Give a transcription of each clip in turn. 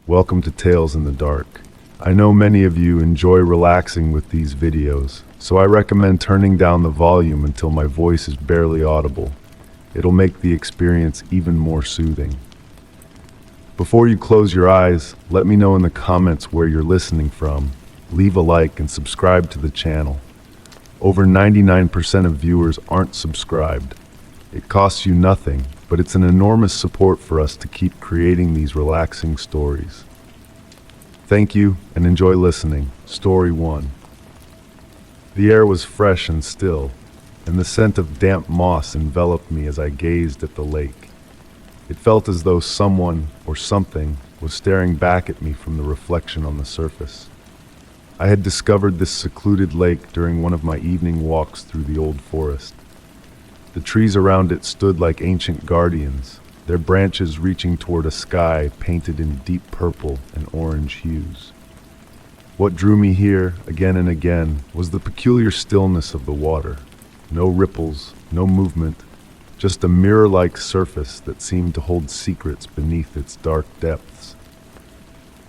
Welcome to Tales in the Dark. I know many of you enjoy relaxing with these videos, so I recommend turning down the volume until my voice is barely audible. It'll make the experience even more soothing. Before you close your eyes, let me know in the comments where you're listening from. Leave a like and subscribe to the channel. Over 99% of viewers aren't subscribed. It costs you nothing, but it's an enormous support for us to keep creating these relaxing stories. Thank you and enjoy listening. Story 1. The air was fresh and still, and the scent of damp moss enveloped me as I gazed at the lake. It felt as though someone or something was staring back at me from the reflection on the surface. I had discovered this secluded lake during one of my evening walks through the old forest. The trees around it stood like ancient guardians, their branches reaching toward a sky painted in deep purple and orange hues. What drew me here again and again was the peculiar stillness of the water. No ripples, no movement, just a mirror-like surface that seemed to hold secrets beneath its dark depths.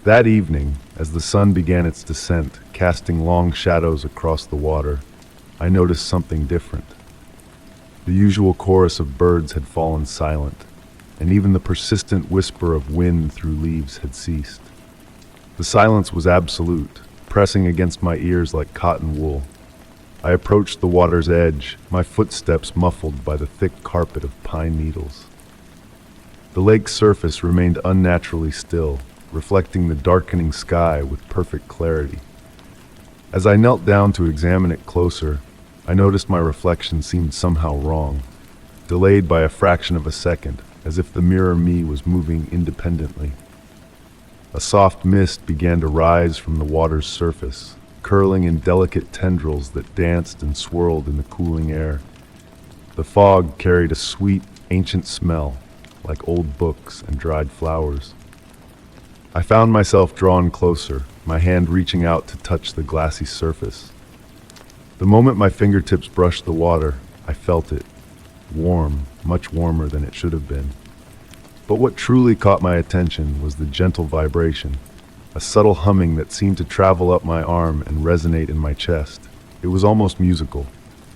That evening, as the sun began its descent, casting long shadows across the water, I noticed something different. The usual chorus of birds had fallen silent, and even the persistent whisper of wind through leaves had ceased. The silence was absolute, pressing against my ears like cotton wool. I approached the water's edge, my footsteps muffled by the thick carpet of pine needles. The lake's surface remained unnaturally still, reflecting the darkening sky with perfect clarity. As I knelt down to examine it closer, I noticed my reflection seemed somehow wrong, delayed by a fraction of a second, as if the mirror me was moving independently. A soft mist began to rise from the water's surface, curling in delicate tendrils that danced and swirled in the cooling air. The fog carried a sweet, ancient smell, like old books and dried flowers. I found myself drawn closer, my hand reaching out to touch the glassy surface. The moment my fingertips brushed the water, I felt it, warm, much warmer than it should have been. But what truly caught my attention was the gentle vibration, a subtle humming that seemed to travel up my arm and resonate in my chest. It was almost musical,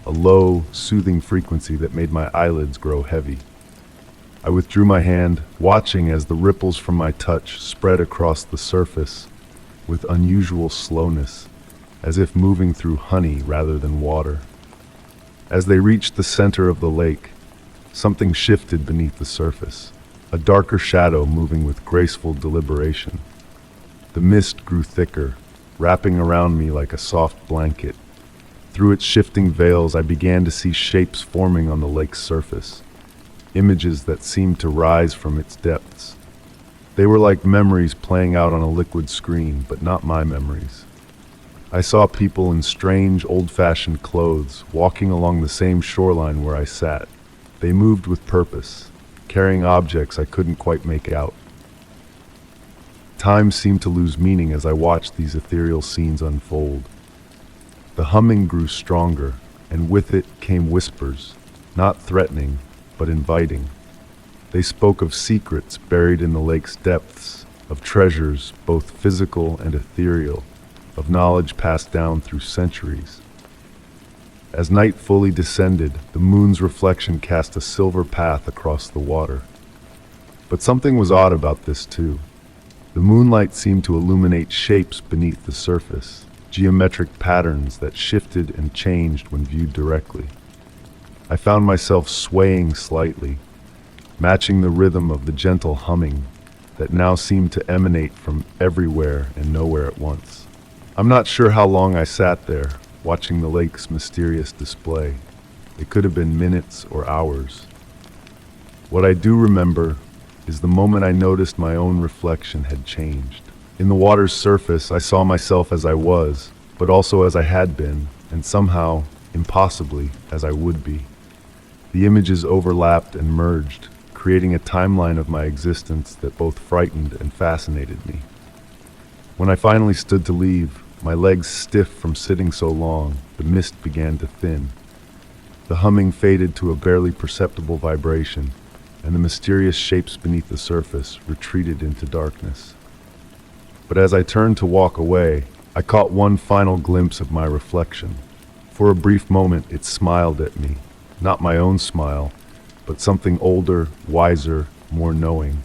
a low, soothing frequency that made my eyelids grow heavy. I withdrew my hand, watching as the ripples from my touch spread across the surface with unusual slowness, as if moving through honey rather than water. As they reached the center of the lake, something shifted beneath the surface, a darker shadow moving with graceful deliberation. The mist grew thicker, wrapping around me like a soft blanket. Through its shifting veils, I began to see shapes forming on the lake's surface, images that seemed to rise from its depths. They were like memories playing out on a liquid screen, but not my memories. I saw people in strange, old-fashioned clothes walking along the same shoreline where I sat. They moved with purpose, carrying objects I couldn't quite make out. Time seemed to lose meaning as I watched these ethereal scenes unfold. The humming grew stronger, and with it came whispers, not threatening, but inviting. They spoke of secrets buried in the lake's depths, of treasures both physical and ethereal, of knowledge passed down through centuries. As night fully descended, the moon's reflection cast a silver path across the water. But something was odd about this too. The moonlight seemed to illuminate shapes beneath the surface, geometric patterns that shifted and changed when viewed directly. I found myself swaying slightly, matching the rhythm of the gentle humming that now seemed to emanate from everywhere and nowhere at once. I'm not sure how long I sat there, watching the lake's mysterious display. It could have been minutes or hours. What I do remember is the moment I noticed my own reflection had changed. In the water's surface, I saw myself as I was, but also as I had been, and somehow, impossibly, as I would be. The images overlapped and merged, creating a timeline of my existence that both frightened and fascinated me. When I finally stood to leave, my legs stiff from sitting so long, the mist began to thin. The humming faded to a barely perceptible vibration, and the mysterious shapes beneath the surface retreated into darkness. But as I turned to walk away, I caught one final glimpse of my reflection. For a brief moment, it smiled at me. Not my own smile, but something older, wiser, more knowing.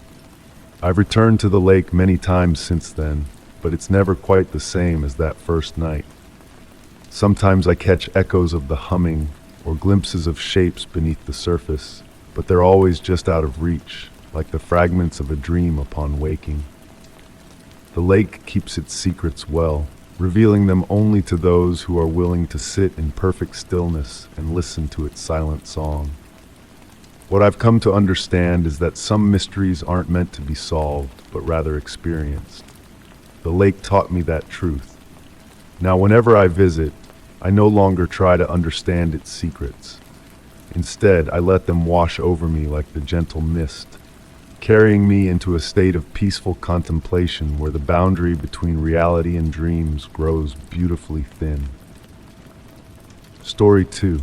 I've returned to the lake many times since then, but it's never quite the same as that first night. Sometimes I catch echoes of the humming or glimpses of shapes beneath the surface, but they're always just out of reach, like the fragments of a dream upon waking. The lake keeps its secrets well, revealing them only to those who are willing to sit in perfect stillness and listen to its silent song. What I've come to understand is that some mysteries aren't meant to be solved, but rather experienced. The lake taught me that truth. Now, whenever I visit, I no longer try to understand its secrets. Instead, I let them wash over me like the gentle mist, carrying me into a state of peaceful contemplation where the boundary between reality and dreams grows beautifully thin. Story 2.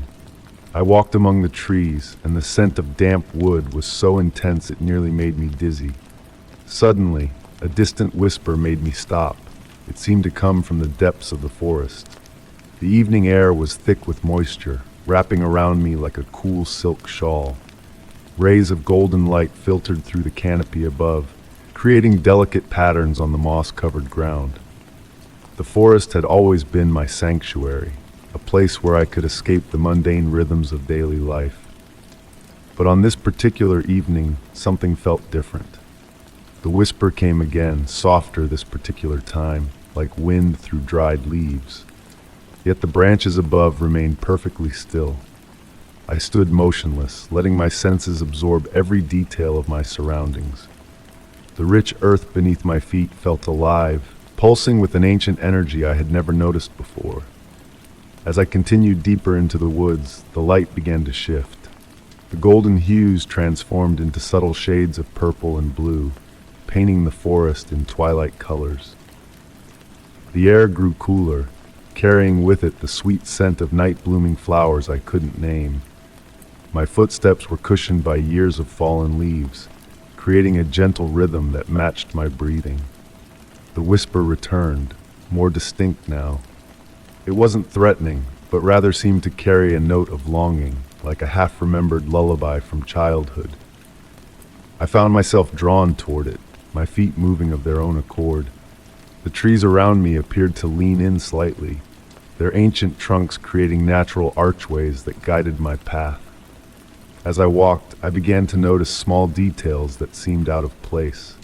I walked among the trees, and the scent of damp wood was so intense it nearly made me dizzy. Suddenly, a distant whisper made me stop. It seemed to come from the depths of the forest. The evening air was thick with moisture, wrapping around me like a cool silk shawl. Rays of golden light filtered through the canopy above, creating delicate patterns on the moss-covered ground. The forest had always been my sanctuary, a place where I could escape the mundane rhythms of daily life. But on this particular evening, something felt different. The whisper came again, softer this particular time, like wind through dried leaves. Yet the branches above remained perfectly still. I stood motionless, letting my senses absorb every detail of my surroundings. The rich earth beneath my feet felt alive, pulsing with an ancient energy I had never noticed before. As I continued deeper into the woods, the light began to shift. The golden hues transformed into subtle shades of purple and blue, painting the forest in twilight colors. The air grew cooler, carrying with it the sweet scent of night-blooming flowers I couldn't name. My footsteps were cushioned by years of fallen leaves, creating a gentle rhythm that matched my breathing. The whisper returned, more distinct now. It wasn't threatening, but rather seemed to carry a note of longing, like a half-remembered lullaby from childhood. I found myself drawn toward it, my feet moving of their own accord. The trees around me appeared to lean in slightly, their ancient trunks creating natural archways that guided my path. As I walked, I began to notice small details that seemed out of place.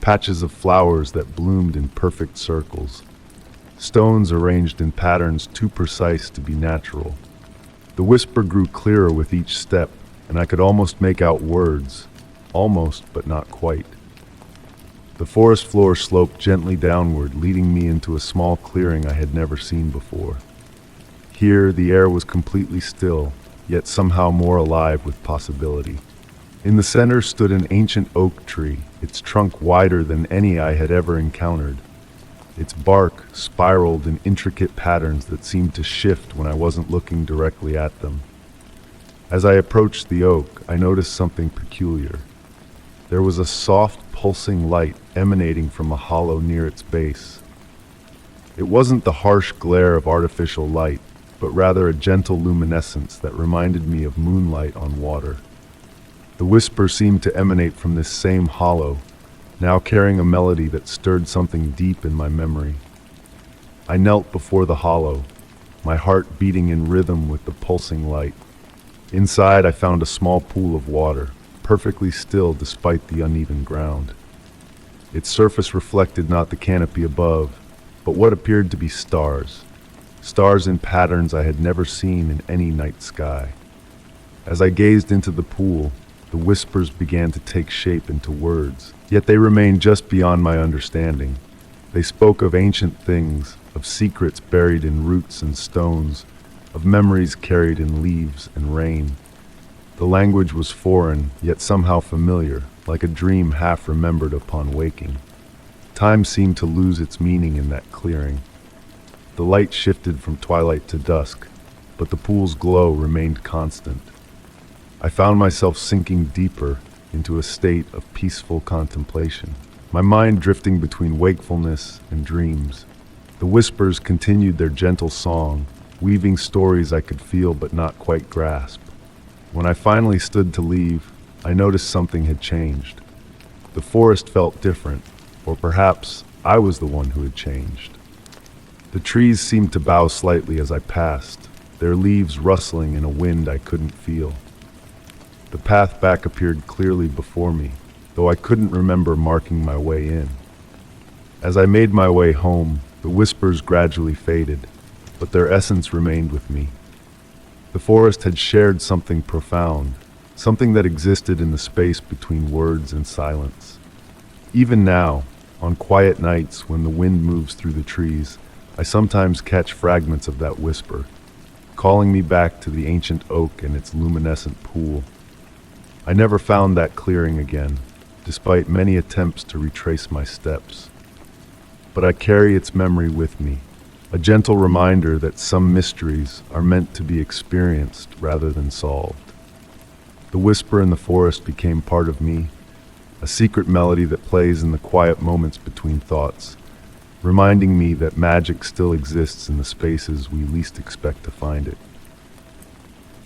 Patches of flowers that bloomed in perfect circles. Stones arranged in patterns too precise to be natural. The whisper grew clearer with each step, and I could almost make out words. Almost, but not quite. The forest floor sloped gently downward, leading me into a small clearing I had never seen before. Here, the air was completely still, yet somehow more alive with possibility. In the center stood an ancient oak tree, its trunk wider than any I had ever encountered. Its bark spiraled in intricate patterns that seemed to shift when I wasn't looking directly at them. As I approached the oak, I noticed something peculiar. There was a soft, pulsing light emanating from a hollow near its base. It wasn't the harsh glare of artificial light, but rather a gentle luminescence that reminded me of moonlight on water. The whisper seemed to emanate from this same hollow, now carrying a melody that stirred something deep in my memory. I knelt before the hollow, my heart beating in rhythm with the pulsing light. Inside, I found a small pool of water, perfectly still despite the uneven ground. Its surface reflected not the canopy above, but what appeared to be stars. Stars in patterns I had never seen in any night sky. As I gazed into the pool, the whispers began to take shape into words, yet they remained just beyond my understanding. They spoke of ancient things, of secrets buried in roots and stones, of memories carried in leaves and rain. The language was foreign, yet somehow familiar, like a dream half remembered upon waking. Time seemed to lose its meaning in that clearing. The light shifted from twilight to dusk, but the pool's glow remained constant. I found myself sinking deeper into a state of peaceful contemplation. my mind drifting between wakefulness and dreams. The whispers continued their gentle song, weaving stories I could feel but not quite grasp. When I finally stood to leave, I noticed something had changed. The forest felt different, or perhaps I was the one who had changed. The trees seemed to bow slightly as I passed, their leaves rustling in a wind I couldn't feel. The path back appeared clearly before me, though I couldn't remember marking my way in. As I made my way home, the whispers gradually faded, but their essence remained with me. The forest had shared something profound, something that existed in the space between words and silence. Even now, on quiet nights when the wind moves through the trees, I sometimes catch fragments of that whisper, calling me back to the ancient oak and its luminescent pool. I never found that clearing again, despite many attempts to retrace my steps. But I carry its memory with me, a gentle reminder that some mysteries are meant to be experienced rather than solved. The whisper in the forest became part of me, a secret melody that plays in the quiet moments between thoughts, reminding me that magic still exists in the spaces we least expect to find it.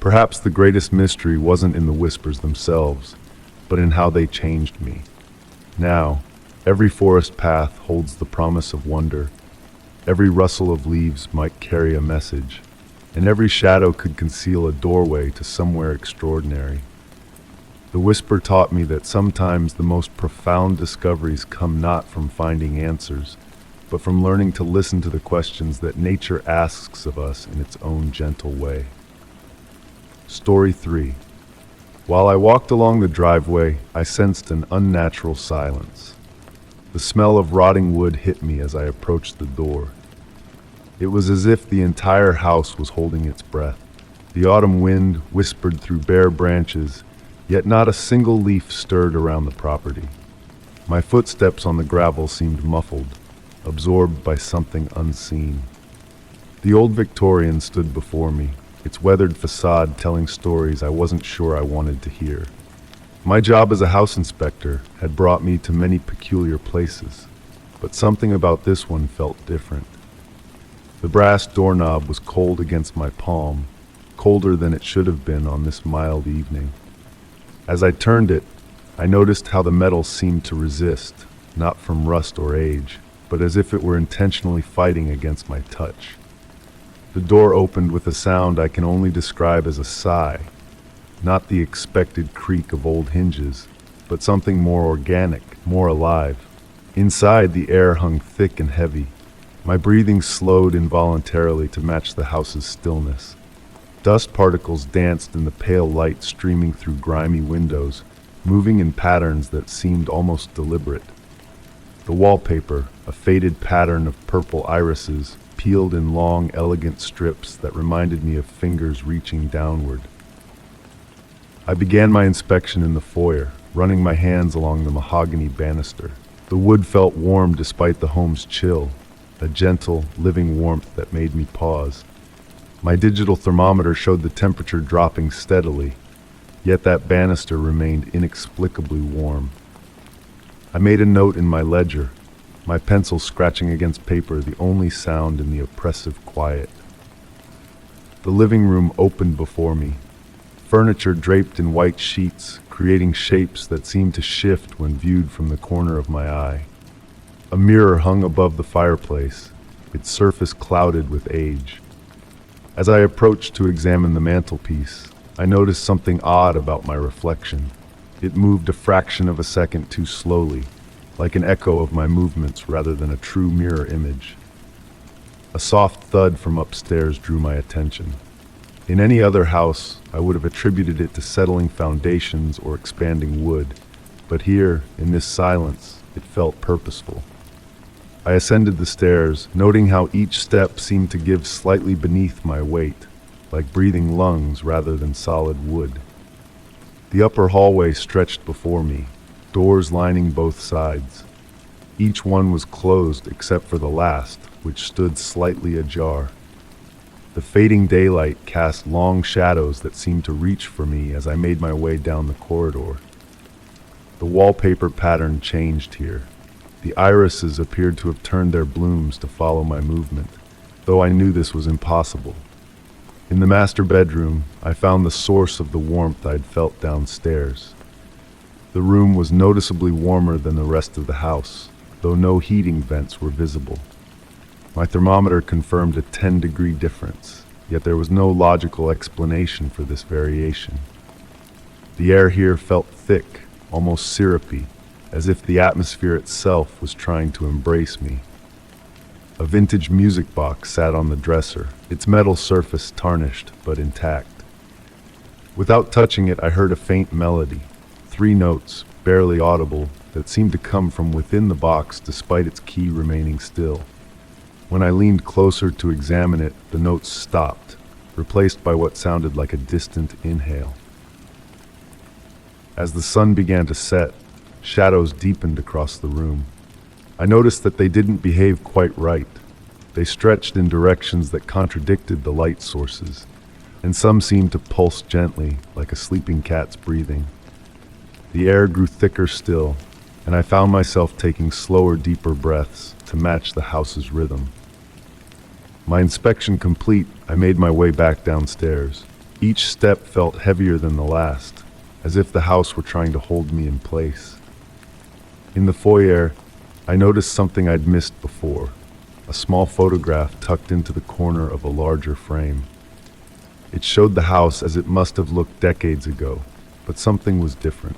Perhaps the greatest mystery wasn't in the whispers themselves, but in how they changed me. Now, every forest path holds the promise of wonder. Every rustle of leaves might carry a message, and every shadow could conceal a doorway to somewhere extraordinary. The whisper taught me that sometimes the most profound discoveries come not from finding answers, but from learning to listen to the questions that nature asks of us in its own gentle way. Story 3. While I walked along the driveway, I sensed an unnatural silence. The smell of rotting wood hit me as I approached the door. It was as if the entire house was holding its breath. The autumn wind whispered through bare branches, yet not a single leaf stirred around the property. My footsteps on the gravel seemed muffled, absorbed by something unseen. The old Victorian stood before me, its weathered facade telling stories I wasn't sure I wanted to hear. My job as a house inspector had brought me to many peculiar places, but something about this one felt different. The brass doorknob was cold against my palm, colder than it should have been on this mild evening. As I turned it, I noticed how the metal seemed to resist, not from rust or age, but as if it were intentionally fighting against my touch. The door opened with a sound I can only describe as a sigh, not the expected creak of old hinges, but something more organic, more alive. Inside, the air hung thick and heavy. My breathing slowed involuntarily to match the house's stillness. Dust particles danced in the pale light streaming through grimy windows, moving in patterns that seemed almost deliberate. The wallpaper, a faded pattern of purple irises, peeled in long, elegant strips that reminded me of fingers reaching downward. I began my inspection in the foyer, running my hands along the mahogany banister. The wood felt warm despite the home's chill, a gentle, living warmth that made me pause. My digital thermometer showed the temperature dropping steadily, yet that banister remained inexplicably warm. I made a note in my ledger, my pencil scratching against paper, the only sound in the oppressive quiet. The living room opened before me, furniture draped in white sheets, creating shapes that seemed to shift when viewed from the corner of my eye. A mirror hung above the fireplace, its surface clouded with age. As I approached to examine the mantelpiece, I noticed something odd about my reflection. It moved a fraction of a second too slowly, like an echo of my movements rather than a true mirror image. A soft thud from upstairs drew my attention. In any other house, I would have attributed it to settling foundations or expanding wood, but here, in this silence, it felt purposeful. I ascended the stairs, noting how each step seemed to give slightly beneath my weight, like breathing lungs rather than solid wood. The upper hallway stretched before me, doors lining both sides. Each one was closed except for the last, which stood slightly ajar. The fading daylight cast long shadows that seemed to reach for me as I made my way down the corridor. The wallpaper pattern changed here. The irises appeared to have turned their blooms to follow my movement, though I knew this was impossible. In the master bedroom, I found the source of the warmth I'd felt downstairs. The room was noticeably warmer than the rest of the house, though no heating vents were visible. My thermometer confirmed a 10-degree difference, yet there was no logical explanation for this variation. The air here felt thick, almost syrupy, as if the atmosphere itself was trying to embrace me. A vintage music box sat on the dresser, its metal surface tarnished but intact. Without touching it, I heard a faint melody, 3 notes, barely audible, that seemed to come from within the box despite its key remaining still. When I leaned closer to examine it, the notes stopped, replaced by what sounded like a distant inhale. As the sun began to set, shadows deepened across the room. I noticed that they didn't behave quite right. They stretched in directions that contradicted the light sources, and some seemed to pulse gently, like a sleeping cat's breathing. The air grew thicker still, and I found myself taking slower, deeper breaths to match the house's rhythm. My inspection complete, I made my way back downstairs. Each step felt heavier than the last, as if the house were trying to hold me in place. In the foyer, I noticed something I'd missed before, a small photograph tucked into the corner of a larger frame. It showed the house as it must have looked decades ago, but something was different.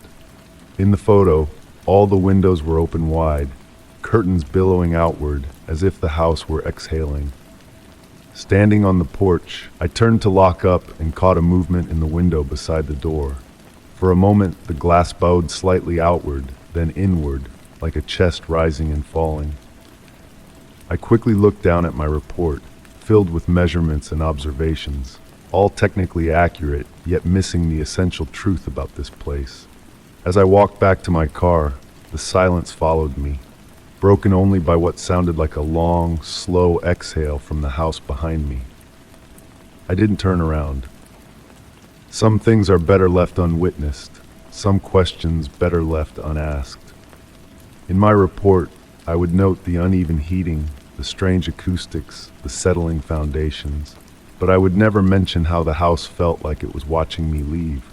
In the photo, all the windows were open wide, curtains billowing outward as if the house were exhaling. Standing on the porch, I turned to lock up and caught a movement in the window beside the door. For a moment, the glass bowed slightly outward, then inward, like a chest rising and falling. I quickly looked down at my report, filled with measurements and observations, all technically accurate, yet missing the essential truth about this place. As I walked back to my car, the silence followed me, broken only by what sounded like a long, slow exhale from the house behind me. I didn't turn around. Some things are better left unwitnessed, some questions better left unasked. In my report, I would note the uneven heating, the strange acoustics, the settling foundations, but I would never mention how the house felt like it was watching me leave,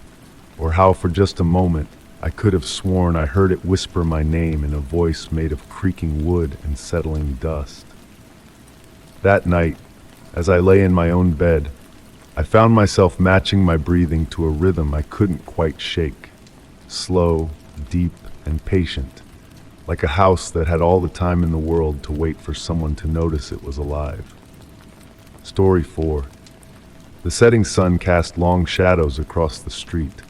or how for just a moment I could have sworn I heard it whisper my name in a voice made of creaking wood and settling dust. That night, as I lay in my own bed, I found myself matching my breathing to a rhythm I couldn't quite shake, slow, deep, and patient, like a house that had all the time in the world to wait for someone to notice it was alive. Story 4. The setting sun cast long shadows across the street.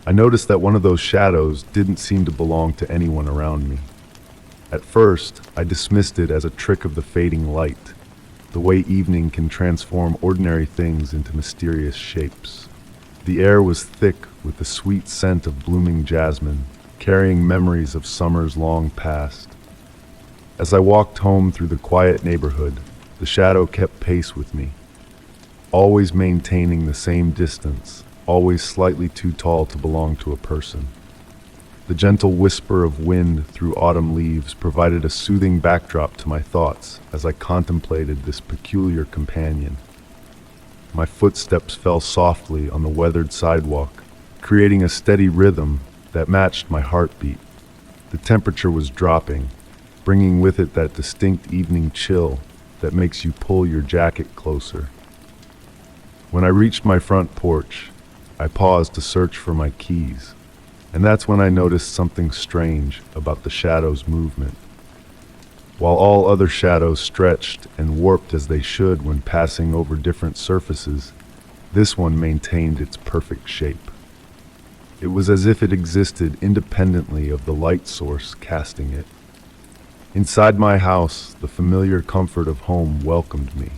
I noticed that one of those shadows didn't seem to belong to anyone around me. At first, I dismissed it as a trick of the fading light, the way evening can transform ordinary things into mysterious shapes. The air was thick with the sweet scent of blooming jasmine, carrying memories of summers long past. As I walked home through the quiet neighborhood, the shadow kept pace with me, always maintaining the same distance, always slightly too tall to belong to a person. The gentle whisper of wind through autumn leaves provided a soothing backdrop to my thoughts as I contemplated this peculiar companion. My footsteps fell softly on the weathered sidewalk, creating a steady rhythm that matched my heartbeat. The temperature was dropping, bringing with it that distinct evening chill that makes you pull your jacket closer. When I reached my front porch, I paused to search for my keys, and that's when I noticed something strange about the shadow's movement. While all other shadows stretched and warped as they should when passing over different surfaces, this one maintained its perfect shape. It was as if it existed independently of the light source casting it. Inside my house, the familiar comfort of home welcomed me.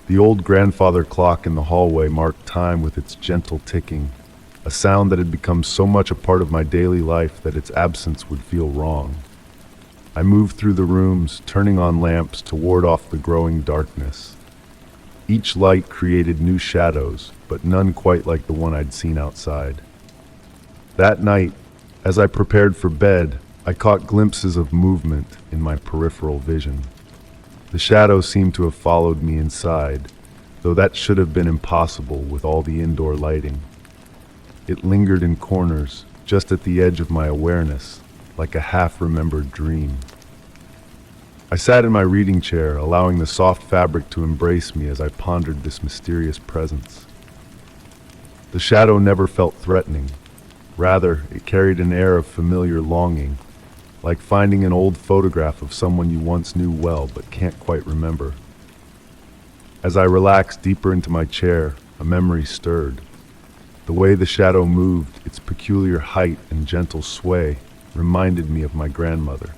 The old grandfather clock in the hallway marked time with its gentle ticking, a sound that had become so much a part of my daily life that its absence would feel wrong. I moved through the rooms, turning on lamps to ward off the growing darkness. Each light created new shadows, but none quite like the one I'd seen outside. That night, as I prepared for bed, I caught glimpses of movement in my peripheral vision. The shadow seemed to have followed me inside, though that should have been impossible with all the indoor lighting. It lingered in corners, just at the edge of my awareness, like a half-remembered dream. I sat in my reading chair, allowing the soft fabric to embrace me as I pondered this mysterious presence. The shadow never felt threatening. Rather, it carried an air of familiar longing, like finding an old photograph of someone you once knew well but can't quite remember. As I relaxed deeper into my chair, a memory stirred. The way the shadow moved, its peculiar height and gentle sway, reminded me of my grandmother.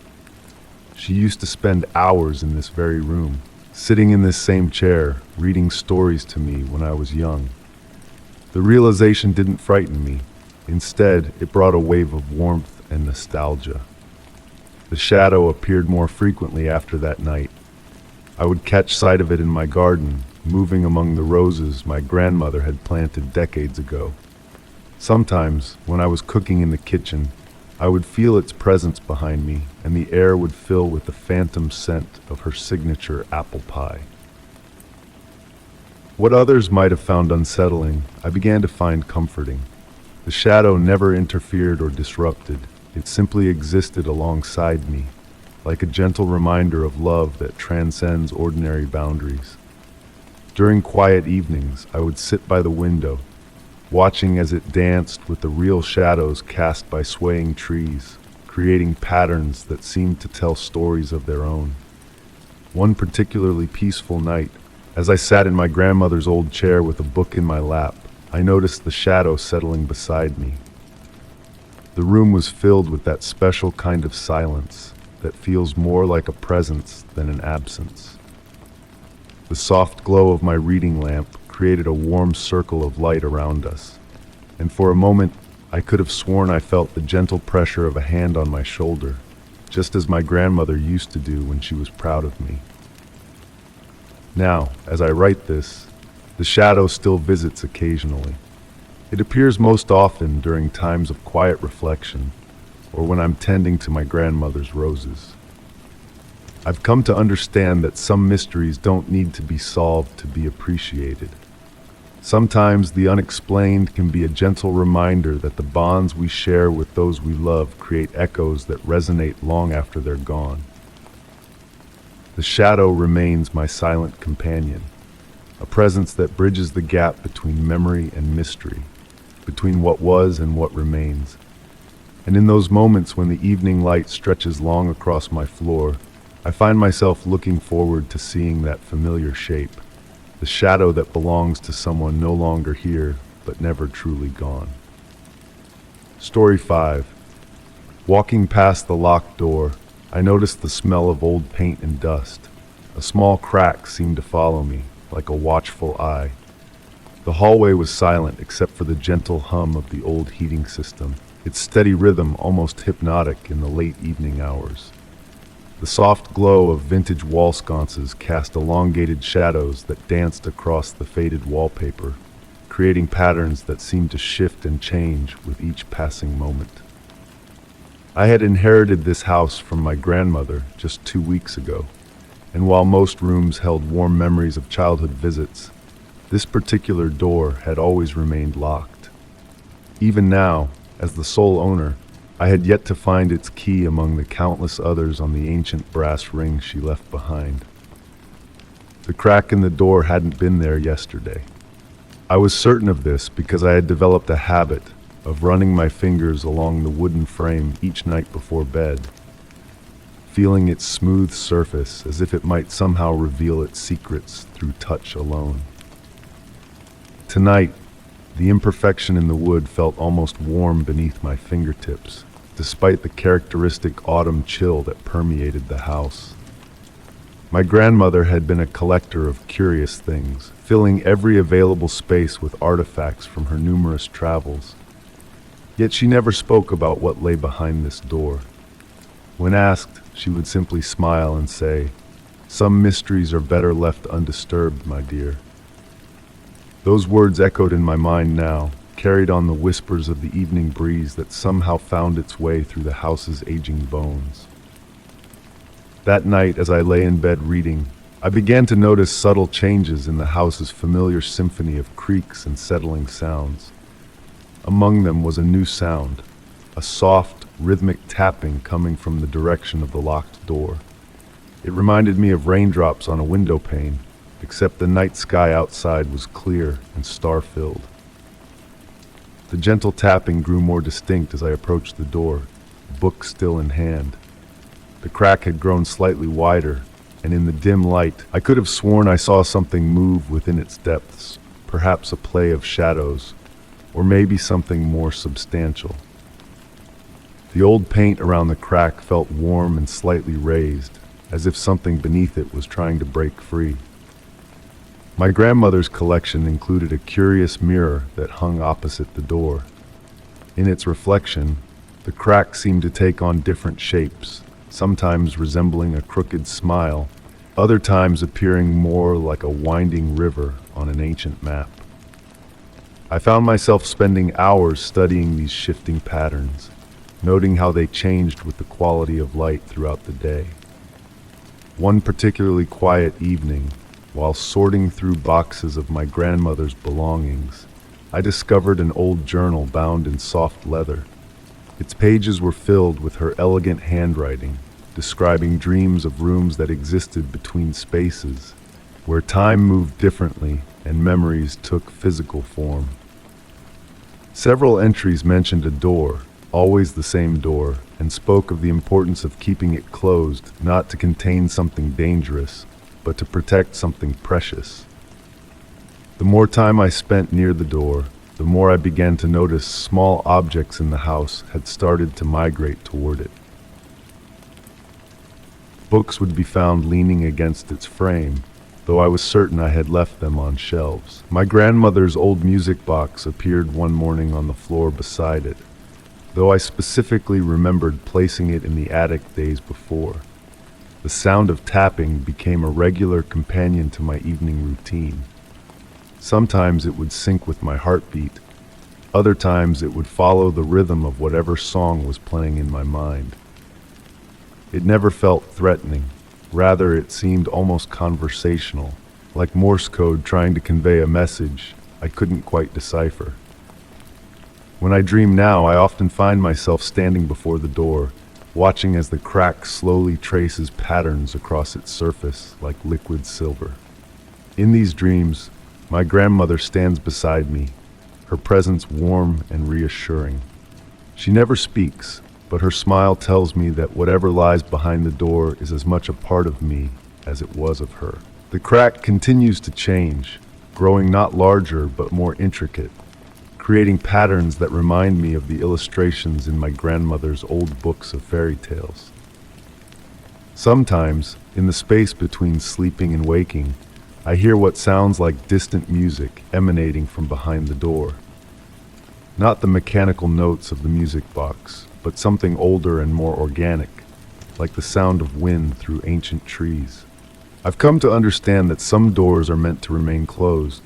She used to spend hours in this very room, sitting in this same chair, reading stories to me when I was young. The realization didn't frighten me. Instead, it brought a wave of warmth and nostalgia. The shadow appeared more frequently after that night. I would catch sight of it in my garden, moving among the roses my grandmother had planted decades ago. Sometimes, when I was cooking in the kitchen, I would feel its presence behind me, and the air would fill with the phantom scent of her signature apple pie. What others might have found unsettling, I began to find comforting. The shadow never interfered or disrupted. It simply existed alongside me, like a gentle reminder of love that transcends ordinary boundaries. During quiet evenings, I would sit by the window, watching as it danced with the real shadows cast by swaying trees, creating patterns that seemed to tell stories of their own. One particularly peaceful night, as I sat in my grandmother's old chair with a book in my lap, I noticed the shadow settling beside me. The room was filled with that special kind of silence that feels more like a presence than an absence. The soft glow of my reading lamp created a warm circle of light around us, and for a moment I could have sworn I felt the gentle pressure of a hand on my shoulder, just as my grandmother used to do when she was proud of me. Now, as I write this, the shadow still visits occasionally. It appears most often during times of quiet reflection, or when I'm tending to my grandmother's roses. I've come to understand that some mysteries don't need to be solved to be appreciated. Sometimes the unexplained can be a gentle reminder that the bonds we share with those we love create echoes that resonate long after they're gone. The shadow remains my silent companion, a presence that bridges the gap between memory and mystery, between what was and what remains. And in those moments when the evening light stretches long across my floor, I find myself looking forward to seeing that familiar shape, the shadow that belongs to someone no longer here, but never truly gone. Story 5. Walking past the locked door, I noticed the smell of old paint and dust. A small crack seemed to follow me, like a watchful eye. The hallway was silent except for the gentle hum of the old heating system, its steady rhythm almost hypnotic in the late evening hours. The soft glow of vintage wall sconces cast elongated shadows that danced across the faded wallpaper, creating patterns that seemed to shift and change with each passing moment. I had inherited this house from my grandmother just 2 weeks ago, and while most rooms held warm memories of childhood visits, this particular door had always remained locked. Even now, as the sole owner, I had yet to find its key among the countless others on the ancient brass ring she left behind. The crack in the door hadn't been there yesterday. I was certain of this because I had developed a habit of running my fingers along the wooden frame each night before bed, feeling its smooth surface as if it might somehow reveal its secrets through touch alone. Tonight, the imperfection in the wood felt almost warm beneath my fingertips, despite the characteristic autumn chill that permeated the house. My grandmother had been a collector of curious things, filling every available space with artifacts from her numerous travels. Yet she never spoke about what lay behind this door. When asked, she would simply smile and say, "Some mysteries are better left undisturbed, my dear." Those words echoed in my mind now, carried on the whispers of the evening breeze that somehow found its way through the house's aging bones. That night, as I lay in bed reading, I began to notice subtle changes in the house's familiar symphony of creaks and settling sounds. Among them was a new sound, a soft, rhythmic tapping coming from the direction of the locked door. It reminded me of raindrops on a window pane, except the night sky outside was clear and star-filled. The gentle tapping grew more distinct as I approached the door, book still in hand. The crack had grown slightly wider, and in the dim light, I could have sworn I saw something move within its depths, perhaps a play of shadows, or maybe something more substantial. The old paint around the crack felt warm and slightly raised, as if something beneath it was trying to break free. My grandmother's collection included a curious mirror that hung opposite the door. In its reflection, the crack seemed to take on different shapes, sometimes resembling a crooked smile, other times appearing more like a winding river on an ancient map. I found myself spending hours studying these shifting patterns, noting how they changed with the quality of light throughout the day. One particularly quiet evening, while sorting through boxes of my grandmother's belongings, I discovered an old journal bound in soft leather. Its pages were filled with her elegant handwriting, describing dreams of rooms that existed between spaces, where time moved differently and memories took physical form. Several entries mentioned a door, always the same door, and spoke of the importance of keeping it closed, not to contain something dangerous, but to protect something precious. The more time I spent near the door, the more I began to notice small objects in the house had started to migrate toward it. Books would be found leaning against its frame, though I was certain I had left them on shelves. My grandmother's old music box appeared one morning on the floor beside it, though I specifically remembered placing it in the attic days before. The sound of tapping became a regular companion to my evening routine. Sometimes it would sync with my heartbeat. Other times it would follow the rhythm of whatever song was playing in my mind. It never felt threatening. Rather, it seemed almost conversational, like Morse code trying to convey a message I couldn't quite decipher. When I dream now, I often find myself standing before the door, watching as the crack slowly traces patterns across its surface like liquid silver. In these dreams, my grandmother stands beside me, her presence warm and reassuring. She never speaks, but her smile tells me that whatever lies behind the door is as much a part of me as it was of her. The crack continues to change, growing not larger but more intricate, creating patterns that remind me of the illustrations in my grandmother's old books of fairy tales. Sometimes, in the space between sleeping and waking, I hear what sounds like distant music emanating from behind the door. Not the mechanical notes of the music box, but something older and more organic, like the sound of wind through ancient trees. I've come to understand that some doors are meant to remain closed,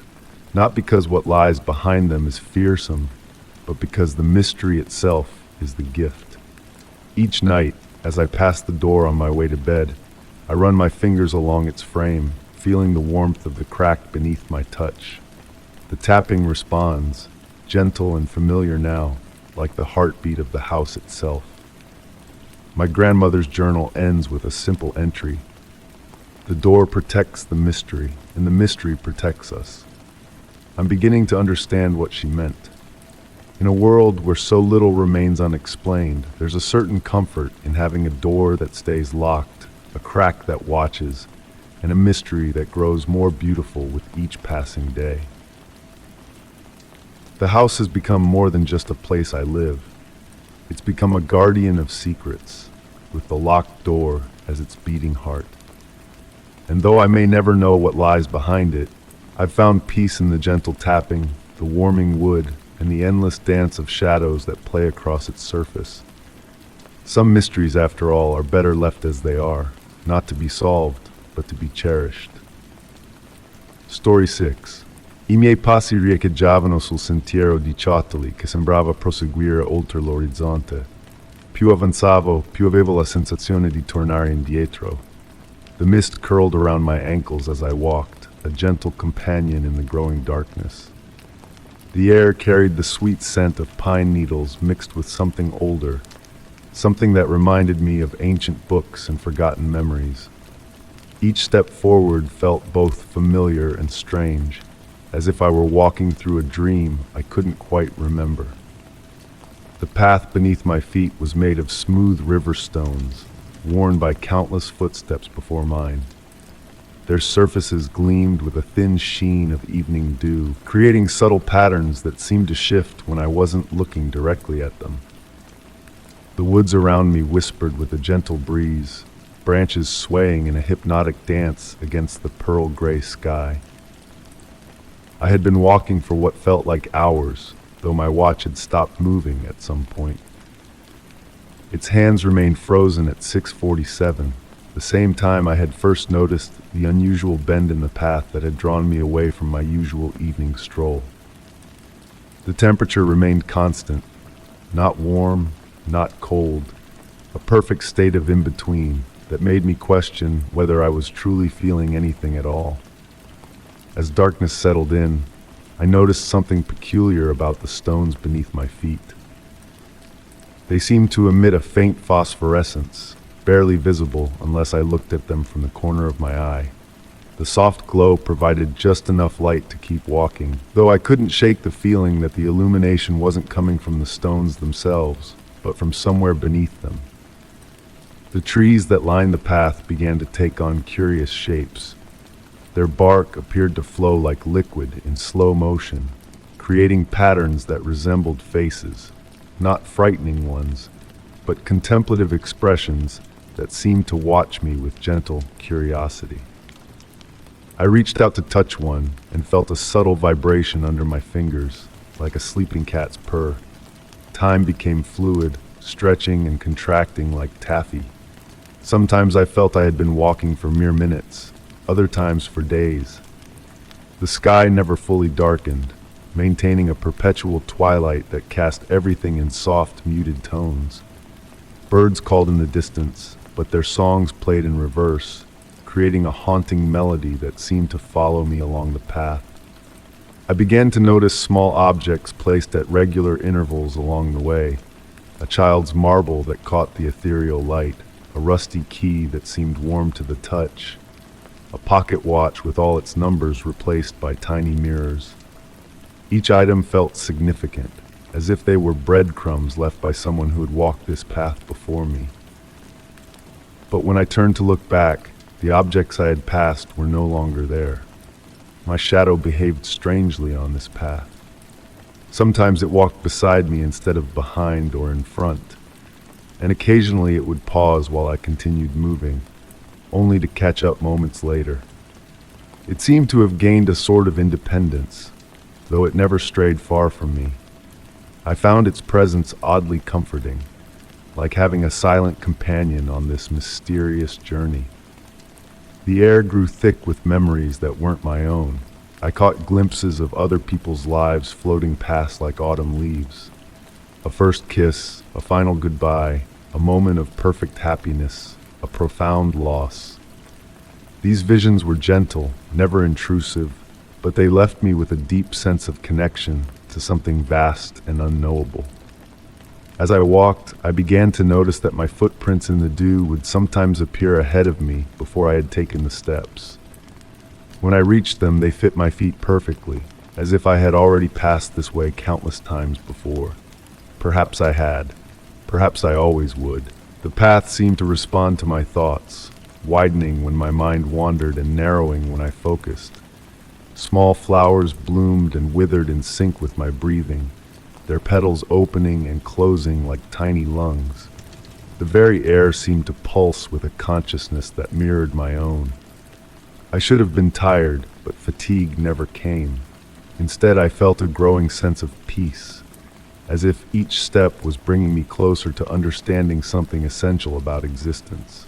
not because what lies behind them is fearsome, but because the mystery itself is the gift. Each night, as I pass the door on my way to bed, I run my fingers along its frame, feeling the warmth of the crack beneath my touch. The tapping responds, gentle and familiar now, like the heartbeat of the house itself. My grandmother's journal ends with a simple entry. The door protects the mystery, and the mystery protects us. I'm beginning to understand what she meant. In a world where so little remains unexplained, there's a certain comfort in having a door that stays locked, a crack that watches, and a mystery that grows more beautiful with each passing day. The house has become more than just a place I live. It's become a guardian of secrets, with the locked door as its beating heart. And though I may never know what lies behind it, I've found peace in the gentle tapping, the warming wood, and the endless dance of shadows that play across its surface. Some mysteries, after all, are better left as they are, not to be solved, but to be cherished. Story 6. I miei passi riecheggiavano sul sentiero di ciottoli che sembrava proseguire oltre l'orizzonte. Più avanzavo, più avevo la sensazione di tornare indietro. The mist curled around my ankles as I walked, a gentle companion in the growing darkness. The air carried the sweet scent of pine needles mixed with something older, something that reminded me of ancient books and forgotten memories. Each step forward felt both familiar and strange, as if I were walking through a dream I couldn't quite remember. The path beneath my feet was made of smooth river stones, worn by countless footsteps before mine. Their surfaces gleamed with a thin sheen of evening dew, creating subtle patterns that seemed to shift when I wasn't looking directly at them. The woods around me whispered with a gentle breeze, branches swaying in a hypnotic dance against the pearl gray sky. I had been walking for what felt like hours, though my watch had stopped moving at some point. Its hands remained frozen at 6:47, the same time I had first noticed the unusual bend in the path that had drawn me away from my usual evening stroll. The temperature remained constant, not warm, not cold, a perfect state of in-between that made me question whether I was truly feeling anything at all. As darkness settled in, I noticed something peculiar about the stones beneath my feet. They seemed to emit a faint phosphorescence, barely visible unless I looked at them from the corner of my eye. The soft glow provided just enough light to keep walking, though I couldn't shake the feeling that the illumination wasn't coming from the stones themselves, but from somewhere beneath them. The trees that lined the path began to take on curious shapes. Their bark appeared to flow like liquid in slow motion, creating patterns that resembled faces, not frightening ones, but contemplative expressions that seemed to watch me with gentle curiosity. I reached out to touch one and felt a subtle vibration under my fingers, like a sleeping cat's purr. Time became fluid, stretching and contracting like taffy. Sometimes I felt I had been walking for mere minutes, other times for days. The sky never fully darkened, maintaining a perpetual twilight that cast everything in soft, muted tones. Birds called in the distance, but their songs played in reverse, creating a haunting melody that seemed to follow me along the path. I began to notice small objects placed at regular intervals along the way, a child's marble that caught the ethereal light, a rusty key that seemed warm to the touch, a pocket watch with all its numbers replaced by tiny mirrors. Each item felt significant, as if they were breadcrumbs left by someone who had walked this path before me. But when I turned to look back, the objects I had passed were no longer there. My shadow behaved strangely on this path. Sometimes it walked beside me instead of behind or in front, and occasionally it would pause while I continued moving, only to catch up moments later. It seemed to have gained a sort of independence, though it never strayed far from me. I found its presence oddly comforting, like having a silent companion on this mysterious journey. The air grew thick with memories that weren't my own. I caught glimpses of other people's lives floating past like autumn leaves. A first kiss, a final goodbye, a moment of perfect happiness, a profound loss. These visions were gentle, never intrusive, but they left me with a deep sense of connection to something vast and unknowable. As I walked, I began to notice that my footprints in the dew would sometimes appear ahead of me before I had taken the steps. When I reached them, they fit my feet perfectly, as if I had already passed this way countless times before. Perhaps I had. Perhaps I always would. The path seemed to respond to my thoughts, widening when my mind wandered and narrowing when I focused. Small flowers bloomed and withered in sync with my breathing, their petals opening and closing like tiny lungs. The very air seemed to pulse with a consciousness that mirrored my own. I should have been tired, but fatigue never came. Instead, I felt a growing sense of peace, as if each step was bringing me closer to understanding something essential about existence.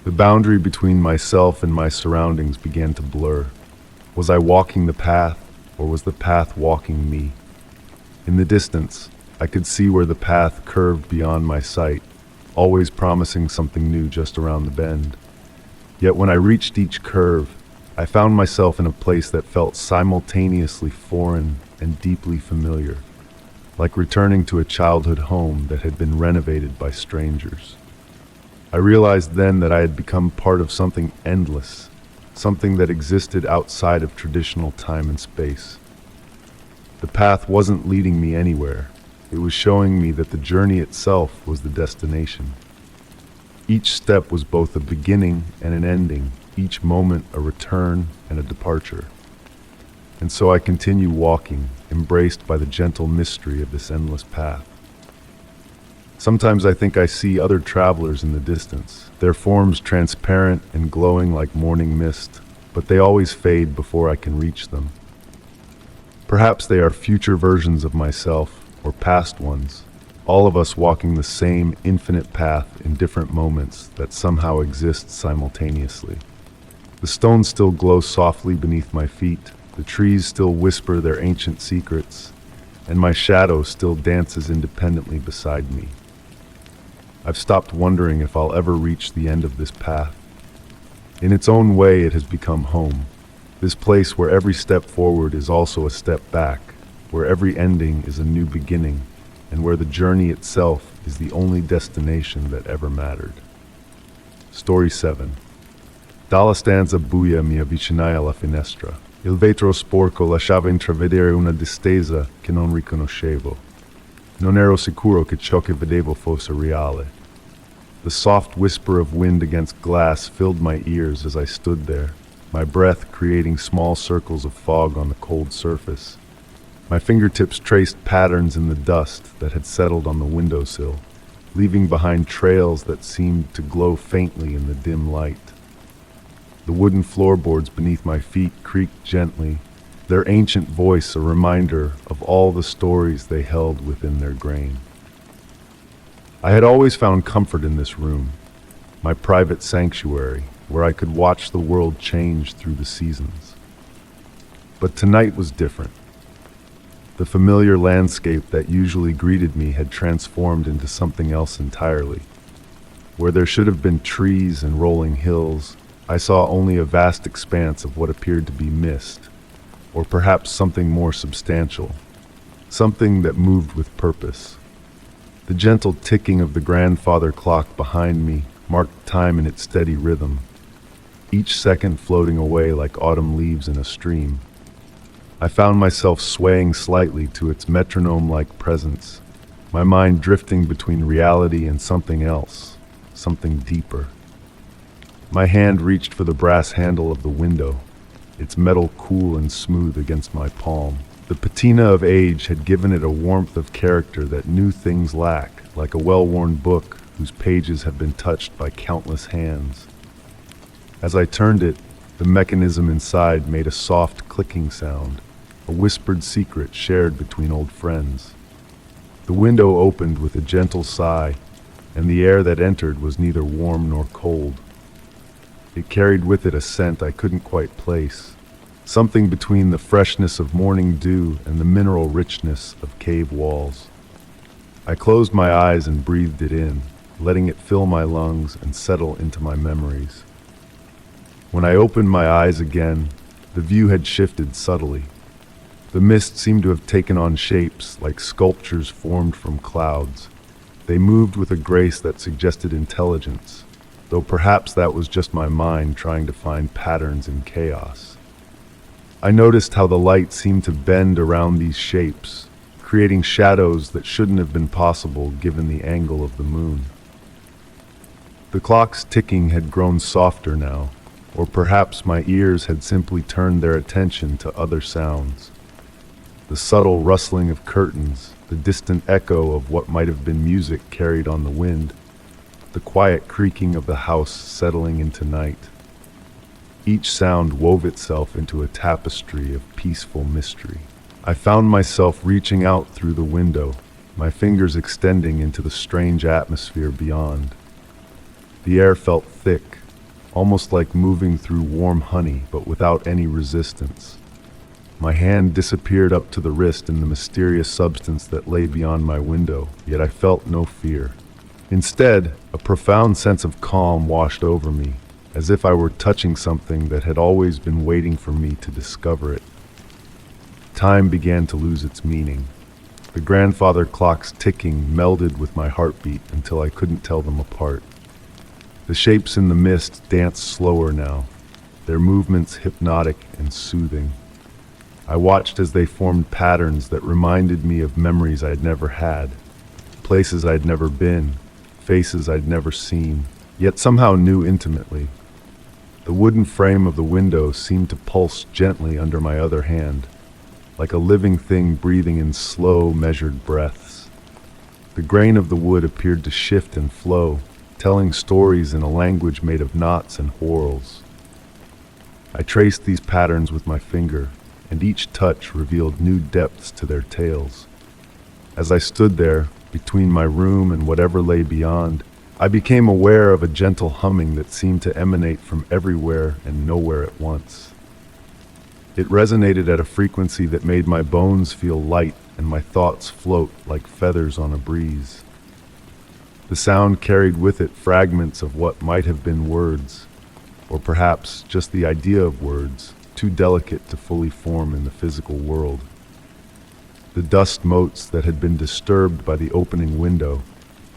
The boundary between myself and my surroundings began to blur. Was I walking the path, or was the path walking me? In the distance, I could see where the path curved beyond my sight, always promising something new just around the bend. Yet when I reached each curve, I found myself in a place that felt simultaneously foreign and deeply familiar, like returning to a childhood home that had been renovated by strangers. I realized then that I had become part of something endless, something that existed outside of traditional time and space. The path wasn't leading me anywhere. It was showing me that the journey itself was the destination. Each step was both a beginning and an ending, each moment a return and a departure. And so I continue walking, embraced by the gentle mystery of this endless path. Sometimes I think I see other travelers in the distance, their forms transparent and glowing like morning mist, but they always fade before I can reach them. Perhaps they are future versions of myself, or past ones, all of us walking the same infinite path in different moments that somehow exist simultaneously. The stones still glow softly beneath my feet, the trees still whisper their ancient secrets, and my shadow still dances independently beside me. I've stopped wondering if I'll ever reach the end of this path. In its own way, it has become home. This place where every step forward is also a step back, where every ending is a new beginning, and where the journey itself is the only destination that ever mattered. Story 7. Dalla stanza buia mi avvicinai alla finestra. Il vetro sporco lasciava intravedere una distesa che non riconoscevo. Non ero sicuro che ciò che vedevo fosse reale. The soft whisper of wind against glass filled my ears as I stood there, my breath creating small circles of fog on the cold surface. My fingertips traced patterns in the dust that had settled on the windowsill, leaving behind trails that seemed to glow faintly in the dim light. The wooden floorboards beneath my feet creaked gently, their ancient voice a reminder of all the stories they held within their grain. I had always found comfort in this room, my private sanctuary, where I could watch the world change through the seasons. But tonight was different. The familiar landscape that usually greeted me had transformed into something else entirely. Where there should have been trees and rolling hills, I saw only a vast expanse of what appeared to be mist, or perhaps something more substantial, something that moved with purpose. The gentle ticking of the grandfather clock behind me marked time in its steady rhythm, each second floating away like autumn leaves in a stream. I found myself swaying slightly to its metronome-like presence, my mind drifting between reality and something else, something deeper. My hand reached for the brass handle of the window, its metal cool and smooth against my palm. The patina of age had given it a warmth of character that new things lack, like a well-worn book whose pages have been touched by countless hands. As I turned it, the mechanism inside made a soft clicking sound, a whispered secret shared between old friends. The window opened with a gentle sigh, and the air that entered was neither warm nor cold. It carried with it a scent I couldn't quite place, something between the freshness of morning dew and the mineral richness of cave walls. I closed my eyes and breathed it in, letting it fill my lungs and settle into my memories. When I opened my eyes again, the view had shifted subtly. The mist seemed to have taken on shapes like sculptures formed from clouds. They moved with a grace that suggested intelligence, though perhaps that was just my mind trying to find patterns in chaos. I noticed how the light seemed to bend around these shapes, creating shadows that shouldn't have been possible given the angle of the moon. The clock's ticking had grown softer now, or perhaps my ears had simply turned their attention to other sounds. The subtle rustling of curtains, the distant echo of what might have been music carried on the wind, the quiet creaking of the house settling into night. Each sound wove itself into a tapestry of peaceful mystery. I found myself reaching out through the window, my fingers extending into the strange atmosphere beyond. The air felt thick, almost like moving through warm honey, but without any resistance. My hand disappeared up to the wrist in the mysterious substance that lay beyond my window, yet I felt no fear. Instead, a profound sense of calm washed over me, as if I were touching something that had always been waiting for me to discover it. Time began to lose its meaning. The grandfather clock's ticking melded with my heartbeat until I couldn't tell them apart. The shapes in the mist danced slower now, their movements hypnotic and soothing. I watched as they formed patterns that reminded me of memories I'd never had, places I'd never been, faces I'd never seen, yet somehow knew intimately. The wooden frame of the window seemed to pulse gently under my other hand, like a living thing breathing in slow, measured breaths. The grain of the wood appeared to shift and flow, telling stories in a language made of knots and whorls. I traced these patterns with my finger, and each touch revealed new depths to their tales. As I stood there, between my room and whatever lay beyond, I became aware of a gentle humming that seemed to emanate from everywhere and nowhere at once. It resonated at a frequency that made my bones feel light and my thoughts float like feathers on a breeze. The sound carried with it fragments of what might have been words, or perhaps just the idea of words, too delicate to fully form in the physical world. The dust motes that had been disturbed by the opening window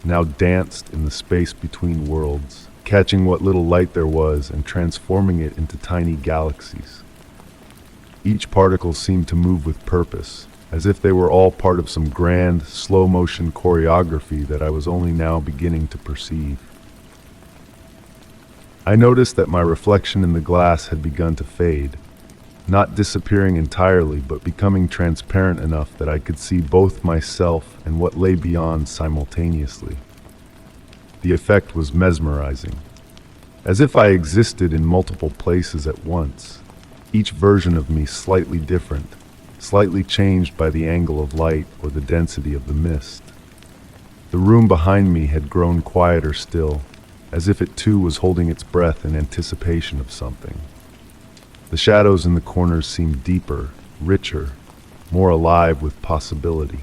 now danced in the space between worlds, catching what little light there was and transforming it into tiny galaxies. Each particle seemed to move with purpose, as if they were all part of some grand, slow-motion choreography that I was only now beginning to perceive. I noticed that my reflection in the glass had begun to fade, not disappearing entirely, but becoming transparent enough that I could see both myself and what lay beyond simultaneously. The effect was mesmerizing, as if I existed in multiple places at once, each version of me slightly different, slightly changed by the angle of light or the density of the mist. The room behind me had grown quieter still, as if it too was holding its breath in anticipation of something. The shadows in the corners seemed deeper, richer, more alive with possibility.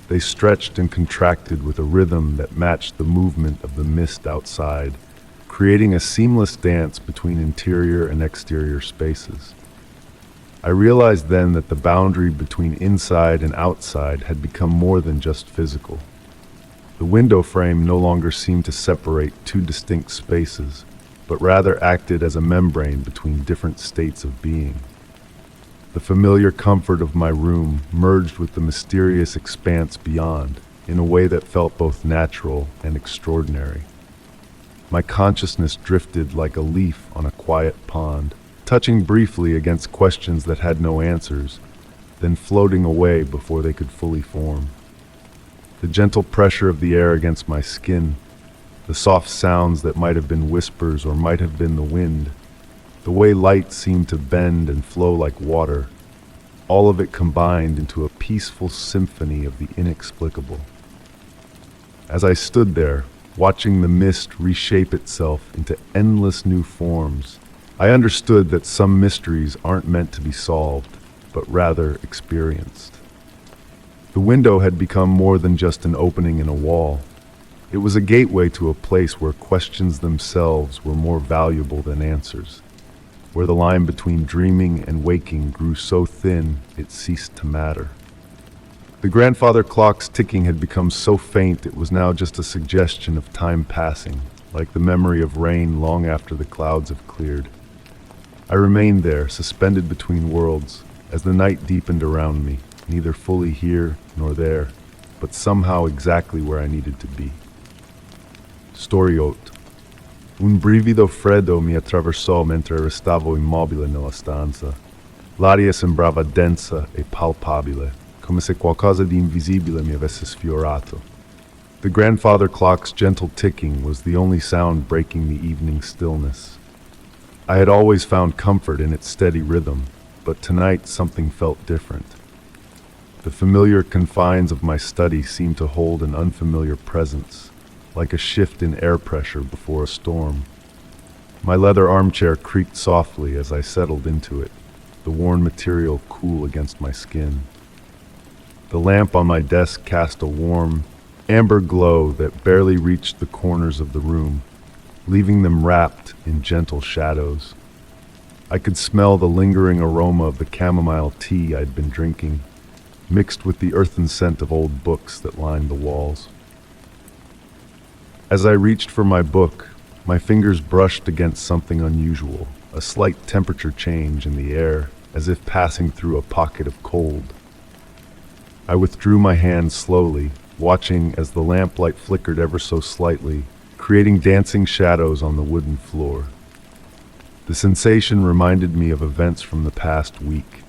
They stretched and contracted with a rhythm that matched the movement of the mist outside, creating a seamless dance between interior and exterior spaces. I realized then that the boundary between inside and outside had become more than just physical. The window frame no longer seemed to separate two distinct spaces, but rather acted as a membrane between different states of being. The familiar comfort of my room merged with the mysterious expanse beyond in a way that felt both natural and extraordinary. My consciousness drifted like a leaf on a quiet pond, touching briefly against questions that had no answers, then floating away before they could fully form. The gentle pressure of the air against my skin, the soft sounds that might have been whispers or might have been the wind, the way light seemed to bend and flow like water, all of it combined into a peaceful symphony of the inexplicable. As I stood there, watching the mist reshape itself into endless new forms, I understood that some mysteries aren't meant to be solved, but rather experienced. The window had become more than just an opening in a wall. It was a gateway to a place where questions themselves were more valuable than answers, where the line between dreaming and waking grew so thin it ceased to matter. The grandfather clock's ticking had become so faint it was now just a suggestion of time passing, like the memory of rain long after the clouds have cleared. I remained there, suspended between worlds, as the night deepened around me, neither fully here nor there, but somehow exactly where I needed to be. Story 8. Un brivido freddo mi attraversò mentre restavo immobile nella stanza. L'aria sembrava densa e palpabile, come se qualcosa di invisibile mi avesse sfiorato. The grandfather clock's gentle ticking was the only sound breaking the evening stillness. I had always found comfort in its steady rhythm, but tonight something felt different. The familiar confines of my study seemed to hold an unfamiliar presence, like a shift in air pressure before a storm. My leather armchair creaked softly as I settled into it, the worn material cool against my skin. The lamp on my desk cast a warm, amber glow that barely reached the corners of the room, leaving them wrapped in gentle shadows. I could smell the lingering aroma of the chamomile tea I'd been drinking, mixed with the earthen scent of old books that lined the walls. As I reached for my book, my fingers brushed against something unusual, a slight temperature change in the air, as if passing through a pocket of cold. I withdrew my hand slowly, watching as the lamplight flickered ever so slightly, creating dancing shadows on the wooden floor. The sensation reminded me of events from the past week.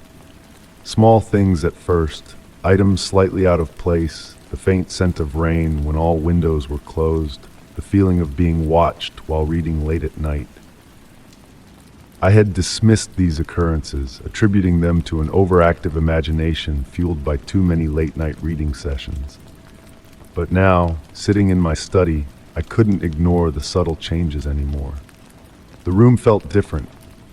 Small things at first, items slightly out of place, the faint scent of rain when all windows were closed, the feeling of being watched while reading late at night. I had dismissed these occurrences, attributing them to an overactive imagination fueled by too many late-night reading sessions. But now, sitting in my study, I couldn't ignore the subtle changes anymore. The room felt different,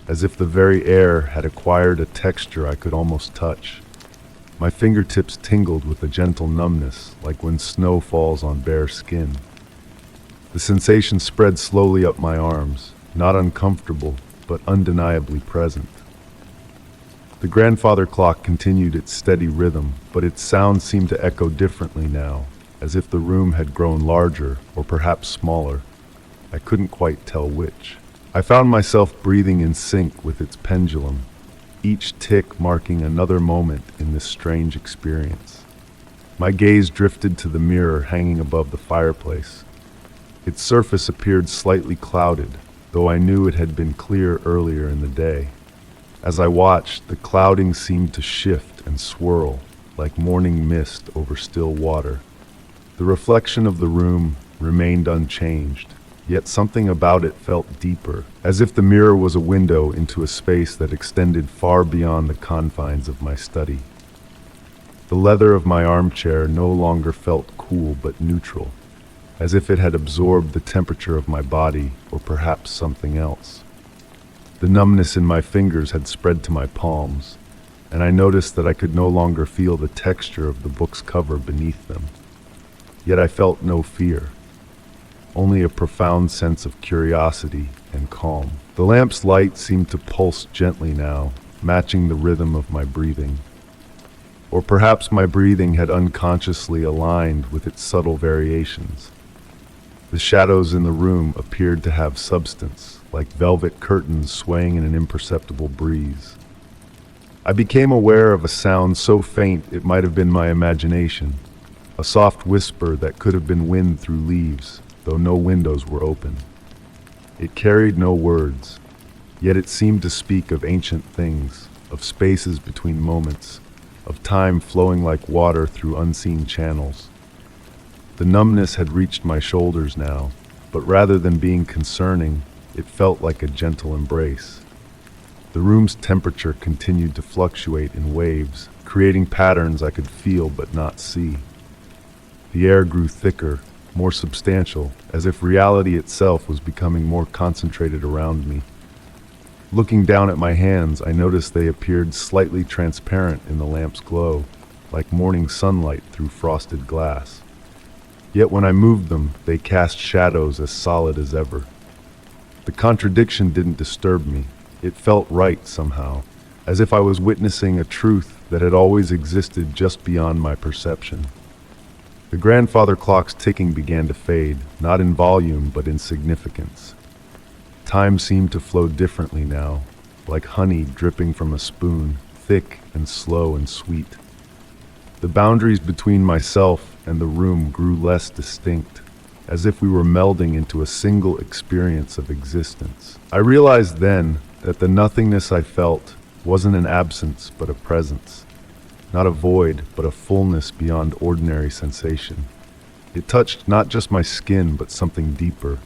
as if the very air had acquired a texture I could almost touch. My fingertips tingled with a gentle numbness, like when snow falls on bare skin. The sensation spread slowly up my arms, not uncomfortable, but undeniably present. The grandfather clock continued its steady rhythm, but its sound seemed to echo differently now, as if the room had grown larger, or perhaps smaller. I couldn't quite tell which. I found myself breathing in sync with its pendulum, each tick marking another moment in this strange experience. My gaze drifted to the mirror hanging above the fireplace. Its surface appeared slightly clouded, though I knew it had been clear earlier in the day. As I watched, the clouding seemed to shift and swirl, like morning mist over still water. The reflection of the room remained unchanged, yet something about it felt deeper, as if the mirror was a window into a space that extended far beyond the confines of my study. The leather of my armchair no longer felt cool but neutral, as if it had absorbed the temperature of my body, or perhaps something else. The numbness in my fingers had spread to my palms, and I noticed that I could no longer feel the texture of the book's cover beneath them. Yet I felt no fear, only a profound sense of curiosity and calm. The lamp's light seemed to pulse gently now, matching the rhythm of my breathing. Or perhaps my breathing had unconsciously aligned with its subtle variations. The shadows in the room appeared to have substance, like velvet curtains swaying in an imperceptible breeze. I became aware of a sound so faint it might have been my imagination, a soft whisper that could have been wind through leaves, though no windows were open. It carried no words, yet it seemed to speak of ancient things, of spaces between moments, of time flowing like water through unseen channels. The numbness had reached my shoulders now, but rather than being concerning, it felt like a gentle embrace. The room's temperature continued to fluctuate in waves, creating patterns I could feel but not see. The air grew thicker, more substantial, as if reality itself was becoming more concentrated around me. Looking down at my hands, I noticed they appeared slightly transparent in the lamp's glow, like morning sunlight through frosted glass. Yet when I moved them, they cast shadows as solid as ever. The contradiction didn't disturb me. It felt right somehow, as if I was witnessing a truth that had always existed just beyond my perception. The grandfather clock's ticking began to fade, not in volume but in significance. Time seemed to flow differently now, like honey dripping from a spoon, thick and slow and sweet. The boundaries between myself and the room grew less distinct, as if we were melding into a single experience of existence. I realized then that the nothingness I felt wasn't an absence but a presence, not a void but a fullness beyond ordinary sensation. It touched not just my skin but something deeper,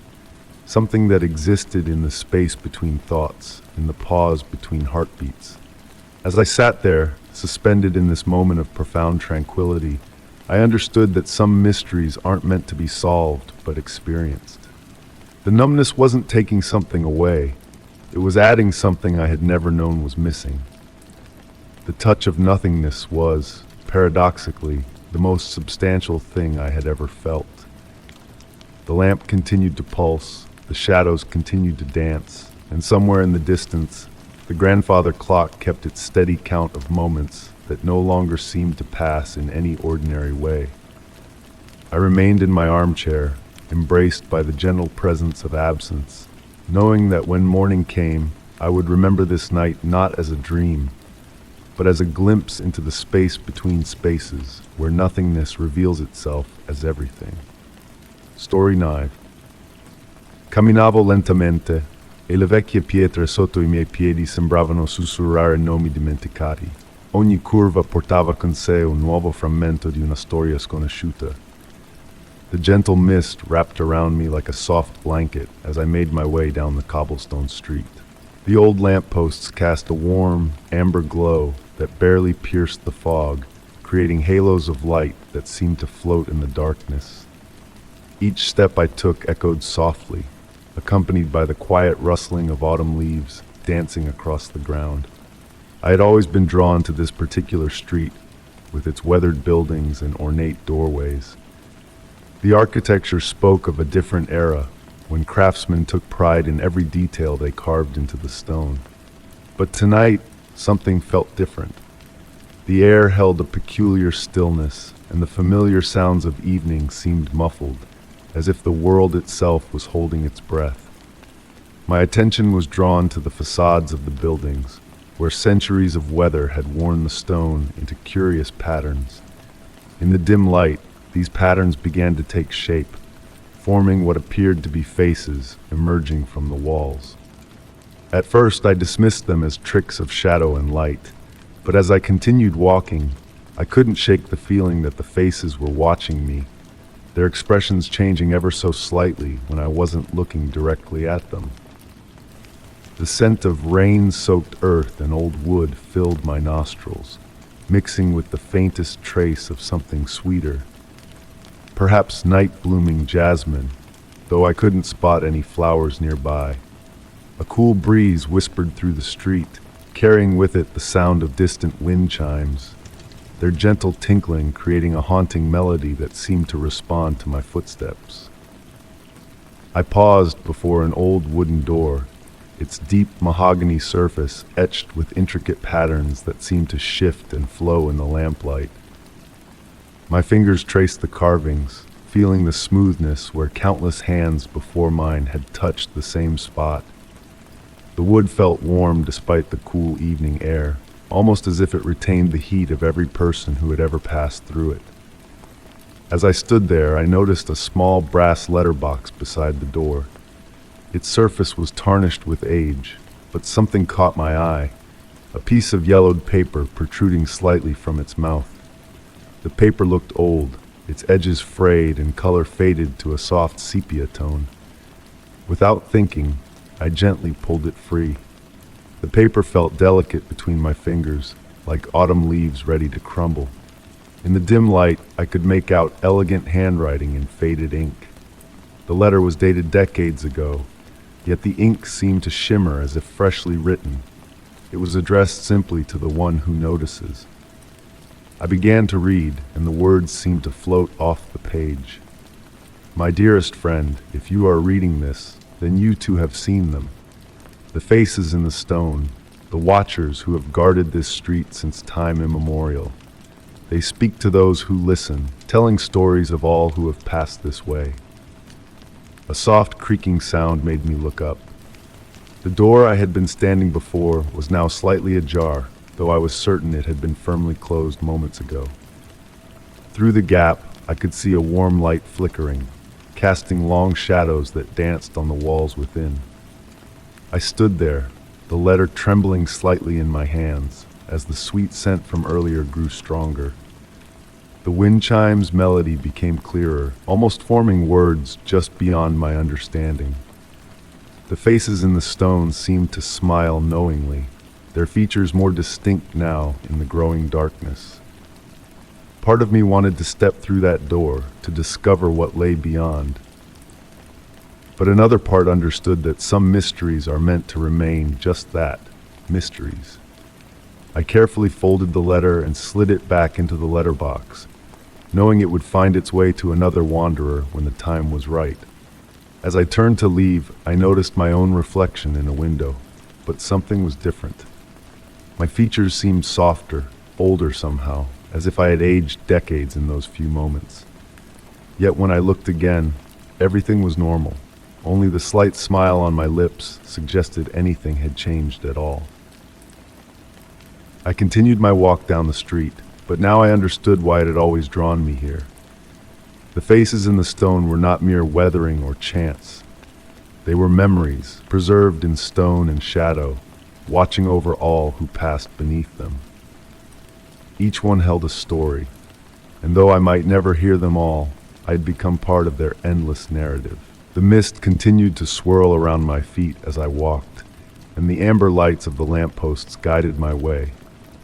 something that existed in the space between thoughts, in the pause between heartbeats. As I sat there, suspended in this moment of profound tranquility, I understood that some mysteries aren't meant to be solved, but experienced. The numbness wasn't taking something away. It was adding something I had never known was missing. The touch of nothingness was, paradoxically, the most substantial thing I had ever felt. The lamp continued to pulse, the shadows continued to dance, and somewhere in the distance, the grandfather clock kept its steady count of moments that no longer seemed to pass in any ordinary way. I remained in my armchair, embraced by the gentle presence of absence, knowing that when morning came, I would remember this night not as a dream, but as a glimpse into the space between spaces, where nothingness reveals itself as everything. Story 9. Camminavo lentamente, e le vecchie pietre sotto I miei piedi sembravano sussurrare nomi dimenticati. Ogni curva portava con sé un nuovo frammento di una storia sconosciuta. The gentle mist wrapped around me like a soft blanket as I made my way down the cobblestone street. The old lampposts cast a warm, amber glow that barely pierced the fog, creating halos of light that seemed to float in the darkness. Each step I took echoed softly, accompanied by the quiet rustling of autumn leaves dancing across the ground. I had always been drawn to this particular street, with its weathered buildings and ornate doorways. The architecture spoke of a different era, when craftsmen took pride in every detail they carved into the stone. But tonight, something felt different. The air held a peculiar stillness, and the familiar sounds of evening seemed muffled, as if the world itself was holding its breath. My attention was drawn to the facades of the buildings, where centuries of weather had worn the stone into curious patterns. In the dim light, these patterns began to take shape, forming what appeared to be faces emerging from the walls. At first, I dismissed them as tricks of shadow and light, but as I continued walking, I couldn't shake the feeling that the faces were watching me, their expressions changing ever so slightly when I wasn't looking directly at them. The scent of rain-soaked earth and old wood filled my nostrils, mixing with the faintest trace of something sweeter. Perhaps night-blooming jasmine, though I couldn't spot any flowers nearby. A cool breeze whispered through the street, carrying with it the sound of distant wind chimes, their gentle tinkling creating a haunting melody that seemed to respond to my footsteps. I paused before an old wooden door, its deep mahogany surface etched with intricate patterns that seemed to shift and flow in the lamplight. My fingers traced the carvings, feeling the smoothness where countless hands before mine had touched the same spot. The wood felt warm despite the cool evening air, almost as if it retained the heat of every person who had ever passed through it. As I stood there, I noticed a small brass letterbox beside the door. Its surface was tarnished with age, but something caught my eye, a piece of yellowed paper protruding slightly from its mouth. The paper looked old, its edges frayed and color faded to a soft sepia tone. Without thinking, I gently pulled it free. The paper felt delicate between my fingers, like autumn leaves ready to crumble. In the dim light, I could make out elegant handwriting in faded ink. The letter was dated decades ago, yet the ink seemed to shimmer as if freshly written. It was addressed simply to the one who notices. I began to read, and the words seemed to float off the page. My dearest friend, if you are reading this, then you too have seen them. The faces in the stone, the watchers who have guarded this street since time immemorial. They speak to those who listen, telling stories of all who have passed this way. A soft creaking sound made me look up. The door I had been standing before was now slightly ajar, though I was certain it had been firmly closed moments ago. Through the gap, I could see a warm light flickering, casting long shadows that danced on the walls within. I stood there, the letter trembling slightly in my hands, as the sweet scent from earlier grew stronger. The wind chimes' melody became clearer, almost forming words just beyond my understanding. The faces in the stone seemed to smile knowingly, their features more distinct now in the growing darkness. Part of me wanted to step through that door to discover what lay beyond. But another part understood that some mysteries are meant to remain just that, mysteries. I carefully folded the letter and slid it back into the letterbox, knowing it would find its way to another wanderer when the time was right. As I turned to leave, I noticed my own reflection in a window, but something was different. My features seemed softer, older somehow, as if I had aged decades in those few moments. Yet when I looked again, everything was normal. Only the slight smile on my lips suggested anything had changed at all. I continued my walk down the street, but now I understood why it had always drawn me here. The faces in the stone were not mere weathering or chance. They were memories, preserved in stone and shadow, watching over all who passed beneath them. Each one held a story, and though I might never hear them all, I'd become part of their endless narrative. The mist continued to swirl around my feet as I walked, and the amber lights of the lampposts guided my way.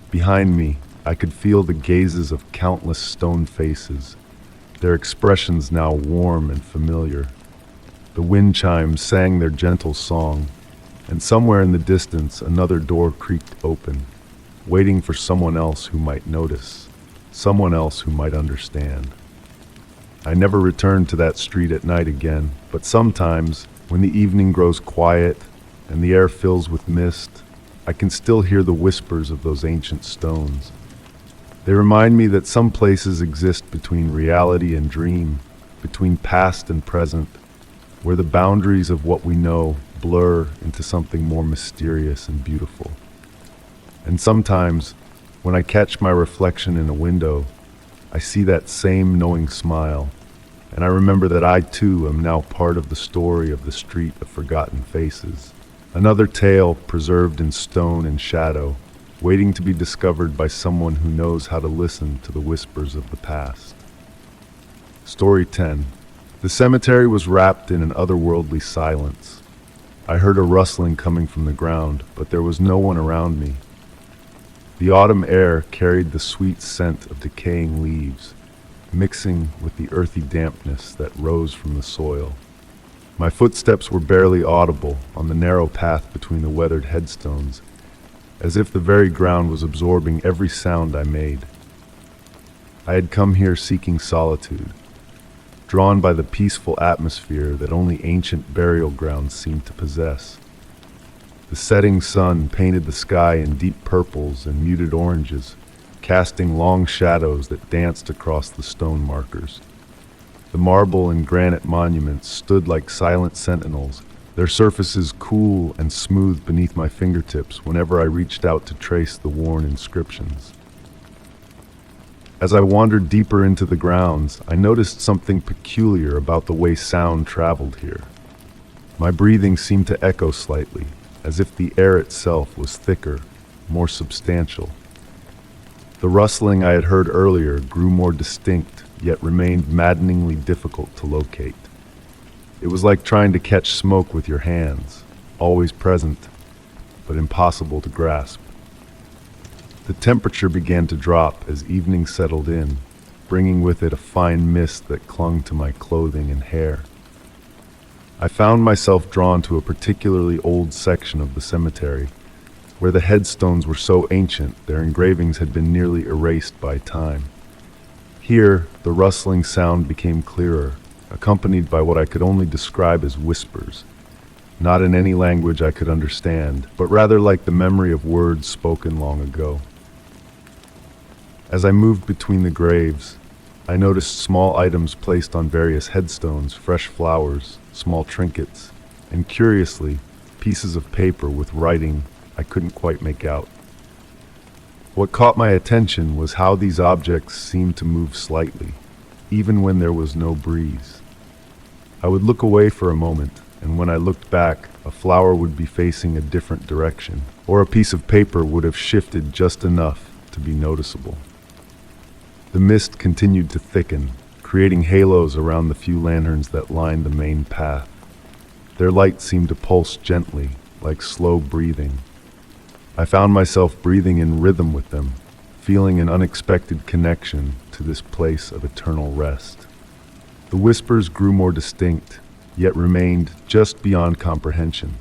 Behind me, I could feel the gazes of countless stone faces, their expressions now warm and familiar. The wind chimes sang their gentle song, and somewhere in the distance another door creaked open, waiting for someone else who might notice, someone else who might understand. I never returned to that street at night again, but sometimes, when the evening grows quiet and the air fills with mist, I can still hear the whispers of those ancient stones. They remind me that some places exist between reality and dream, between past and present, where the boundaries of what we know blur into something more mysterious and beautiful. And sometimes, when I catch my reflection in a window, I see that same knowing smile, and I remember that I too am now part of the story of the street of forgotten faces. Another tale preserved in stone and shadow, waiting to be discovered by someone who knows how to listen to the whispers of the past. Story 10. The cemetery was wrapped in an otherworldly silence. I heard a rustling coming from the ground, but there was no one around me. The autumn air carried the sweet scent of decaying leaves, mixing with the earthy dampness that rose from the soil. My footsteps were barely audible on the narrow path between the weathered headstones, as if the very ground was absorbing every sound I made. I had come here seeking solitude, drawn by the peaceful atmosphere that only ancient burial grounds seemed to possess. The setting sun painted the sky in deep purples and muted oranges, casting long shadows that danced across the stone markers. The marble and granite monuments stood like silent sentinels, their surfaces cool and smooth beneath my fingertips whenever I reached out to trace the worn inscriptions. As I wandered deeper into the grounds, I noticed something peculiar about the way sound traveled here. My breathing seemed to echo slightly, as if the air itself was thicker, more substantial. The rustling I had heard earlier grew more distinct, yet remained maddeningly difficult to locate. It was like trying to catch smoke with your hands, always present, but impossible to grasp. The temperature began to drop as evening settled in, bringing with it a fine mist that clung to my clothing and hair. I found myself drawn to a particularly old section of the cemetery, where the headstones were so ancient their engravings had been nearly erased by time. Here, the rustling sound became clearer, accompanied by what I could only describe as whispers, not in any language I could understand, but rather like the memory of words spoken long ago. As I moved between the graves, I noticed small items placed on various headstones, fresh flowers, small trinkets, and curiously, pieces of paper with writing I couldn't quite make out. What caught my attention was how these objects seemed to move slightly, even when there was no breeze. I would look away for a moment, and when I looked back, a flower would be facing a different direction, or a piece of paper would have shifted just enough to be noticeable. The mist continued to thicken, creating halos around the few lanterns that lined the main path. Their light seemed to pulse gently, like slow breathing. I found myself breathing in rhythm with them, feeling an unexpected connection to this place of eternal rest. The whispers grew more distinct, yet remained just beyond comprehension,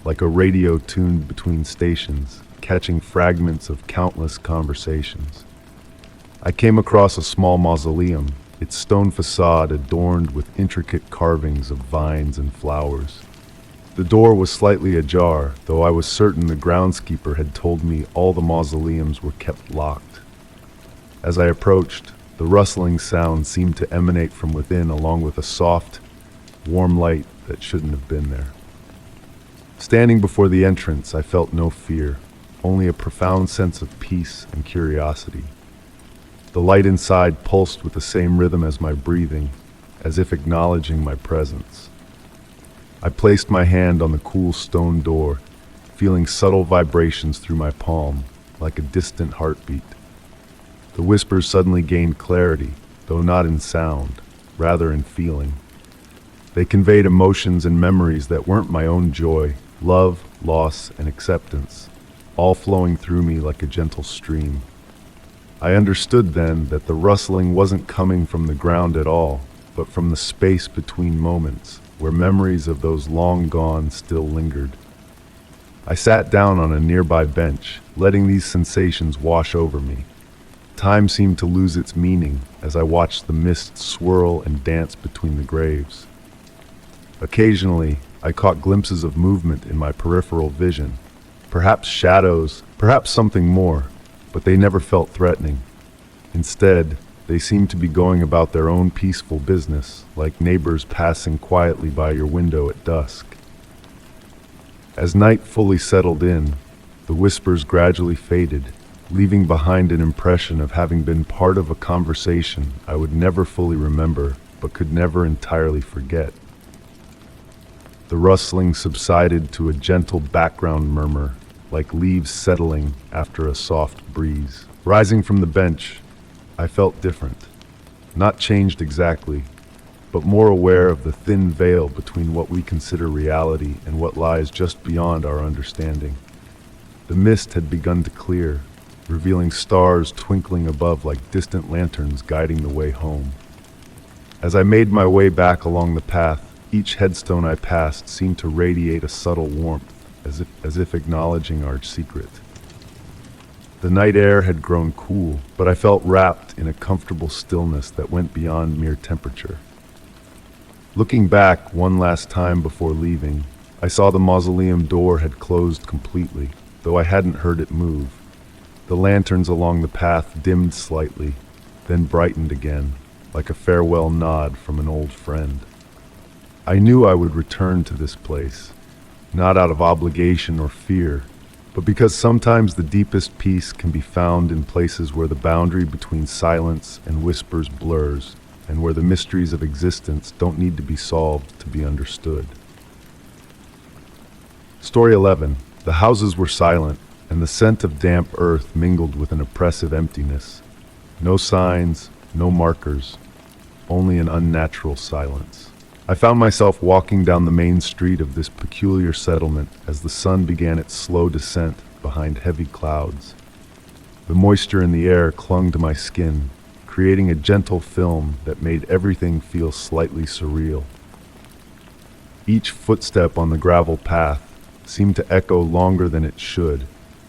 like a radio tuned between stations, catching fragments of countless conversations. I came across a small mausoleum, its stone facade adorned with intricate carvings of vines and flowers. The door was slightly ajar, though I was certain the groundskeeper had told me all the mausoleums were kept locked. As I approached, the rustling sound seemed to emanate from within, along with a soft, warm light that shouldn't have been there. Standing before the entrance, I felt no fear, only a profound sense of peace and curiosity. The light inside pulsed with the same rhythm as my breathing, as if acknowledging my presence. I placed my hand on the cool stone door, feeling subtle vibrations through my palm, like a distant heartbeat. The whispers suddenly gained clarity, though not in sound, rather in feeling. They conveyed emotions and memories that weren't my own: joy, love, loss, and acceptance, all flowing through me like a gentle stream. I understood then that the rustling wasn't coming from the ground at all, but from the space between moments, where memories of those long gone still lingered. I sat down on a nearby bench, letting these sensations wash over me. Time seemed to lose its meaning as I watched the mist swirl and dance between the graves. Occasionally, I caught glimpses of movement in my peripheral vision, perhaps shadows, perhaps something more, but they never felt threatening. Instead, they seemed to be going about their own peaceful business, like neighbors passing quietly by your window at dusk. As night fully settled in, the whispers gradually faded, leaving behind an impression of having been part of a conversation I would never fully remember, but could never entirely forget. The rustling subsided to a gentle background murmur, like leaves settling after a soft breeze. Rising from the bench, I felt different. Not changed exactly, but more aware of the thin veil between what we consider reality and what lies just beyond our understanding. The mist had begun to clear, revealing stars twinkling above like distant lanterns guiding the way home. As I made my way back along the path, each headstone I passed seemed to radiate a subtle warmth, as if acknowledging our secret. The night air had grown cool, but I felt wrapped in a comfortable stillness that went beyond mere temperature. Looking back one last time before leaving, I saw the mausoleum door had closed completely, though I hadn't heard it move. The lanterns along the path dimmed slightly, then brightened again, like a farewell nod from an old friend. I knew I would return to this place, not out of obligation or fear, but because sometimes the deepest peace can be found in places where the boundary between silence and whispers blurs, and where the mysteries of existence don't need to be solved to be understood. Story 11. The houses were silent, and the scent of damp earth mingled with an oppressive emptiness. No signs, no markers, only an unnatural silence. I found myself walking down the main street of this peculiar settlement as the sun began its slow descent behind heavy clouds. The moisture in the air clung to my skin, creating a gentle film that made everything feel slightly surreal. Each footstep on the gravel path seemed to echo longer than it should,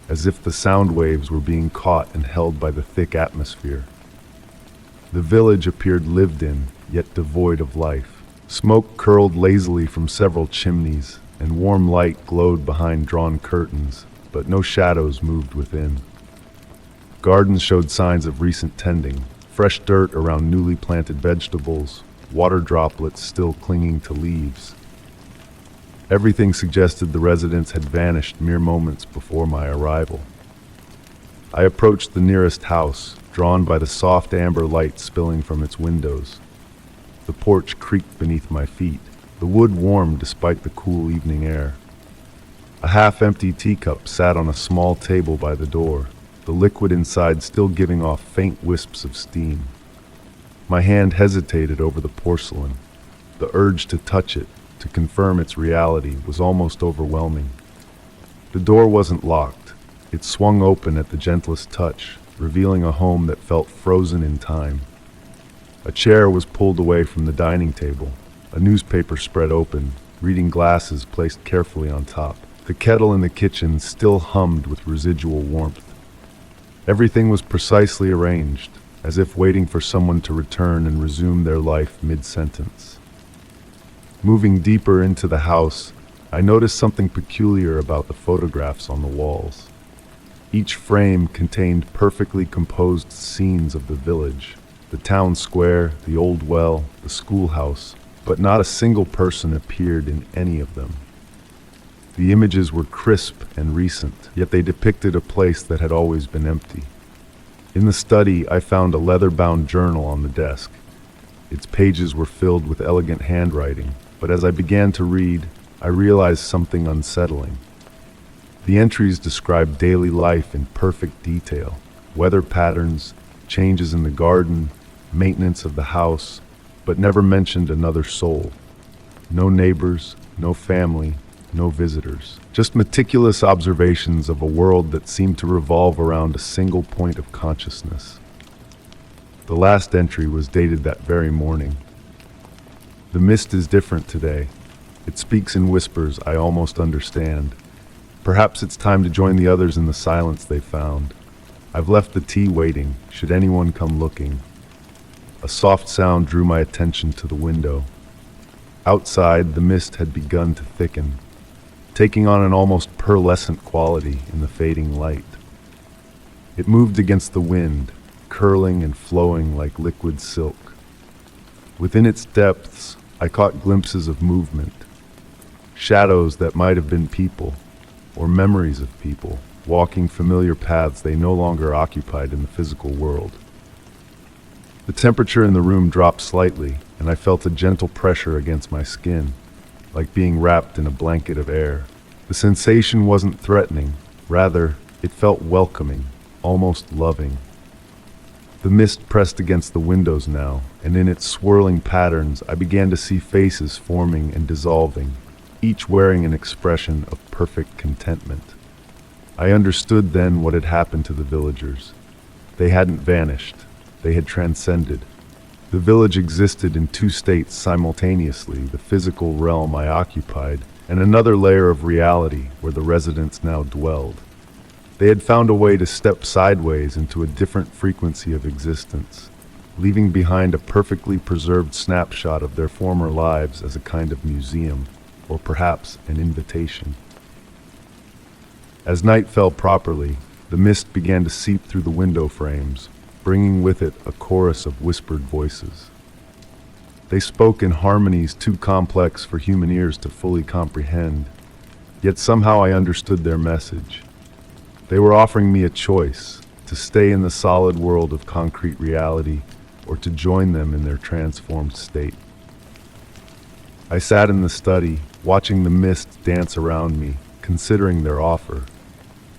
as if the sound waves were being caught and held by the thick atmosphere. The village appeared lived in, yet devoid of life. Smoke curled lazily from several chimneys, and warm light glowed behind drawn curtains, but no shadows moved within. Gardens showed signs of recent tending, fresh dirt around newly planted vegetables, water droplets still clinging to leaves. Everything suggested the residents had vanished mere moments before my arrival. I approached the nearest house, drawn by the soft amber light spilling from its windows. The porch creaked beneath my feet, the wood warmed despite the cool evening air. A half-empty teacup sat on a small table by the door, the liquid inside still giving off faint wisps of steam. My hand hesitated over the porcelain. The urge to touch it, to confirm its reality, was almost overwhelming. The door wasn't locked. It swung open at the gentlest touch, revealing a home that felt frozen in time. A chair was pulled away from the dining table, a newspaper spread open, reading glasses placed carefully on top. The kettle in the kitchen still hummed with residual warmth. Everything was precisely arranged, as if waiting for someone to return and resume their life mid-sentence. Moving deeper into the house, I noticed something peculiar about the photographs on the walls. Each frame contained perfectly composed scenes of the village, the town square, the old well, the schoolhouse, but not a single person appeared in any of them. The images were crisp and recent, yet they depicted a place that had always been empty. In the study, I found a leather-bound journal on the desk. Its pages were filled with elegant handwriting, but as I began to read, I realized something unsettling. The entries described daily life in perfect detail: weather patterns, changes in the garden, maintenance of the house, but never mentioned another soul. No neighbors, no family, no visitors. Just meticulous observations of a world that seemed to revolve around a single point of consciousness. The last entry was dated that very morning. The mist is different today. It speaks in whispers I almost understand. Perhaps it's time to join the others in the silence they found. I've left the tea waiting, should anyone come looking. A soft sound drew my attention to the window. Outside, the mist had begun to thicken, taking on an almost pearlescent quality in the fading light. It moved against the wind, curling and flowing like liquid silk. Within its depths, I caught glimpses of movement, shadows that might have been people, or memories of people, walking familiar paths they no longer occupied in the physical world. The temperature in the room dropped slightly, and I felt a gentle pressure against my skin, like being wrapped in a blanket of air. The sensation wasn't threatening, rather, it felt welcoming, almost loving. The mist pressed against the windows now, and in its swirling patterns I began to see faces forming and dissolving, each wearing an expression of perfect contentment. I understood then what had happened to the villagers. They hadn't vanished, they had transcended. The village existed in two states simultaneously: the physical realm I occupied, and another layer of reality where the residents now dwelled. They had found a way to step sideways into a different frequency of existence, leaving behind a perfectly preserved snapshot of their former lives as a kind of museum, or perhaps an invitation. As night fell properly, the mist began to seep through the window frames, bringing with it a chorus of whispered voices. They spoke in harmonies too complex for human ears to fully comprehend, yet somehow I understood their message. They were offering me a choice: to stay in the solid world of concrete reality, or to join them in their transformed state. I sat in the study, watching the mist dance around me, considering their offer.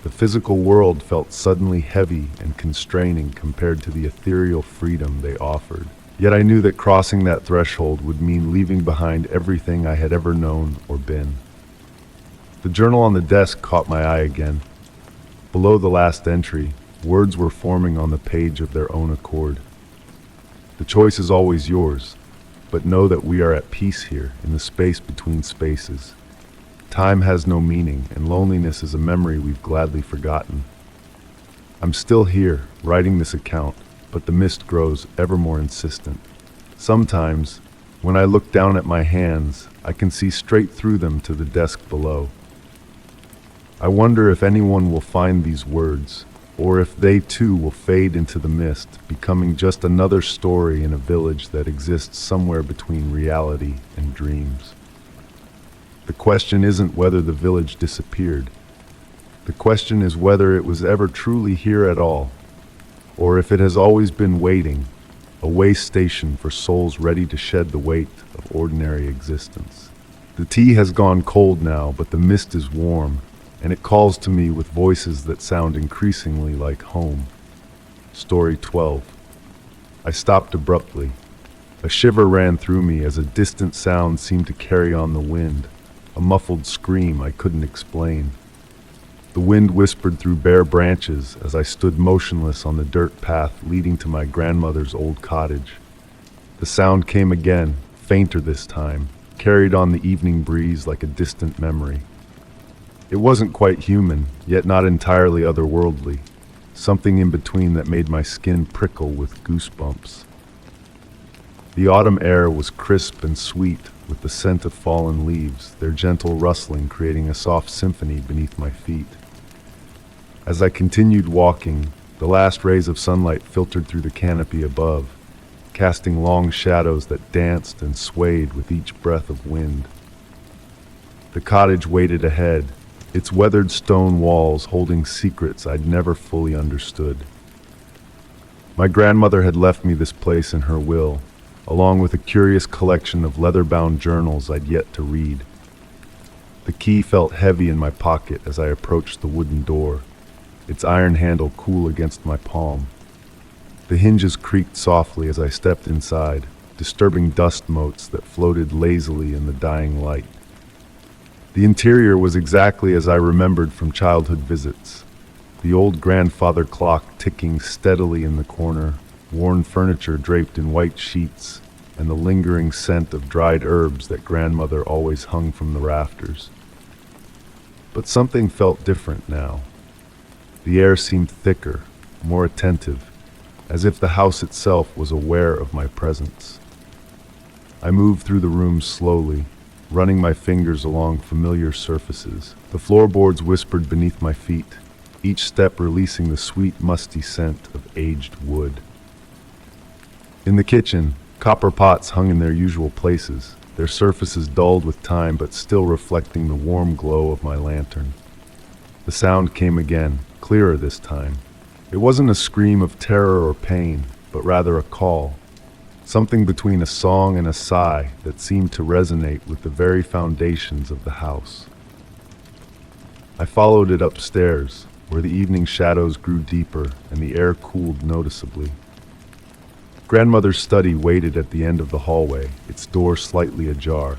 The physical world felt suddenly heavy and constraining compared to the ethereal freedom they offered. Yet I knew that crossing that threshold would mean leaving behind everything I had ever known or been. The journal on the desk caught my eye again. Below the last entry, words were forming on the page of their own accord. The choice is always yours, but know that we are at peace here, in the space between spaces. Time has no meaning, and loneliness is a memory we've gladly forgotten. I'm still here, writing this account, but the mist grows ever more insistent. Sometimes, when I look down at my hands, I can see straight through them to the desk below. I wonder if anyone will find these words, or if they too will fade into the mist, becoming just another story in a village that exists somewhere between reality and dreams. The question isn't whether the village disappeared. The question is whether it was ever truly here at all, or if it has always been waiting, a way station for souls ready to shed the weight of ordinary existence. The tea has gone cold now, but the mist is warm, and it calls to me with voices that sound increasingly like home. Story 12. I stopped abruptly. A shiver ran through me as a distant sound seemed to carry on the wind, a muffled scream I couldn't explain. The wind whispered through bare branches as I stood motionless on the dirt path leading to my grandmother's old cottage. The sound came again, fainter this time, carried on the evening breeze like a distant memory. It wasn't quite human, yet not entirely otherworldly. Something in between that made my skin prickle with goosebumps. The autumn air was crisp and sweet, with the scent of fallen leaves, their gentle rustling creating a soft symphony beneath my feet. As I continued walking, the last rays of sunlight filtered through the canopy above, casting long shadows that danced and swayed with each breath of wind. The cottage waited ahead, its weathered stone walls holding secrets I'd never fully understood. My grandmother had left me this place in her will, along with a curious collection of leather-bound journals I'd yet to read. The key felt heavy in my pocket as I approached the wooden door, its iron handle cool against my palm. The hinges creaked softly as I stepped inside, disturbing dust motes that floated lazily in the dying light. The interior was exactly as I remembered from childhood visits. The old grandfather clock ticking steadily in the corner, worn furniture draped in white sheets, and the lingering scent of dried herbs that grandmother always hung from the rafters. But something felt different now. The air seemed thicker, more attentive, as if the house itself was aware of my presence. I moved through the room slowly, running my fingers along familiar surfaces. The floorboards whispered beneath my feet, each step releasing the sweet, musty scent of aged wood. In the kitchen, copper pots hung in their usual places, their surfaces dulled with time but still reflecting the warm glow of my lantern. The sound came again, clearer this time. It wasn't a scream of terror or pain, but rather a call. Something between a song and a sigh that seemed to resonate with the very foundations of the house. I followed it upstairs, where the evening shadows grew deeper and the air cooled noticeably. Grandmother's study waited at the end of the hallway, its door slightly ajar.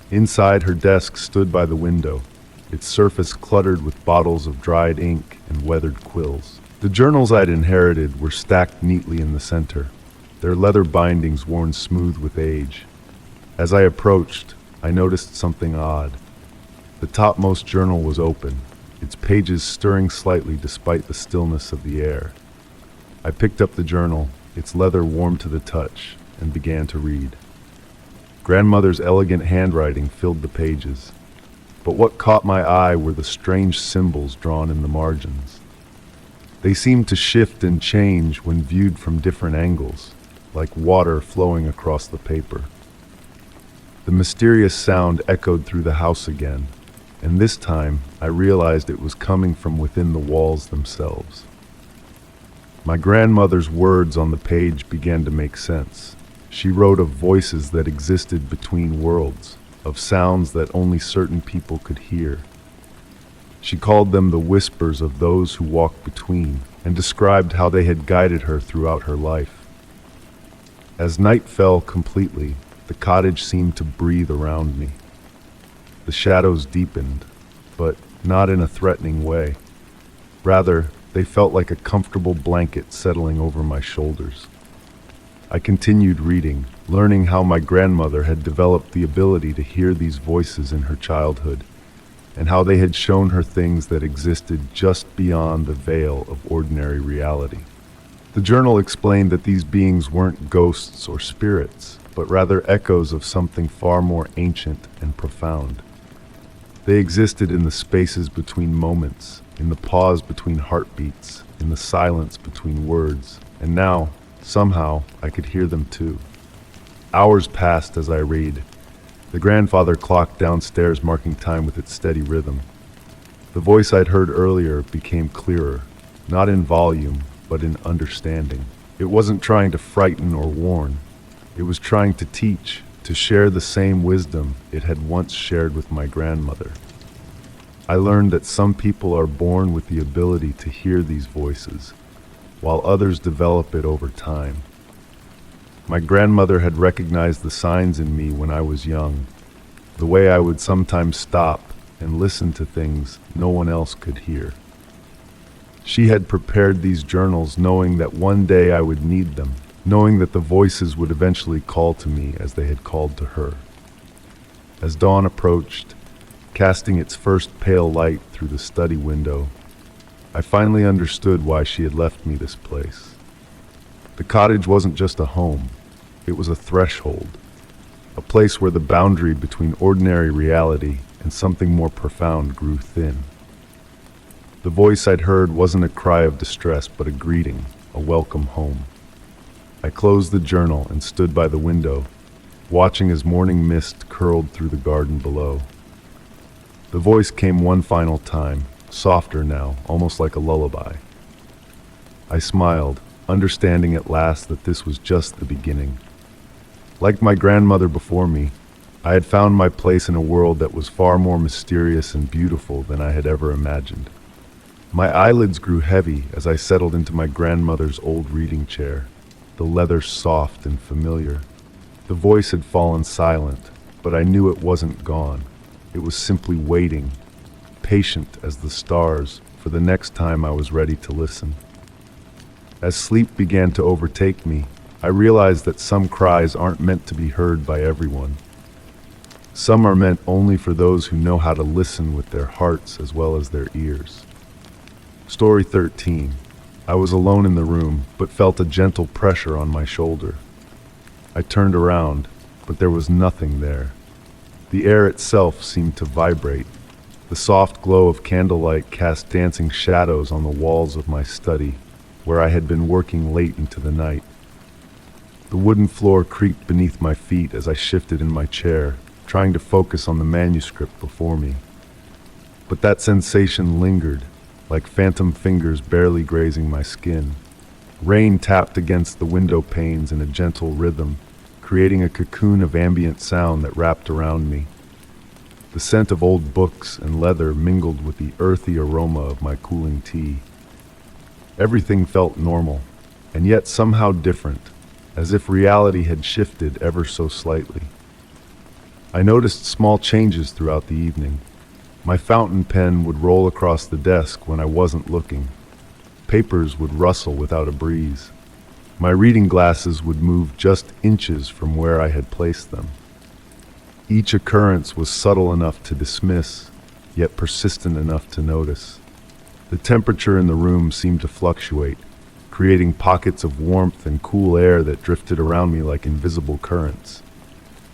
Inside, her desk stood by the window, its surface cluttered with bottles of dried ink and weathered quills. The journals I'd inherited were stacked neatly in the center, their leather bindings worn smooth with age. As I approached, I noticed something odd. The topmost journal was open, its pages stirring slightly despite the stillness of the air. I picked up the journal, its leather warm to the touch, and began to read. Grandmother's elegant handwriting filled the pages, but what caught my eye were the strange symbols drawn in the margins. They seemed to shift and change when viewed from different angles, like water flowing across the paper. The mysterious sound echoed through the house again, and this time I realized it was coming from within the walls themselves. My grandmother's words on the page began to make sense. She wrote of voices that existed between worlds, of sounds that only certain people could hear. She called them the whispers of those who walk between, and described how they had guided her throughout her life. As night fell completely, the cottage seemed to breathe around me. The shadows deepened, but not in a threatening way. Rather, they felt like a comfortable blanket settling over my shoulders. I continued reading, learning how my grandmother had developed the ability to hear these voices in her childhood, and how they had shown her things that existed just beyond the veil of ordinary reality. The journal explained that these beings weren't ghosts or spirits, but rather echoes of something far more ancient and profound. They existed in the spaces between moments, in the pause between heartbeats, in the silence between words, and now, somehow, I could hear them too. Hours passed as I read, the grandfather clock downstairs marking time with its steady rhythm. The voice I'd heard earlier became clearer, not in volume, but in understanding. It wasn't trying to frighten or warn. It was trying to teach, to share the same wisdom it had once shared with my grandmother. I learned that some people are born with the ability to hear these voices, while others develop it over time. My grandmother had recognized the signs in me when I was young, the way I would sometimes stop and listen to things no one else could hear. She had prepared these journals knowing that one day I would need them, knowing that the voices would eventually call to me as they had called to her. As dawn approached, casting its first pale light through the study window. I finally understood why she had left me this place. The cottage wasn't just a home, it was a threshold, a place where the boundary between ordinary reality and something more profound grew thin. The voice I'd heard wasn't a cry of distress, but a greeting, a welcome home. I closed the journal and stood by the window, watching as morning mist curled through the garden below. The voice came one final time, softer now, almost like a lullaby. I smiled, understanding at last that this was just the beginning. Like my grandmother before me, I had found my place in a world that was far more mysterious and beautiful than I had ever imagined. My eyelids grew heavy as I settled into my grandmother's old reading chair, the leather soft and familiar. The voice had fallen silent, but I knew it wasn't gone. It was simply waiting, patient as the stars, for the next time I was ready to listen. As sleep began to overtake me, I realized that some cries aren't meant to be heard by everyone. Some are meant only for those who know how to listen with their hearts as well as their ears. Story 13. I was alone in the room, but felt a gentle pressure on my shoulder. I turned around, but there was nothing there. The air itself seemed to vibrate. The soft glow of candlelight cast dancing shadows on the walls of my study, where I had been working late into the night. The wooden floor creaked beneath my feet as I shifted in my chair, trying to focus on the manuscript before me. But that sensation lingered, like phantom fingers barely grazing my skin. Rain tapped against the window panes in a gentle rhythm, creating a cocoon of ambient sound that wrapped around me. The scent of old books and leather mingled with the earthy aroma of my cooling tea. Everything felt normal, and yet somehow different, as if reality had shifted ever so slightly. I noticed small changes throughout the evening. My fountain pen would roll across the desk when I wasn't looking. Papers would rustle without a breeze. My reading glasses would move just inches from where I had placed them. Each occurrence was subtle enough to dismiss, yet persistent enough to notice. The temperature in the room seemed to fluctuate, creating pockets of warmth and cool air that drifted around me like invisible currents.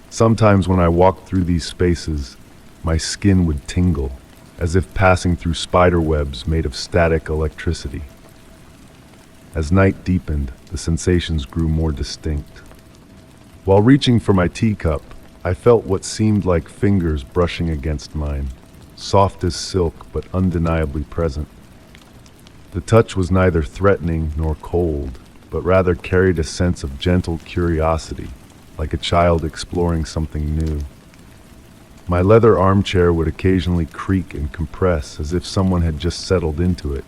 Sometimes when I walked through these spaces, my skin would tingle, as if passing through spider webs made of static electricity. As night deepened, the sensations grew more distinct. While reaching for my teacup, I felt what seemed like fingers brushing against mine, soft as silk but undeniably present. The touch was neither threatening nor cold, but rather carried a sense of gentle curiosity, like a child exploring something new. My leather armchair would occasionally creak and compress as if someone had just settled into it.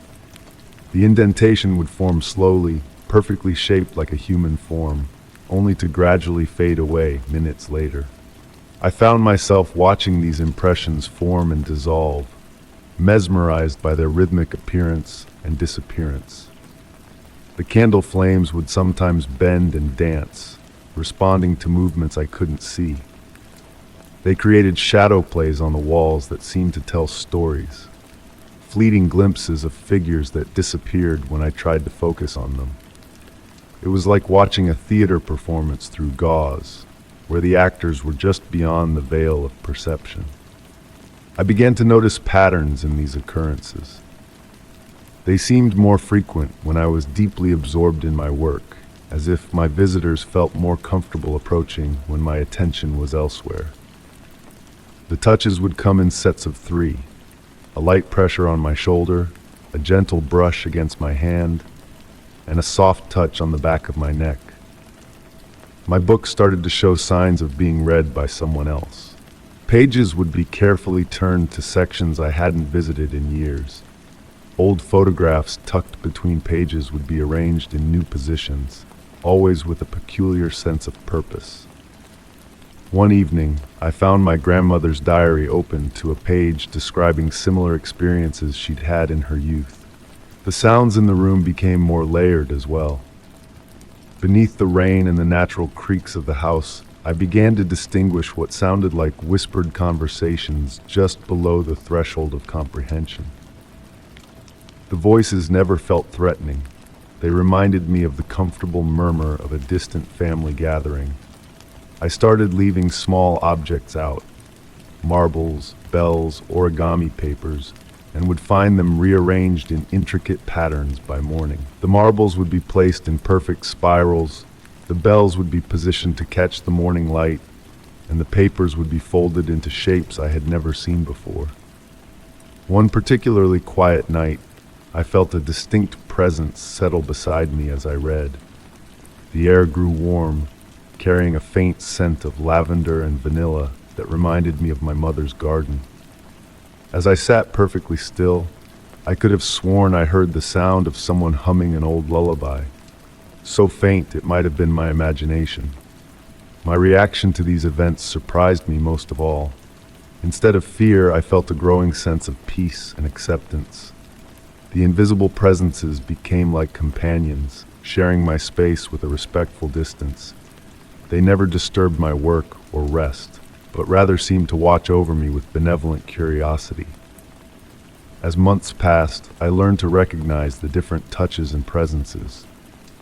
The indentation would form slowly, perfectly shaped like a human form, only to gradually fade away minutes later. I found myself watching these impressions form and dissolve, mesmerized by their rhythmic appearance and disappearance. The candle flames would sometimes bend and dance, responding to movements I couldn't see. They created shadow plays on the walls that seemed to tell stories, fleeting glimpses of figures that disappeared when I tried to focus on them. It was like watching a theater performance through gauze, where the actors were just beyond the veil of perception. I began to notice patterns in these occurrences. They seemed more frequent when I was deeply absorbed in my work, as if my visitors felt more comfortable approaching when my attention was elsewhere. The touches would come in sets of 3, a light pressure on my shoulder, a gentle brush against my hand, and a soft touch on the back of my neck. My book started to show signs of being read by someone else. Pages would be carefully turned to sections I hadn't visited in years. Old photographs tucked between pages would be arranged in new positions, always with a peculiar sense of purpose. One evening, I found my grandmother's diary open to a page describing similar experiences she'd had in her youth. The sounds in the room became more layered as well. Beneath the rain and the natural creaks of the house, I began to distinguish what sounded like whispered conversations just below the threshold of comprehension. The voices never felt threatening. They reminded me of the comfortable murmur of a distant family gathering. I started leaving small objects out, marbles, bells, origami papers, and would find them rearranged in intricate patterns by morning. The marbles would be placed in perfect spirals, the bells would be positioned to catch the morning light, and the papers would be folded into shapes I had never seen before. One particularly quiet night, I felt a distinct presence settle beside me as I read. The air grew warm, carrying a faint scent of lavender and vanilla that reminded me of my mother's garden. As I sat perfectly still, I could have sworn I heard the sound of someone humming an old lullaby. So faint it might have been my imagination. My reaction to these events surprised me most of all. Instead of fear, I felt a growing sense of peace and acceptance. The invisible presences became like companions, sharing my space with a respectful distance. They never disturbed my work or rest, but rather seemed to watch over me with benevolent curiosity. As months passed, I learned to recognize the different touches and presences.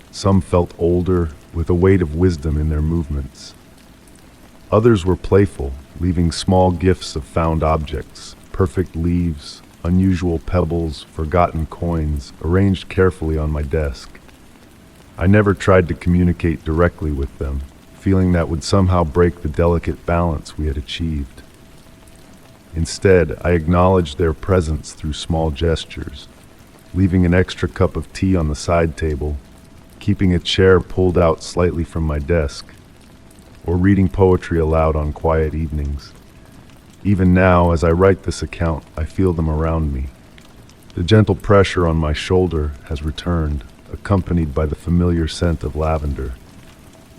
Some felt older, with a weight of wisdom in their movements. Others were playful, leaving small gifts of found objects, perfect leaves, unusual pebbles, forgotten coins, arranged carefully on my desk. I never tried to communicate directly with them, feeling that would somehow break the delicate balance we had achieved. Instead, I acknowledged their presence through small gestures, leaving an extra cup of tea on the side table, keeping a chair pulled out slightly from my desk, or reading poetry aloud on quiet evenings. Even now, as I write this account, I feel them around me. The gentle pressure on my shoulder has returned, accompanied by the familiar scent of lavender.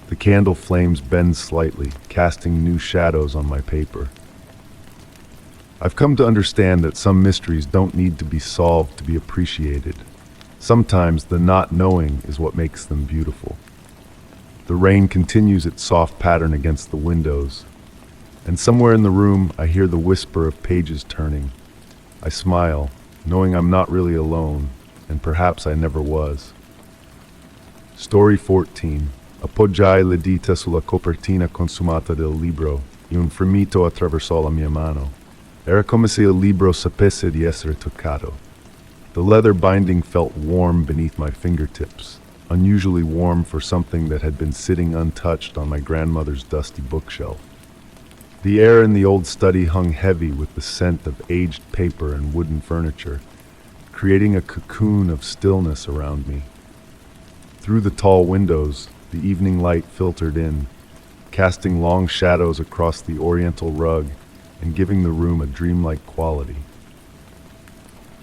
The candle flames bend slightly, casting new shadows on my paper. I've come to understand that some mysteries don't need to be solved to be appreciated. Sometimes the not knowing is what makes them beautiful. The rain continues its soft pattern against the windows, and somewhere in the room I hear the whisper of pages turning. I smile, knowing I'm not really alone, and perhaps I never was. Story 14. Appoggiai le dita sulla copertina consumata del libro e un fremito attraversò la mia mano. Era come se il libro sapesse di essere toccato. The leather binding felt warm beneath my fingertips, unusually warm for something that had been sitting untouched on my grandmother's dusty bookshelf. The air in the old study hung heavy with the scent of aged paper and wooden furniture, creating a cocoon of stillness around me. Through the tall windows, the evening light filtered in, casting long shadows across the oriental rug and giving the room a dreamlike quality.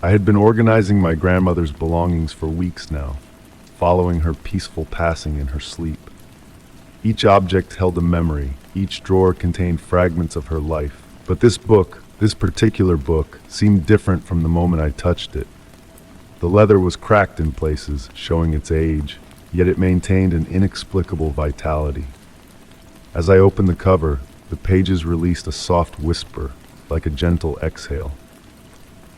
I had been organizing my grandmother's belongings for weeks now, following her peaceful passing in her sleep. Each object held a memory, each drawer contained fragments of her life. But this particular book, seemed different from the moment I touched it. The leather was cracked in places, showing its age, yet it maintained an inexplicable vitality. As I opened the cover, the pages released a soft whisper, like a gentle exhale.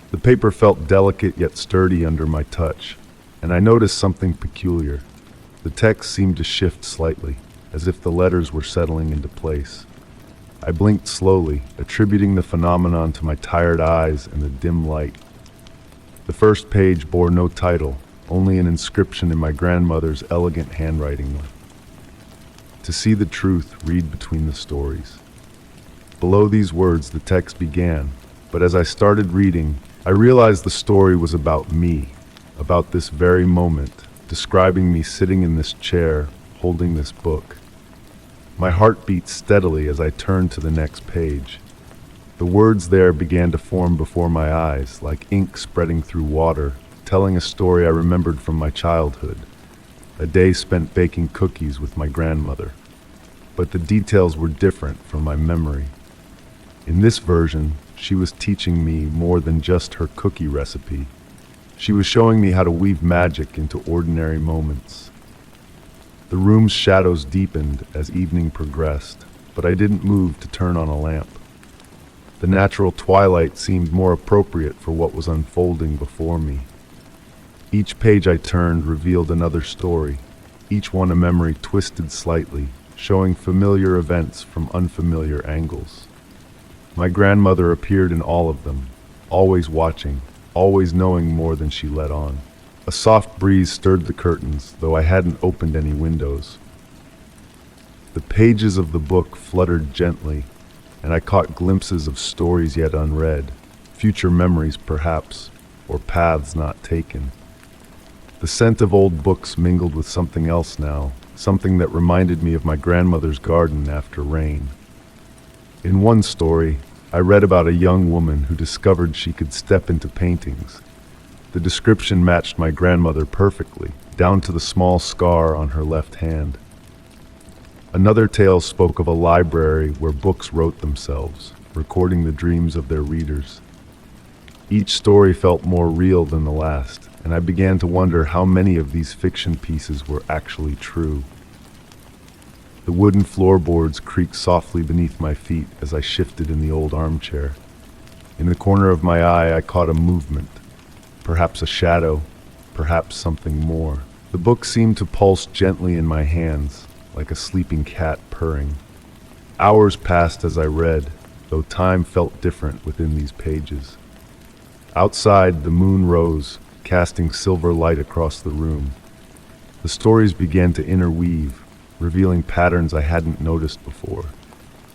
The paper felt delicate yet sturdy under my touch, and I noticed something peculiar. The text seemed to shift slightly, as if the letters were settling into place. I blinked slowly, attributing the phenomenon to my tired eyes and the dim light. The first page bore no title, only an inscription in my grandmother's elegant handwriting. To see the truth, read between the stories. Below these words, the text began, but as I started reading, I realized the story was about me, about this very moment, describing me sitting in this chair, holding this book. My heart beat steadily as I turned to the next page. The words there began to form before my eyes, like ink spreading through water, telling a story I remembered from my childhood, a day spent baking cookies with my grandmother. But the details were different from my memory. In this version, she was teaching me more than just her cookie recipe. She was showing me how to weave magic into ordinary moments. The room's shadows deepened as evening progressed, but I didn't move to turn on a lamp. The natural twilight seemed more appropriate for what was unfolding before me. Each page I turned revealed another story, each one a memory twisted slightly, showing familiar events from unfamiliar angles. My grandmother appeared in all of them, always watching, always knowing more than she let on. A soft breeze stirred the curtains, though I hadn't opened any windows. The pages of the book fluttered gently, and I caught glimpses of stories yet unread, future memories perhaps, or paths not taken. The scent of old books mingled with something else now, something that reminded me of my grandmother's garden after rain. In one story, I read about a young woman who discovered she could step into paintings. The description matched my grandmother perfectly, down to the small scar on her left hand. Another tale spoke of a library where books wrote themselves, recording the dreams of their readers. Each story felt more real than the last, and I began to wonder how many of these fiction pieces were actually true. The wooden floorboards creaked softly beneath my feet as I shifted in the old armchair. In the corner of my eye, I caught a movement, perhaps a shadow, perhaps something more. The book seemed to pulse gently in my hands, like a sleeping cat purring. Hours passed as I read, though time felt different within these pages. Outside, the moon rose, casting silver light across the room. The stories began to interweave, revealing patterns I hadn't noticed before.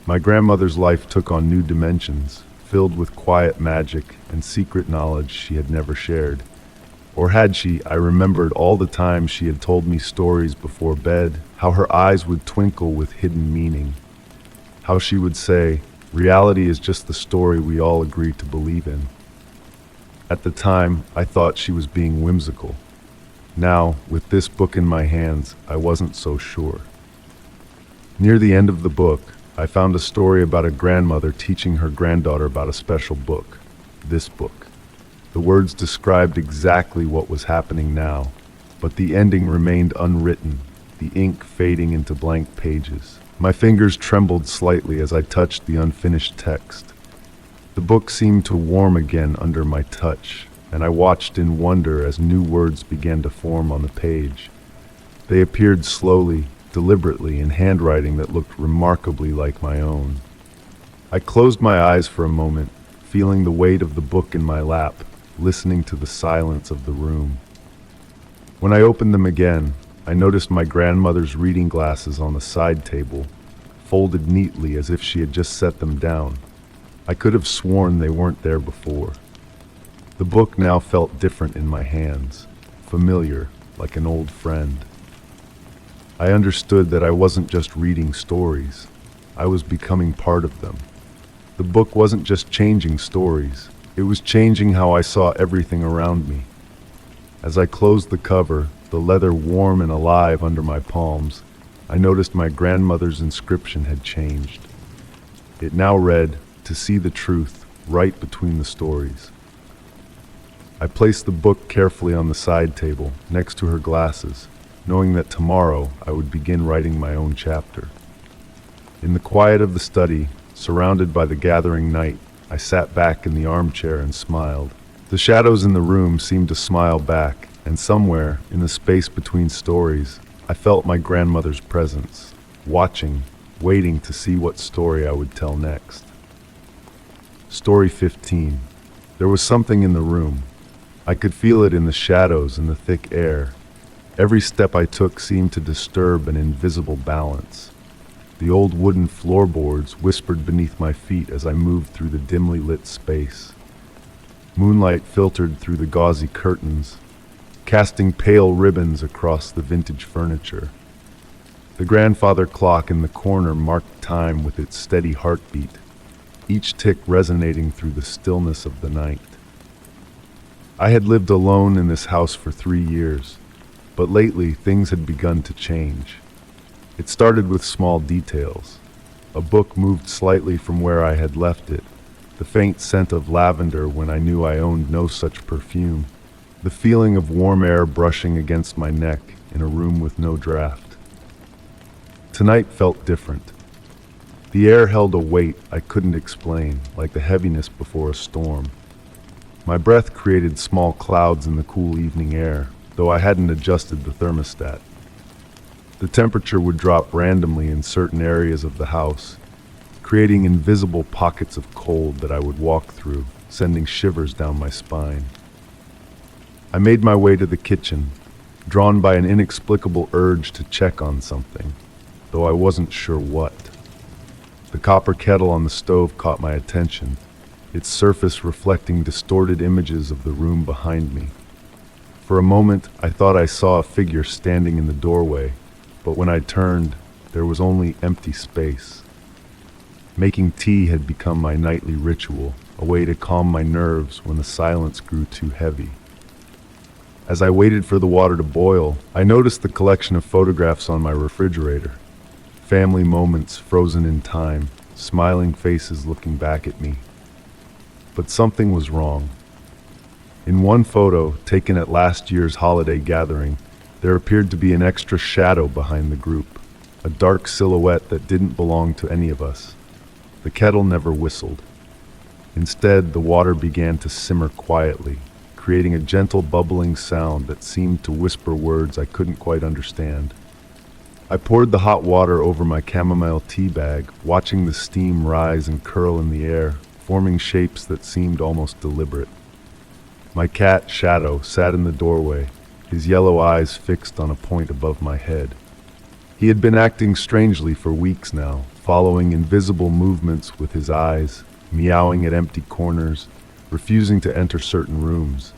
My grandmother's life took on new dimensions, filled with quiet magic and secret knowledge she had never shared. Or had she? I remembered all the times she had told me stories before bed, how her eyes would twinkle with hidden meaning. How she would say, "Reality is just the story we all agree to believe in." At the time, I thought she was being whimsical. Now, with this book in my hands, I wasn't so sure. Near the end of the book, I found a story about a grandmother teaching her granddaughter about a special book, this book. The words described exactly what was happening now, but the ending remained unwritten, the ink fading into blank pages. My fingers trembled slightly as I touched the unfinished text. The book seemed to warm again under my touch, and I watched in wonder as new words began to form on the page. They appeared slowly, deliberately, in handwriting that looked remarkably like my own. I closed my eyes for a moment, feeling the weight of the book in my lap, listening to the silence of the room. When I opened them again, I noticed my grandmother's reading glasses on the side table, folded neatly as if she had just set them down. I could have sworn they weren't there before. The book now felt different in my hands, familiar, like an old friend. I understood that I wasn't just reading stories, I was becoming part of them. The book wasn't just changing stories, it was changing how I saw everything around me. As I closed the cover, the leather warm and alive under my palms, I noticed my grandmother's inscription had changed. It now read, "To see the truth, right between the stories." I placed the book carefully on the side table, next to her glasses, knowing that tomorrow I would begin writing my own chapter. In the quiet of the study, surrounded by the gathering night, I sat back in the armchair and smiled. The shadows in the room seemed to smile back, and somewhere, in the space between stories, I felt my grandmother's presence, watching, waiting to see what story I would tell next. Story 15. There was something in the room. I could feel it in the shadows and the thick air. Every step I took seemed to disturb an invisible balance. The old wooden floorboards whispered beneath my feet as I moved through the dimly lit space. Moonlight filtered through the gauzy curtains, casting pale ribbons across the vintage furniture. The grandfather clock in the corner marked time with its steady heartbeat, each tick resonating through the stillness of the night. I had lived alone in this house for 3 years, but lately things had begun to change. It started with small details. A book moved slightly from where I had left it, the faint scent of lavender when I knew I owned no such perfume, the feeling of warm air brushing against my neck in a room with no draft. Tonight felt different. The air held a weight I couldn't explain, like the heaviness before a storm. My breath created small clouds in the cool evening air, though I hadn't adjusted the thermostat. The temperature would drop randomly in certain areas of the house, creating invisible pockets of cold that I would walk through, sending shivers down my spine. I made my way to the kitchen, drawn by an inexplicable urge to check on something, though I wasn't sure what. The copper kettle on the stove caught my attention, its surface reflecting distorted images of the room behind me. For a moment, I thought I saw a figure standing in the doorway, but when I turned, there was only empty space. Making tea had become my nightly ritual, a way to calm my nerves when the silence grew too heavy. As I waited for the water to boil, I noticed the collection of photographs on my refrigerator. Family moments frozen in time, smiling faces looking back at me. But something was wrong. In one photo, taken at last year's holiday gathering, there appeared to be an extra shadow behind the group, a dark silhouette that didn't belong to any of us. The kettle never whistled. Instead, the water began to simmer quietly, creating a gentle bubbling sound that seemed to whisper words I couldn't quite understand. I poured the hot water over my chamomile tea bag, watching the steam rise and curl in the air, forming shapes that seemed almost deliberate. My cat, Shadow, sat in the doorway, his yellow eyes fixed on a point above my head. He had been acting strangely for weeks now, following invisible movements with his eyes, meowing at empty corners, refusing to enter certain rooms.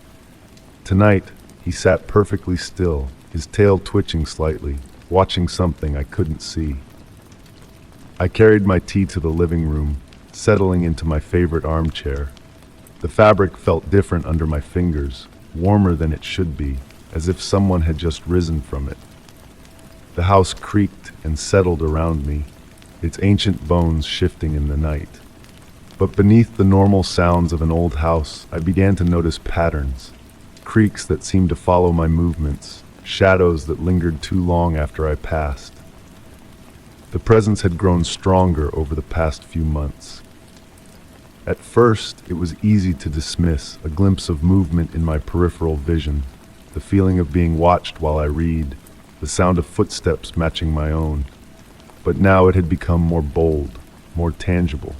Tonight, he sat perfectly still, his tail twitching slightly, watching something I couldn't see. I carried my tea to the living room, settling into my favorite armchair. The fabric felt different under my fingers, warmer than it should be, as if someone had just risen from it. The house creaked and settled around me, its ancient bones shifting in the night. But beneath the normal sounds of an old house, I began to notice patterns, creaks that seemed to follow my movements, shadows that lingered too long after I passed. The presence had grown stronger over the past few months. At first, it was easy to dismiss a glimpse of movement in my peripheral vision, the feeling of being watched while I read, the sound of footsteps matching my own. But now it had become more bold, more tangible.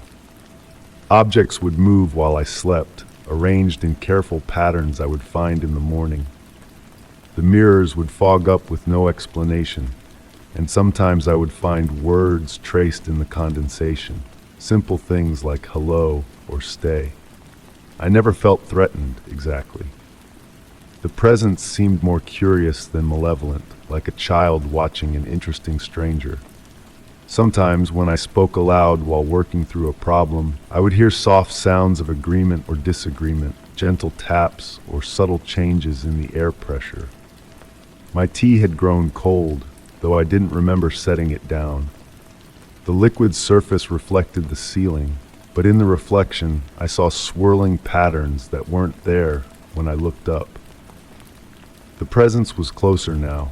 Objects would move while I slept, arranged in careful patterns I would find in the morning. The mirrors would fog up with no explanation, and sometimes I would find words traced in the condensation, simple things like hello or stay. I never felt threatened, exactly. The presence seemed more curious than malevolent, like a child watching an interesting stranger. Sometimes, when I spoke aloud while working through a problem, I would hear soft sounds of agreement or disagreement, gentle taps or subtle changes in the air pressure. My tea had grown cold, though I didn't remember setting it down. The liquid surface reflected the ceiling, but in the reflection, I saw swirling patterns that weren't there when I looked up. The presence was closer now.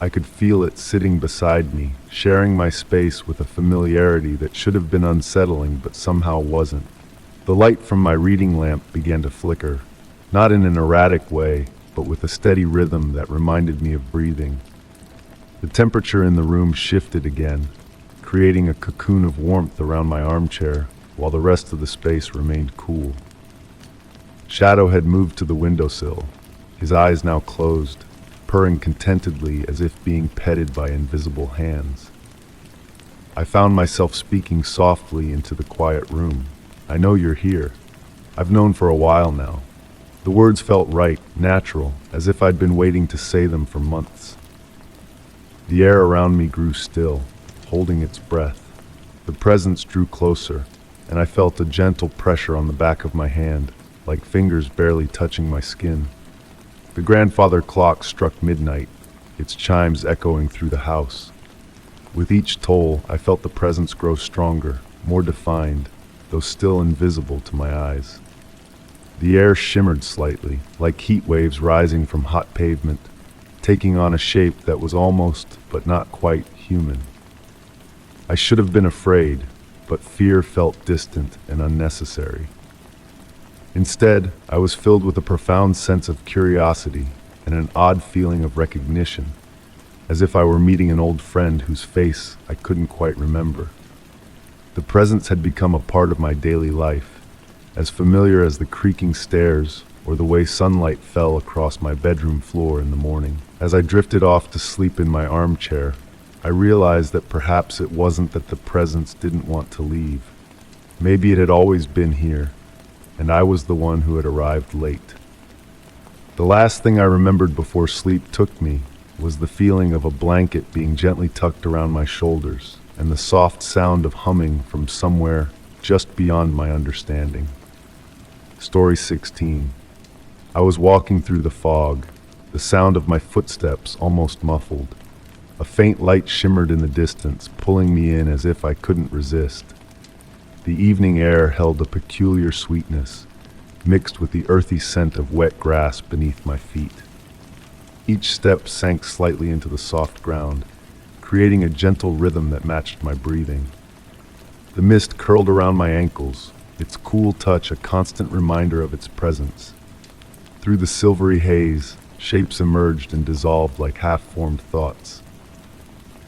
I could feel it sitting beside me, sharing my space with a familiarity that should have been unsettling but somehow wasn't. The light from my reading lamp began to flicker, not in an erratic way, but with a steady rhythm that reminded me of breathing. The temperature in the room shifted again, creating a cocoon of warmth around my armchair, while the rest of the space remained cool. Shadow had moved to the windowsill, his eyes now closed, purring contentedly as if being petted by invisible hands. I found myself speaking softly into the quiet room. "I know you're here. I've known for a while now." The words felt right, natural, as if I'd been waiting to say them for months. The air around me grew still, holding its breath. The presence drew closer, and I felt a gentle pressure on the back of my hand, like fingers barely touching my skin. The grandfather clock struck midnight, its chimes echoing through the house. With each toll, I felt the presence grow stronger, more defined, though still invisible to my eyes. The air shimmered slightly, like heat waves rising from hot pavement, taking on a shape that was almost, but not quite, human. I should have been afraid, but fear felt distant and unnecessary. Instead, I was filled with a profound sense of curiosity and an odd feeling of recognition, as if I were meeting an old friend whose face I couldn't quite remember. The presence had become a part of my daily life, as familiar as the creaking stairs or the way sunlight fell across my bedroom floor in the morning. As I drifted off to sleep in my armchair, I realized that perhaps it wasn't that the presence didn't want to leave. Maybe it had always been here, and I was the one who had arrived late. The last thing I remembered before sleep took me was the feeling of a blanket being gently tucked around my shoulders and the soft sound of humming from somewhere just beyond my understanding. Story 16. I was walking through the fog, the sound of my footsteps almost muffled. A faint light shimmered in the distance, pulling me in as if I couldn't resist. The evening air held a peculiar sweetness, mixed with the earthy scent of wet grass beneath my feet. Each step sank slightly into the soft ground, creating a gentle rhythm that matched my breathing. The mist curled around my ankles, its cool touch a constant reminder of its presence. Through the silvery haze, shapes emerged and dissolved like half-formed thoughts.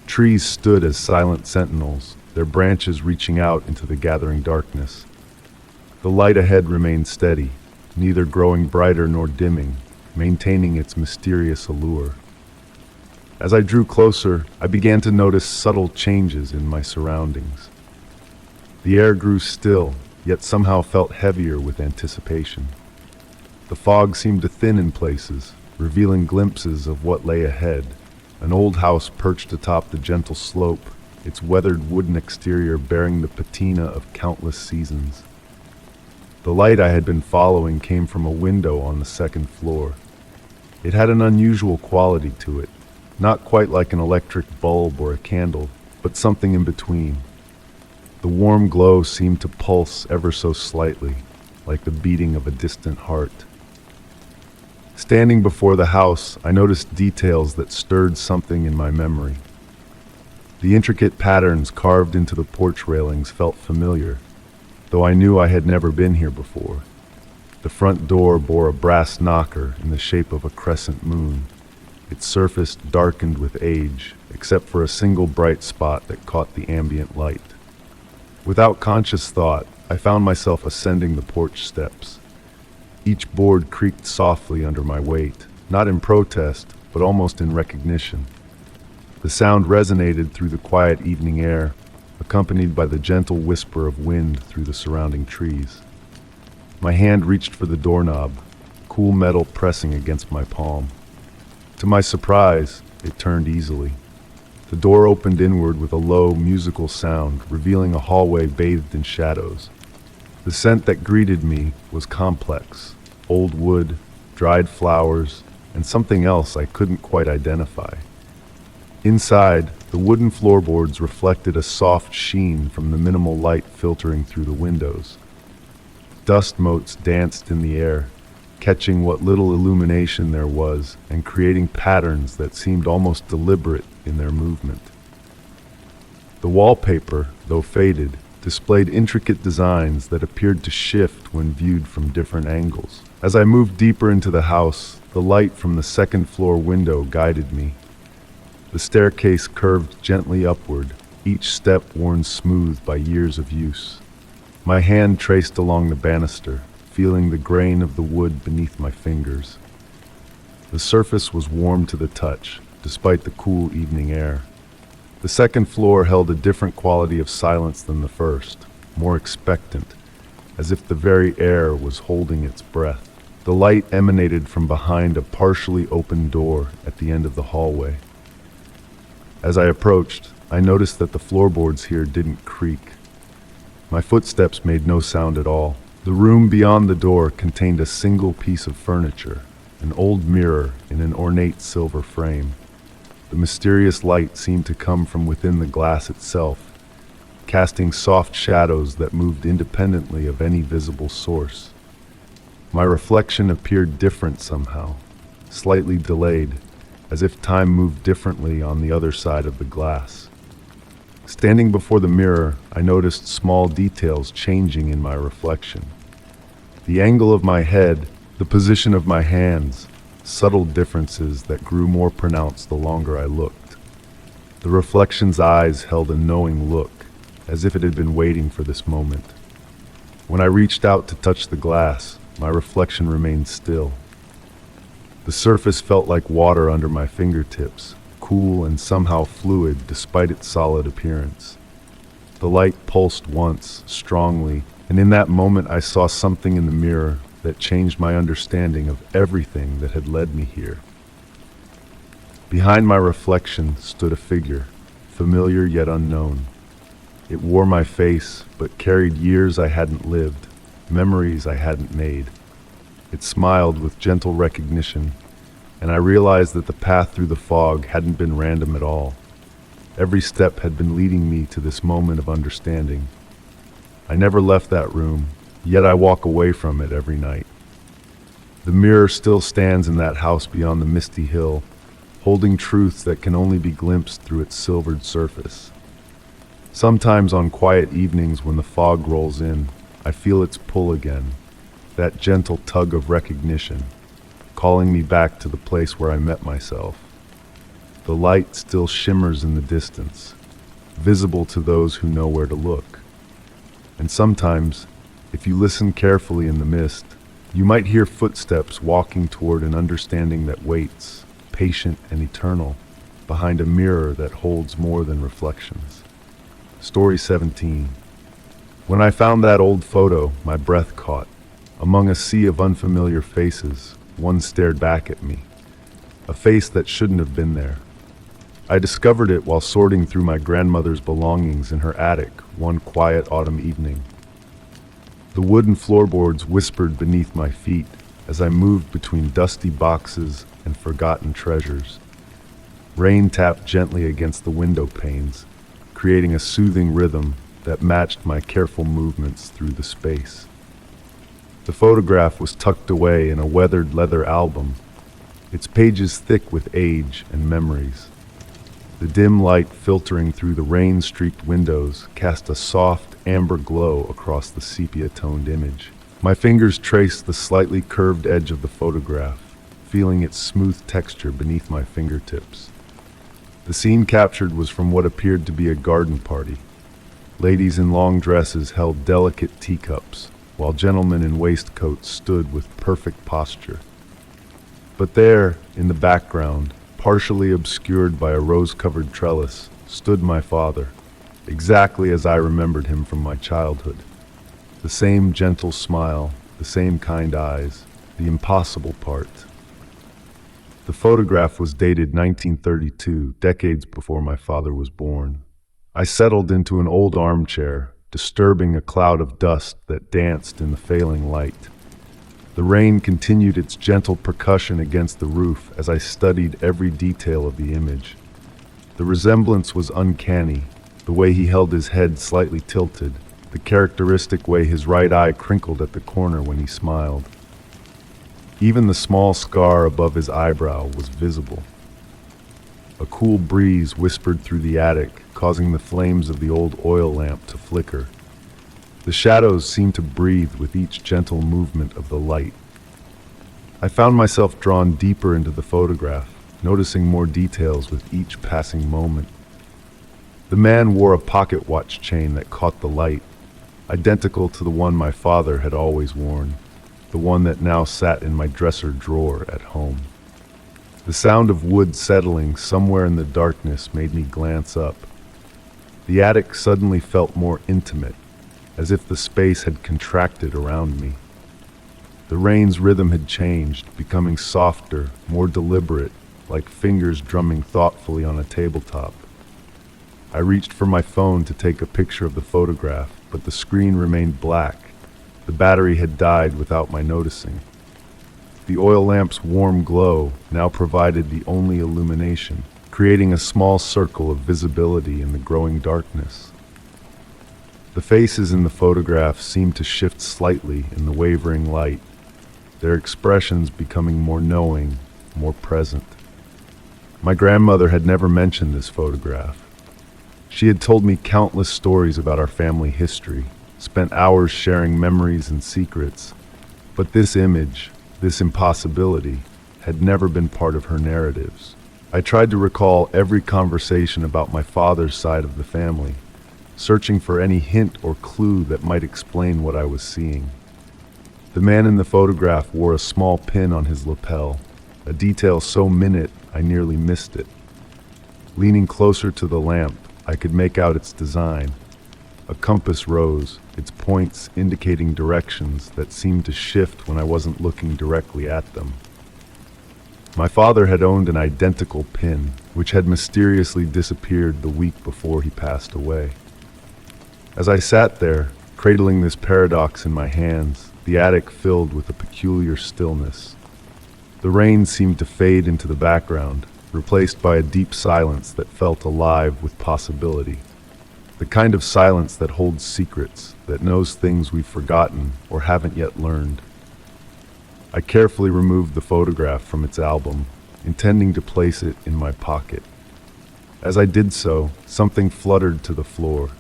Trees stood as silent sentinels, their branches reaching out into the gathering darkness. The light ahead remained steady, neither growing brighter nor dimming, maintaining its mysterious allure. As I drew closer, I began to notice subtle changes in my surroundings. The air grew still, yet somehow felt heavier with anticipation. The fog seemed to thin in places, revealing glimpses of what lay ahead. An old house perched atop the gentle slope, its weathered wooden exterior bearing the patina of countless seasons. The light I had been following came from a window on the second floor. It had an unusual quality to it, not quite like an electric bulb or a candle, but something in between. The warm glow seemed to pulse ever so slightly, like the beating of a distant heart. Standing before the house, I noticed details that stirred something in my memory. The intricate patterns carved into the porch railings felt familiar, though I knew I had never been here before. The front door bore a brass knocker in the shape of a crescent moon, its surface darkened with age, except for a single bright spot that caught the ambient light. Without conscious thought, I found myself ascending the porch steps. Each board creaked softly under my weight, not in protest, but almost in recognition. The sound resonated through the quiet evening air, accompanied by the gentle whisper of wind through the surrounding trees. My hand reached for the doorknob, cool metal pressing against my palm. To my surprise, it turned easily. The door opened inward with a low, musical sound, revealing a hallway bathed in shadows. The scent that greeted me was complex: old wood, dried flowers, and something else I couldn't quite identify. Inside, the wooden floorboards reflected a soft sheen from the minimal light filtering through the windows. Dust motes danced in the air, catching what little illumination there was and creating patterns that seemed almost deliberate in their movement. The wallpaper, though faded, displayed intricate designs that appeared to shift when viewed from different angles. As I moved deeper into the house, the light from the second-floor window guided me. The staircase curved gently upward, each step worn smooth by years of use. My hand traced along the banister, feeling the grain of the wood beneath my fingers. The surface was warm to the touch, despite the cool evening air. The second floor held a different quality of silence than the first, more expectant, as if the very air was holding its breath. The light emanated from behind a partially open door at the end of the hallway. As I approached, I noticed that the floorboards here didn't creak. My footsteps made no sound at all. The room beyond the door contained a single piece of furniture, an old mirror in an ornate silver frame. The mysterious light seemed to come from within the glass itself, casting soft shadows that moved independently of any visible source. My reflection appeared different somehow, slightly delayed, as if time moved differently on the other side of the glass. Standing before the mirror, I noticed small details changing in my reflection. The angle of my head, the position of my hands, subtle differences that grew more pronounced the longer I looked. The reflection's eyes held a knowing look, as if it had been waiting for this moment. When I reached out to touch the glass, my reflection remained still. The surface felt like water under my fingertips, cool and somehow fluid despite its solid appearance. The light pulsed once, strongly, and in that moment I saw something in the mirror that changed my understanding of everything that had led me here. Behind my reflection stood a figure, familiar yet unknown. It wore my face, but carried years I hadn't lived, memories I hadn't made. It smiled with gentle recognition, and I realized that the path through the fog hadn't been random at all. Every step had been leading me to this moment of understanding. I never left that room, yet I walk away from it every night. The mirror still stands in that house beyond the misty hill, holding truths that can only be glimpsed through its silvered surface. Sometimes on quiet evenings when the fog rolls in, I feel its pull again, that gentle tug of recognition, calling me back to the place where I met myself. The light still shimmers in the distance, visible to those who know where to look. And sometimes, if you listen carefully in the mist, you might hear footsteps walking toward an understanding that waits, patient and eternal, behind a mirror that holds more than reflections. Story 17. When I found that old photo, my breath caught. Among a sea of unfamiliar faces, one stared back at me. A face that shouldn't have been there. I discovered it while sorting through my grandmother's belongings in her attic one quiet autumn evening. The wooden floorboards whispered beneath my feet as I moved between dusty boxes and forgotten treasures. Rain tapped gently against the window panes, creating a soothing rhythm that matched my careful movements through the space. The photograph was tucked away in a weathered leather album, its pages thick with age and memories. The dim light filtering through the rain-streaked windows cast a soft, amber glow across the sepia-toned image. My fingers traced the slightly curved edge of the photograph, feeling its smooth texture beneath my fingertips. The scene captured was from what appeared to be a garden party. Ladies in long dresses held delicate teacups, while gentlemen in waistcoats stood with perfect posture. But there, in the background, partially obscured by a rose-covered trellis, stood my father, exactly as I remembered him from my childhood. The same gentle smile, the same kind eyes, the impossible part. The photograph was dated 1932, decades before my father was born. I settled into an old armchair, disturbing a cloud of dust that danced in the failing light. The rain continued its gentle percussion against the roof as I studied every detail of the image. The resemblance was uncanny, the way he held his head slightly tilted, the characteristic way his right eye crinkled at the corner when he smiled. Even the small scar above his eyebrow was visible. A cool breeze whispered through the attic, causing the flames of the old oil lamp to flicker. The shadows seemed to breathe with each gentle movement of the light. I found myself drawn deeper into the photograph, noticing more details with each passing moment. The man wore a pocket watch chain that caught the light, identical to the one my father had always worn, the one that now sat in my dresser drawer at home. The sound of wood settling somewhere in the darkness made me glance up. The attic suddenly felt more intimate, as if the space had contracted around me. The rain's rhythm had changed, becoming softer, more deliberate, like fingers drumming thoughtfully on a tabletop. I reached for my phone to take a picture of the photograph, but the screen remained black. The battery had died without my noticing. The oil lamp's warm glow now provided the only illumination, creating a small circle of visibility in the growing darkness. The faces in the photograph seemed to shift slightly in the wavering light, their expressions becoming more knowing, more present. My grandmother had never mentioned this photograph. She had told me countless stories about our family history, spent hours sharing memories and secrets, but this image, this impossibility, had never been part of her narratives. I tried to recall every conversation about my father's side of the family, searching for any hint or clue that might explain what I was seeing. The man in the photograph wore a small pin on his lapel, a detail so minute I nearly missed it. Leaning closer to the lamp, I could make out its design. A compass rose, its points indicating directions that seemed to shift when I wasn't looking directly at them. My father had owned an identical pin, which had mysteriously disappeared the week before he passed away. As I sat there, cradling this paradox in my hands, the attic filled with a peculiar stillness. The rain seemed to fade into the background, replaced by a deep silence that felt alive with possibility. The kind of silence that holds secrets, that knows things we've forgotten or haven't yet learned. I carefully removed the photograph from its album, intending to place it in my pocket. As I did so, something fluttered to the floor,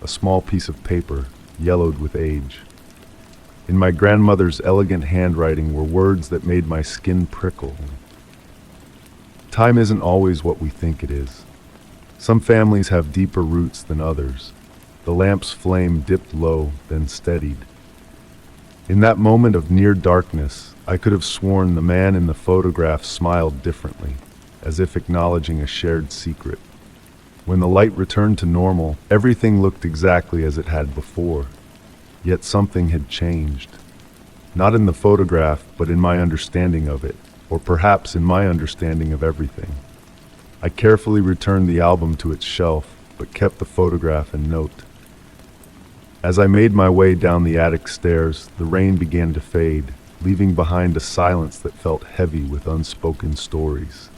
a small piece of paper, yellowed with age. In my grandmother's elegant handwriting were words that made my skin prickle. Time isn't always what we think it is. Some families have deeper roots than others. The lamp's flame dipped low, then steadied. In that moment of near darkness, I could have sworn the man in the photograph smiled differently, as if acknowledging a shared secret. When the light returned to normal, everything looked exactly as it had before. Yet something had changed. Not in the photograph, but in my understanding of it, or perhaps in my understanding of everything. I carefully returned the album to its shelf, but kept the photograph and note. As I made my way down the attic stairs, the rain began to fade, leaving behind a silence that felt heavy with unspoken stories.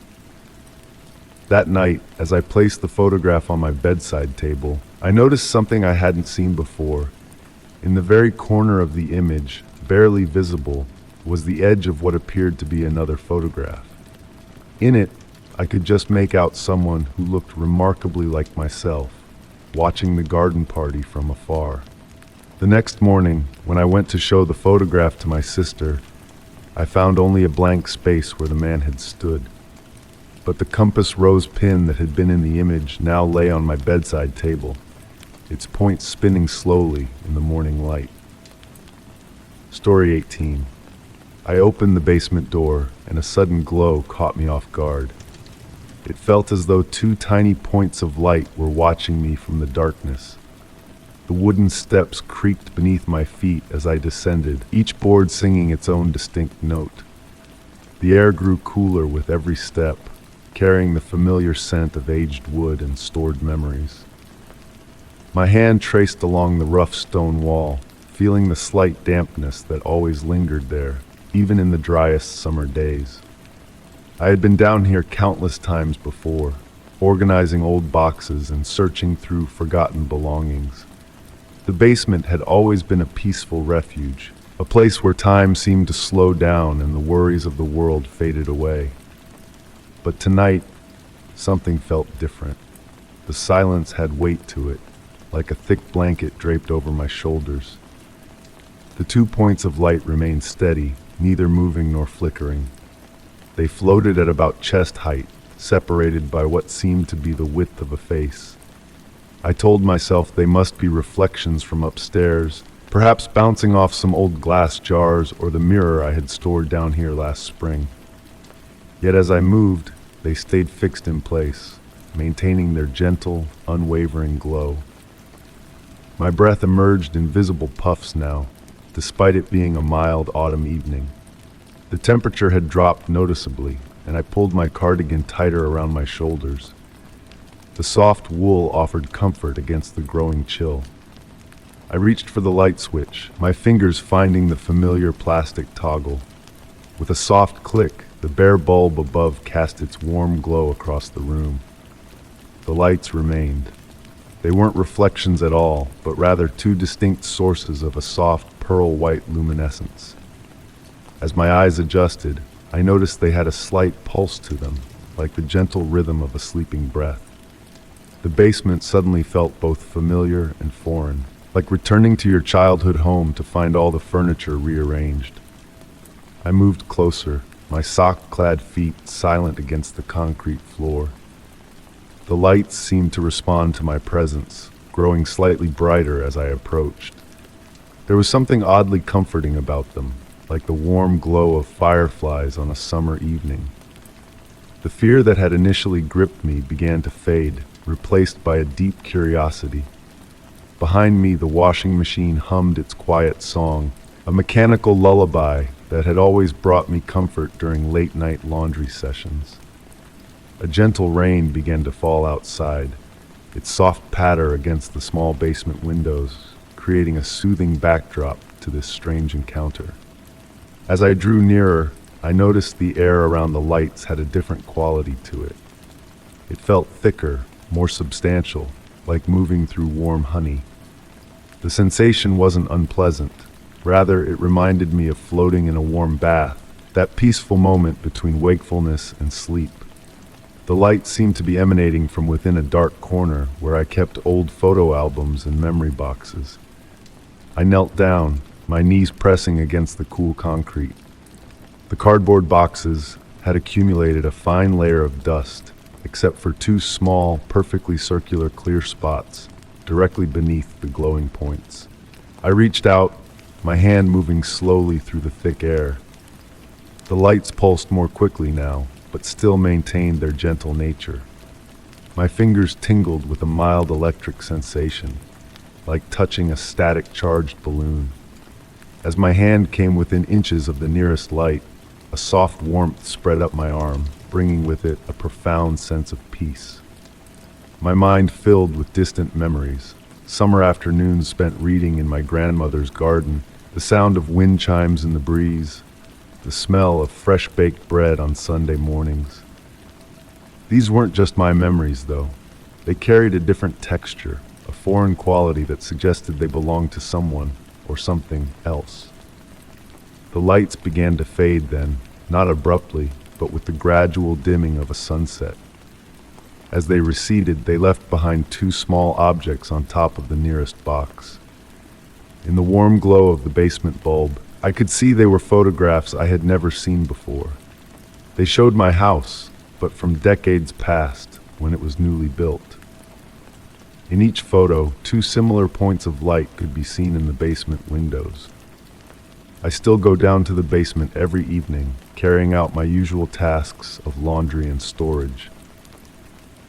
That night, as I placed the photograph on my bedside table, I noticed something I hadn't seen before. In the very corner of the image, barely visible, was the edge of what appeared to be another photograph. In it, I could just make out someone who looked remarkably like myself, watching the garden party from afar. The next morning, when I went to show the photograph to my sister, I found only a blank space where the man had stood. But the compass rose pin that had been in the image now lay on my bedside table, its point spinning slowly in the morning light. Story 18. I opened the basement door, and a sudden glow caught me off guard. It felt as though two tiny points of light were watching me from the darkness. The wooden steps creaked beneath my feet as I descended, each board singing its own distinct note. The air grew cooler with every step, carrying the familiar scent of aged wood and stored memories. My hand traced along the rough stone wall, feeling the slight dampness that always lingered there, even in the driest summer days. I had been down here countless times before, organizing old boxes and searching through forgotten belongings. The basement had always been a peaceful refuge, a place where time seemed to slow down and the worries of the world faded away. But tonight, something felt different. The silence had weight to it, like a thick blanket draped over my shoulders. The 2 points of light remained steady, neither moving nor flickering. They floated at about chest height, separated by what seemed to be the width of a face. I told myself they must be reflections from upstairs, perhaps bouncing off some old glass jars or the mirror I had stored down here last spring. Yet as I moved, they stayed fixed in place, maintaining their gentle, unwavering glow. My breath emerged in visible puffs now, despite it being a mild autumn evening. The temperature had dropped noticeably, and I pulled my cardigan tighter around my shoulders. The soft wool offered comfort against the growing chill. I reached for the light switch, my fingers finding the familiar plastic toggle. With a soft click, the bare bulb above cast its warm glow across the room. The lights remained. They weren't reflections at all, but rather two distinct sources of a soft pearl-white luminescence. As my eyes adjusted, I noticed they had a slight pulse to them, like the gentle rhythm of a sleeping breath. The basement suddenly felt both familiar and foreign, like returning to your childhood home to find all the furniture rearranged. I moved closer, my sock-clad feet silent against the concrete floor. The lights seemed to respond to my presence, growing slightly brighter as I approached. There was something oddly comforting about them, like the warm glow of fireflies on a summer evening. The fear that had initially gripped me began to fade, replaced by a deep curiosity. Behind me, the washing machine hummed its quiet song, a mechanical lullaby that had always brought me comfort during late-night laundry sessions. A gentle rain began to fall outside, its soft patter against the small basement windows, creating a soothing backdrop to this strange encounter. As I drew nearer, I noticed the air around the lights had a different quality to it. It felt thicker, more substantial, like moving through warm honey. The sensation wasn't unpleasant. Rather, it reminded me of floating in a warm bath, that peaceful moment between wakefulness and sleep. The light seemed to be emanating from within a dark corner where I kept old photo albums and memory boxes. I knelt down, my knees pressing against the cool concrete. The cardboard boxes had accumulated a fine layer of dust, except for two small, perfectly circular clear spots directly beneath the glowing points. I reached out, my hand moving slowly through the thick air. The lights pulsed more quickly now, but still maintained their gentle nature. My fingers tingled with a mild electric sensation, like touching a static charged balloon. As my hand came within inches of the nearest light, a soft warmth spread up my arm, bringing with it a profound sense of peace. My mind filled with distant memories, summer afternoons spent reading in my grandmother's garden, the sound of wind chimes in the breeze, the smell of fresh-baked bread on Sunday mornings. These weren't just my memories, though. They carried a different texture, a foreign quality that suggested they belonged to someone or something else. The lights began to fade then, not abruptly, but with the gradual dimming of a sunset. As they receded, they left behind two small objects on top of the nearest box. In the warm glow of the basement bulb, I could see they were photographs I had never seen before. They showed my house, but from decades past, when it was newly built. In each photo, two similar points of light could be seen in the basement windows. I still go down to the basement every evening, carrying out my usual tasks of laundry and storage.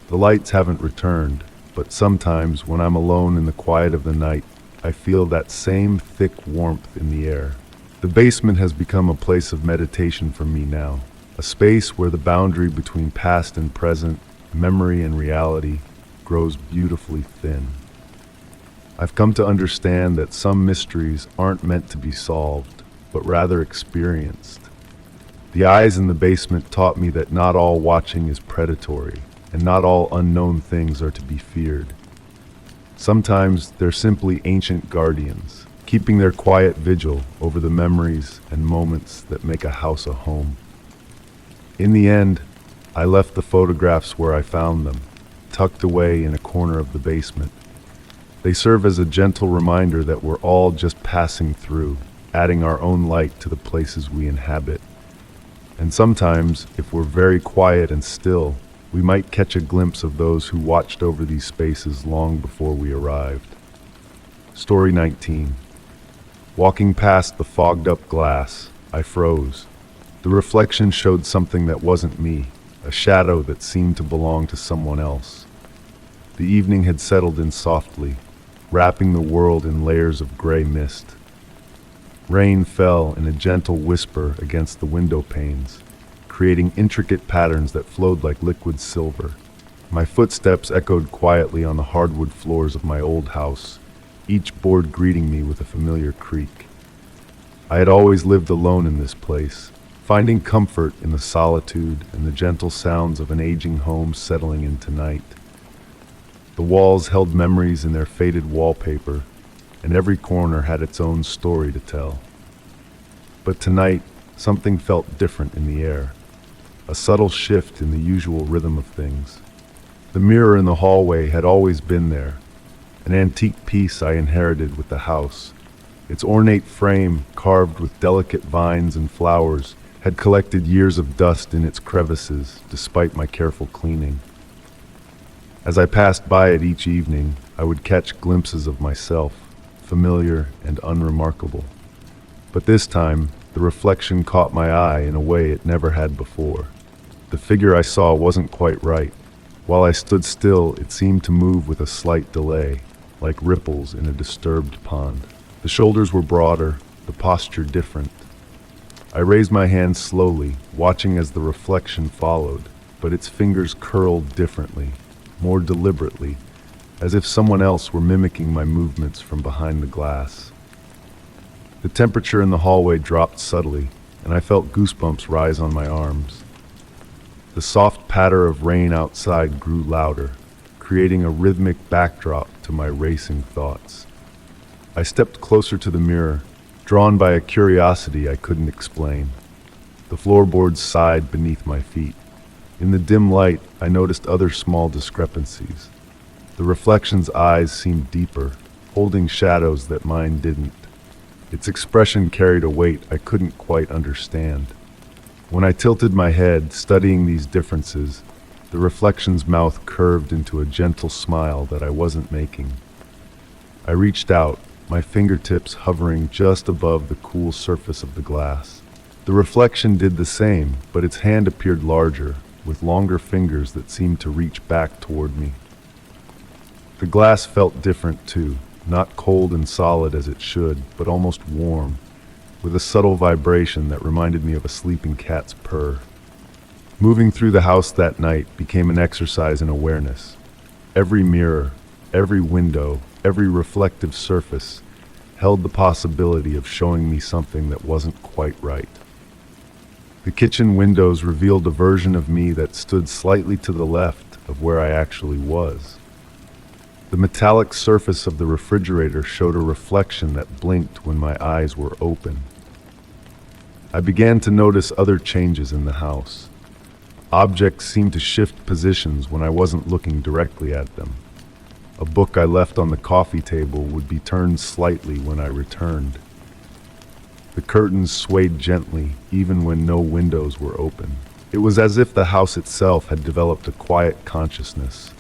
The lights haven't returned, but sometimes when I'm alone in the quiet of the night, I feel that same thick warmth in the air. The basement has become a place of meditation for me now, a space where the boundary between past and present, memory and reality, grows beautifully thin. I've come to understand that some mysteries aren't meant to be solved, but rather experienced. The eyes in the basement taught me that not all watching is predatory, and not all unknown things are to be feared. Sometimes they're simply ancient guardians, keeping their quiet vigil over the memories and moments that make a house a home. In the end, I left the photographs where I found them, tucked away in a corner of the basement. They serve as a gentle reminder that we're all just passing through, adding our own light to the places we inhabit. And sometimes, if we're very quiet and still, we might catch a glimpse of those who watched over these spaces long before we arrived. Story 19. Walking past the fogged-up glass, I froze. The reflection showed something that wasn't me, a shadow that seemed to belong to someone else. The evening had settled in softly, wrapping the world in layers of gray mist. Rain fell in a gentle whisper against the window panes, creating intricate patterns that flowed like liquid silver. My footsteps echoed quietly on the hardwood floors of my old house, each board greeting me with a familiar creak. I had always lived alone in this place, finding comfort in the solitude and the gentle sounds of an aging home settling into night. The walls held memories in their faded wallpaper, and every corner had its own story to tell. But tonight, something felt different in the air, a subtle shift in the usual rhythm of things. The mirror in the hallway had always been there, an antique piece I inherited with the house. Its ornate frame, carved with delicate vines and flowers, had collected years of dust in its crevices, despite my careful cleaning. As I passed by it each evening, I would catch glimpses of myself, familiar and unremarkable. But this time, the reflection caught my eye in a way it never had before. The figure I saw wasn't quite right. While I stood still, it seemed to move with a slight delay, like ripples in a disturbed pond. The shoulders were broader, the posture different. I raised my hand slowly, watching as the reflection followed, but its fingers curled differently, more deliberately, as if someone else were mimicking my movements from behind the glass. The temperature in the hallway dropped subtly, and I felt goosebumps rise on my arms. The soft patter of rain outside grew louder, creating a rhythmic backdrop to my racing thoughts. I stepped closer to the mirror, drawn by a curiosity I couldn't explain. The floorboards sighed beneath my feet. In the dim light, I noticed other small discrepancies. The reflection's eyes seemed deeper, holding shadows that mine didn't. Its expression carried a weight I couldn't quite understand. When I tilted my head, studying these differences, the reflection's mouth curved into a gentle smile that I wasn't making. I reached out, my fingertips hovering just above the cool surface of the glass. The reflection did the same, but its hand appeared larger, with longer fingers that seemed to reach back toward me. The glass felt different too, not cold and solid as it should, but almost warm, with a subtle vibration that reminded me of a sleeping cat's purr. Moving through the house that night became an exercise in awareness. Every mirror, every window, every reflective surface held the possibility of showing me something that wasn't quite right. The kitchen windows revealed a version of me that stood slightly to the left of where I actually was. The metallic surface of the refrigerator showed a reflection that blinked when my eyes were open. I began to notice other changes in the house. Objects seemed to shift positions when I wasn't looking directly at them. A book I left on the coffee table would be turned slightly when I returned. The curtains swayed gently, even when no windows were open. It was as if the house itself had developed a quiet consciousness,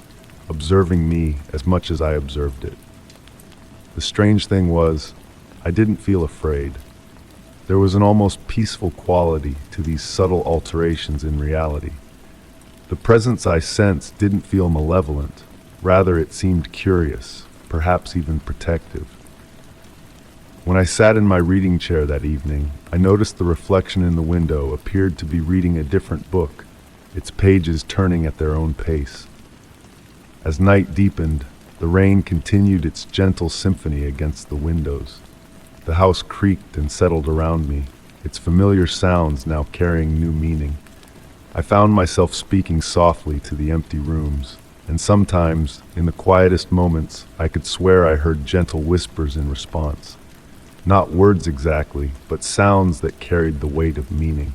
observing me as much as I observed it. The strange thing was, I didn't feel afraid. There was an almost peaceful quality to these subtle alterations in reality. The presence I sensed didn't feel malevolent. Rather, it seemed curious, perhaps even protective. When I sat in my reading chair that evening, I noticed the reflection in the window appeared to be reading a different book, its pages turning at their own pace. As night deepened, the rain continued its gentle symphony against the windows. The house creaked and settled around me, its familiar sounds now carrying new meaning. I found myself speaking softly to the empty rooms, and sometimes, in the quietest moments, I could swear I heard gentle whispers in response. Not words exactly, but sounds that carried the weight of meaning.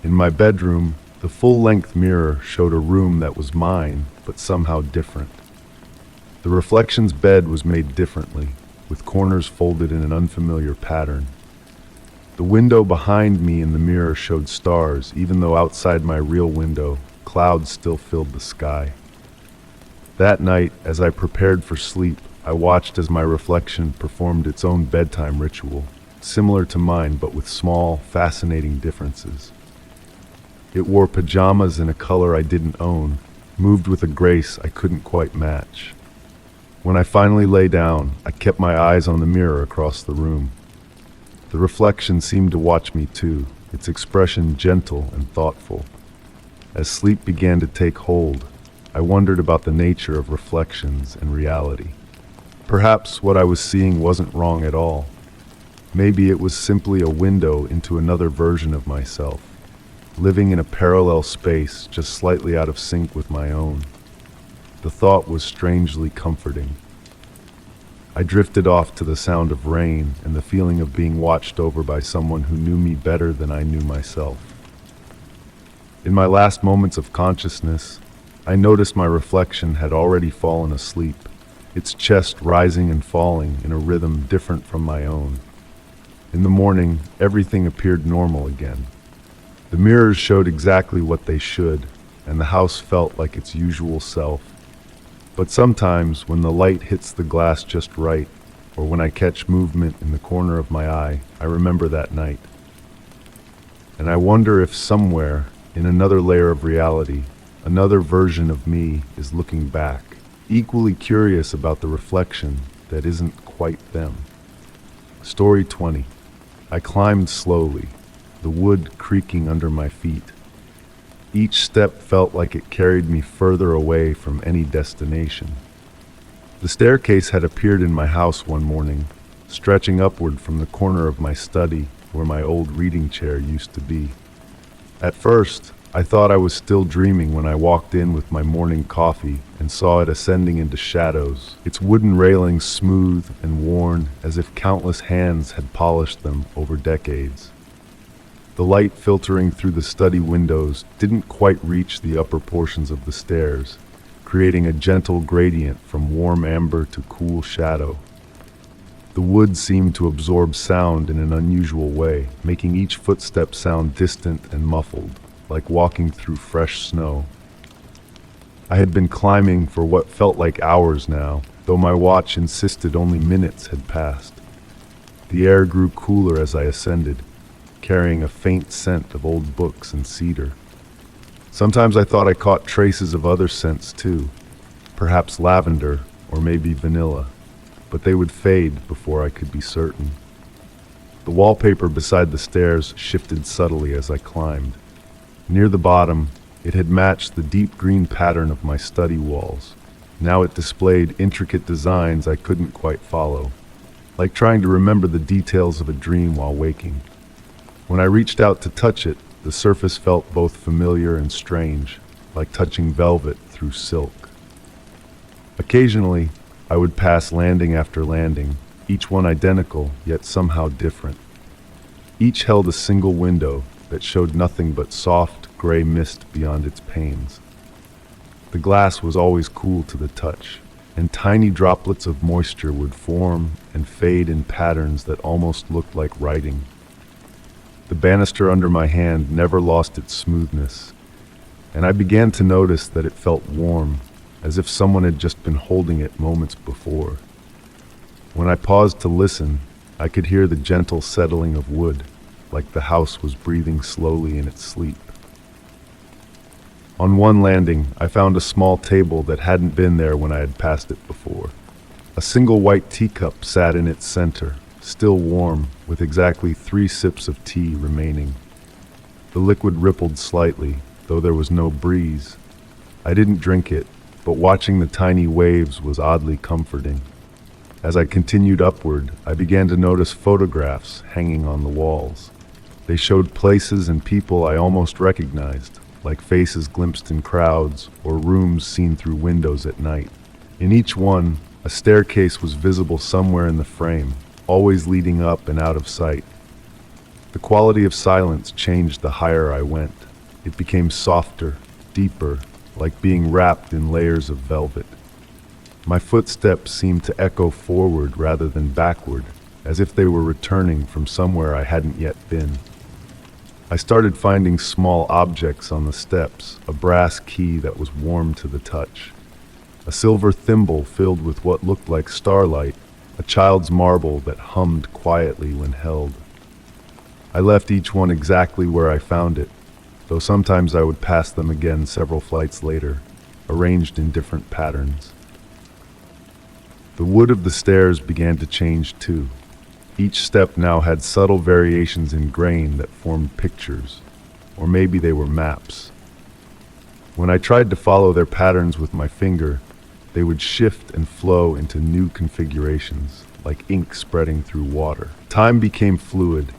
In my bedroom, the full-length mirror showed a room that was mine, but somehow different. The reflection's bed was made differently, with corners folded in an unfamiliar pattern. The window behind me in the mirror showed stars, even though outside my real window, clouds still filled the sky. That night, as I prepared for sleep, I watched as my reflection performed its own bedtime ritual, similar to mine but with small, fascinating differences. It wore pajamas in a color I didn't own, moved with a grace I couldn't quite match. When I finally lay down, I kept my eyes on the mirror across the room. The reflection seemed to watch me too, its expression gentle and thoughtful. As sleep began to take hold, I wondered about the nature of reflections and reality. Perhaps what I was seeing wasn't wrong at all. Maybe it was simply a window into another version of myself, living in a parallel space just slightly out of sync with my own. The thought was strangely comforting. I drifted off to the sound of rain and the feeling of being watched over by someone who knew me better than I knew myself. In my last moments of consciousness, I noticed my reflection had already fallen asleep, its chest rising and falling in a rhythm different from my own. In the morning, everything appeared normal again. The mirrors showed exactly what they should, and the house felt like its usual self. But sometimes, when the light hits the glass just right, or when I catch movement in the corner of my eye, I remember that night. And I wonder if somewhere, in another layer of reality, another version of me is looking back, equally curious about the reflection that isn't quite them. Story 20. I climbed slowly, the wood creaking under my feet. Each step felt like it carried me further away from any destination. The staircase had appeared in my house one morning, stretching upward from the corner of my study where my old reading chair used to be. At first, I thought I was still dreaming when I walked in with my morning coffee and saw it ascending into shadows, its wooden railings smooth and worn as if countless hands had polished them over decades. The light filtering through the study windows didn't quite reach the upper portions of the stairs, creating a gentle gradient from warm amber to cool shadow. The wood seemed to absorb sound in an unusual way, making each footstep sound distant and muffled, like walking through fresh snow. I had been climbing for what felt like hours now, though my watch insisted only minutes had passed. The air grew cooler as I ascended, carrying a faint scent of old books and cedar. Sometimes I thought I caught traces of other scents too, perhaps lavender or maybe vanilla, but they would fade before I could be certain. The wallpaper beside the stairs shifted subtly as I climbed. Near the bottom, it had matched the deep green pattern of my study walls. Now it displayed intricate designs I couldn't quite follow, like trying to remember the details of a dream while waking. When I reached out to touch it, the surface felt both familiar and strange, like touching velvet through silk. Occasionally, I would pass landing after landing, each one identical, yet somehow different. Each held a single window that showed nothing but soft, gray mist beyond its panes. The glass was always cool to the touch, and tiny droplets of moisture would form and fade in patterns that almost looked like writing. The banister under my hand never lost its smoothness, and I began to notice that it felt warm, as if someone had just been holding it moments before. When I paused to listen, I could hear the gentle settling of wood, like the house was breathing slowly in its sleep. On one landing, I found a small table that hadn't been there when I had passed it before. A single white teacup sat in its center, still warm, with exactly 3 sips of tea remaining. The liquid rippled slightly, though there was no breeze. I didn't drink it, but watching the tiny waves was oddly comforting. As I continued upward, I began to notice photographs hanging on the walls. They showed places and people I almost recognized, like faces glimpsed in crowds or rooms seen through windows at night. In each one, a staircase was visible somewhere in the frame, always leading up and out of sight. The quality of silence changed the higher I went. It became softer, deeper, like being wrapped in layers of velvet. My footsteps seemed to echo forward rather than backward, as if they were returning from somewhere I hadn't yet been. I started finding small objects on the steps, a brass key that was warm to the touch, a silver thimble filled with what looked like starlight, a child's marble that hummed quietly when held. I left each one exactly where I found it, though sometimes I would pass them again several flights later, arranged in different patterns. The wood of the stairs began to change too. Each step now had subtle variations in grain that formed pictures, or maybe they were maps. When I tried to follow their patterns with my finger, they would shift and flow into new configurations, like ink spreading through water. Time became fluid.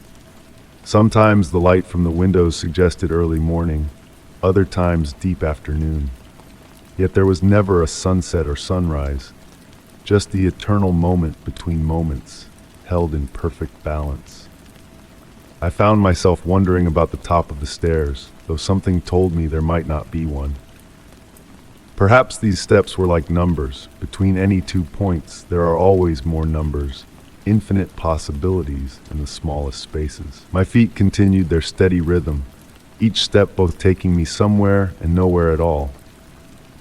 Sometimes the light from the windows suggested early morning, other times deep afternoon. Yet there was never a sunset or sunrise, just the eternal moment between moments, held in perfect balance. I found myself wondering about the top of the stairs, though something told me there might not be one. Perhaps these steps were like numbers. Between any 2 points, there are always more numbers, infinite possibilities in the smallest spaces. My feet continued their steady rhythm, each step both taking me somewhere and nowhere at all.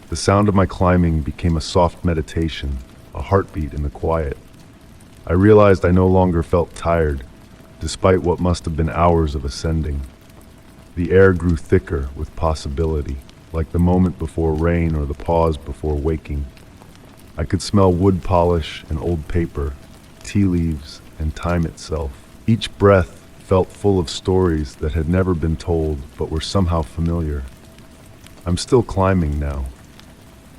The sound of my climbing became a soft meditation, a heartbeat in the quiet. I realized I no longer felt tired, despite what must have been hours of ascending. The air grew thicker with possibility, like the moment before rain or the pause before waking. I could smell wood polish and old paper, tea leaves and time itself. Each breath felt full of stories that had never been told but were somehow familiar. I'm still climbing now.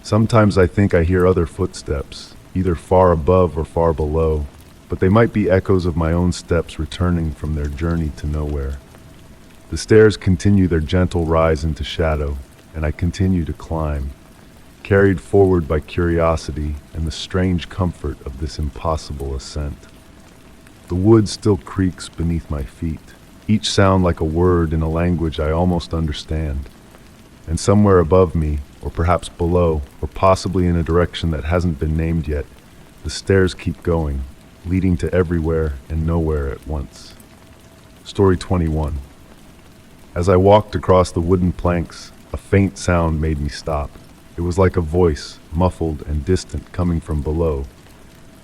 Sometimes I think I hear other footsteps, either far above or far below, but they might be echoes of my own steps returning from their journey to nowhere. The stairs continue their gentle rise into shadow, and I continue to climb, carried forward by curiosity and the strange comfort of this impossible ascent. The wood still creaks beneath my feet, each sound like a word in a language I almost understand. And somewhere above me, or perhaps below, or possibly in a direction that hasn't been named yet, the stairs keep going, leading to everywhere and nowhere at once. Story 21. As I walked across the wooden planks, a faint sound made me stop. It was like a voice, muffled and distant, coming from below.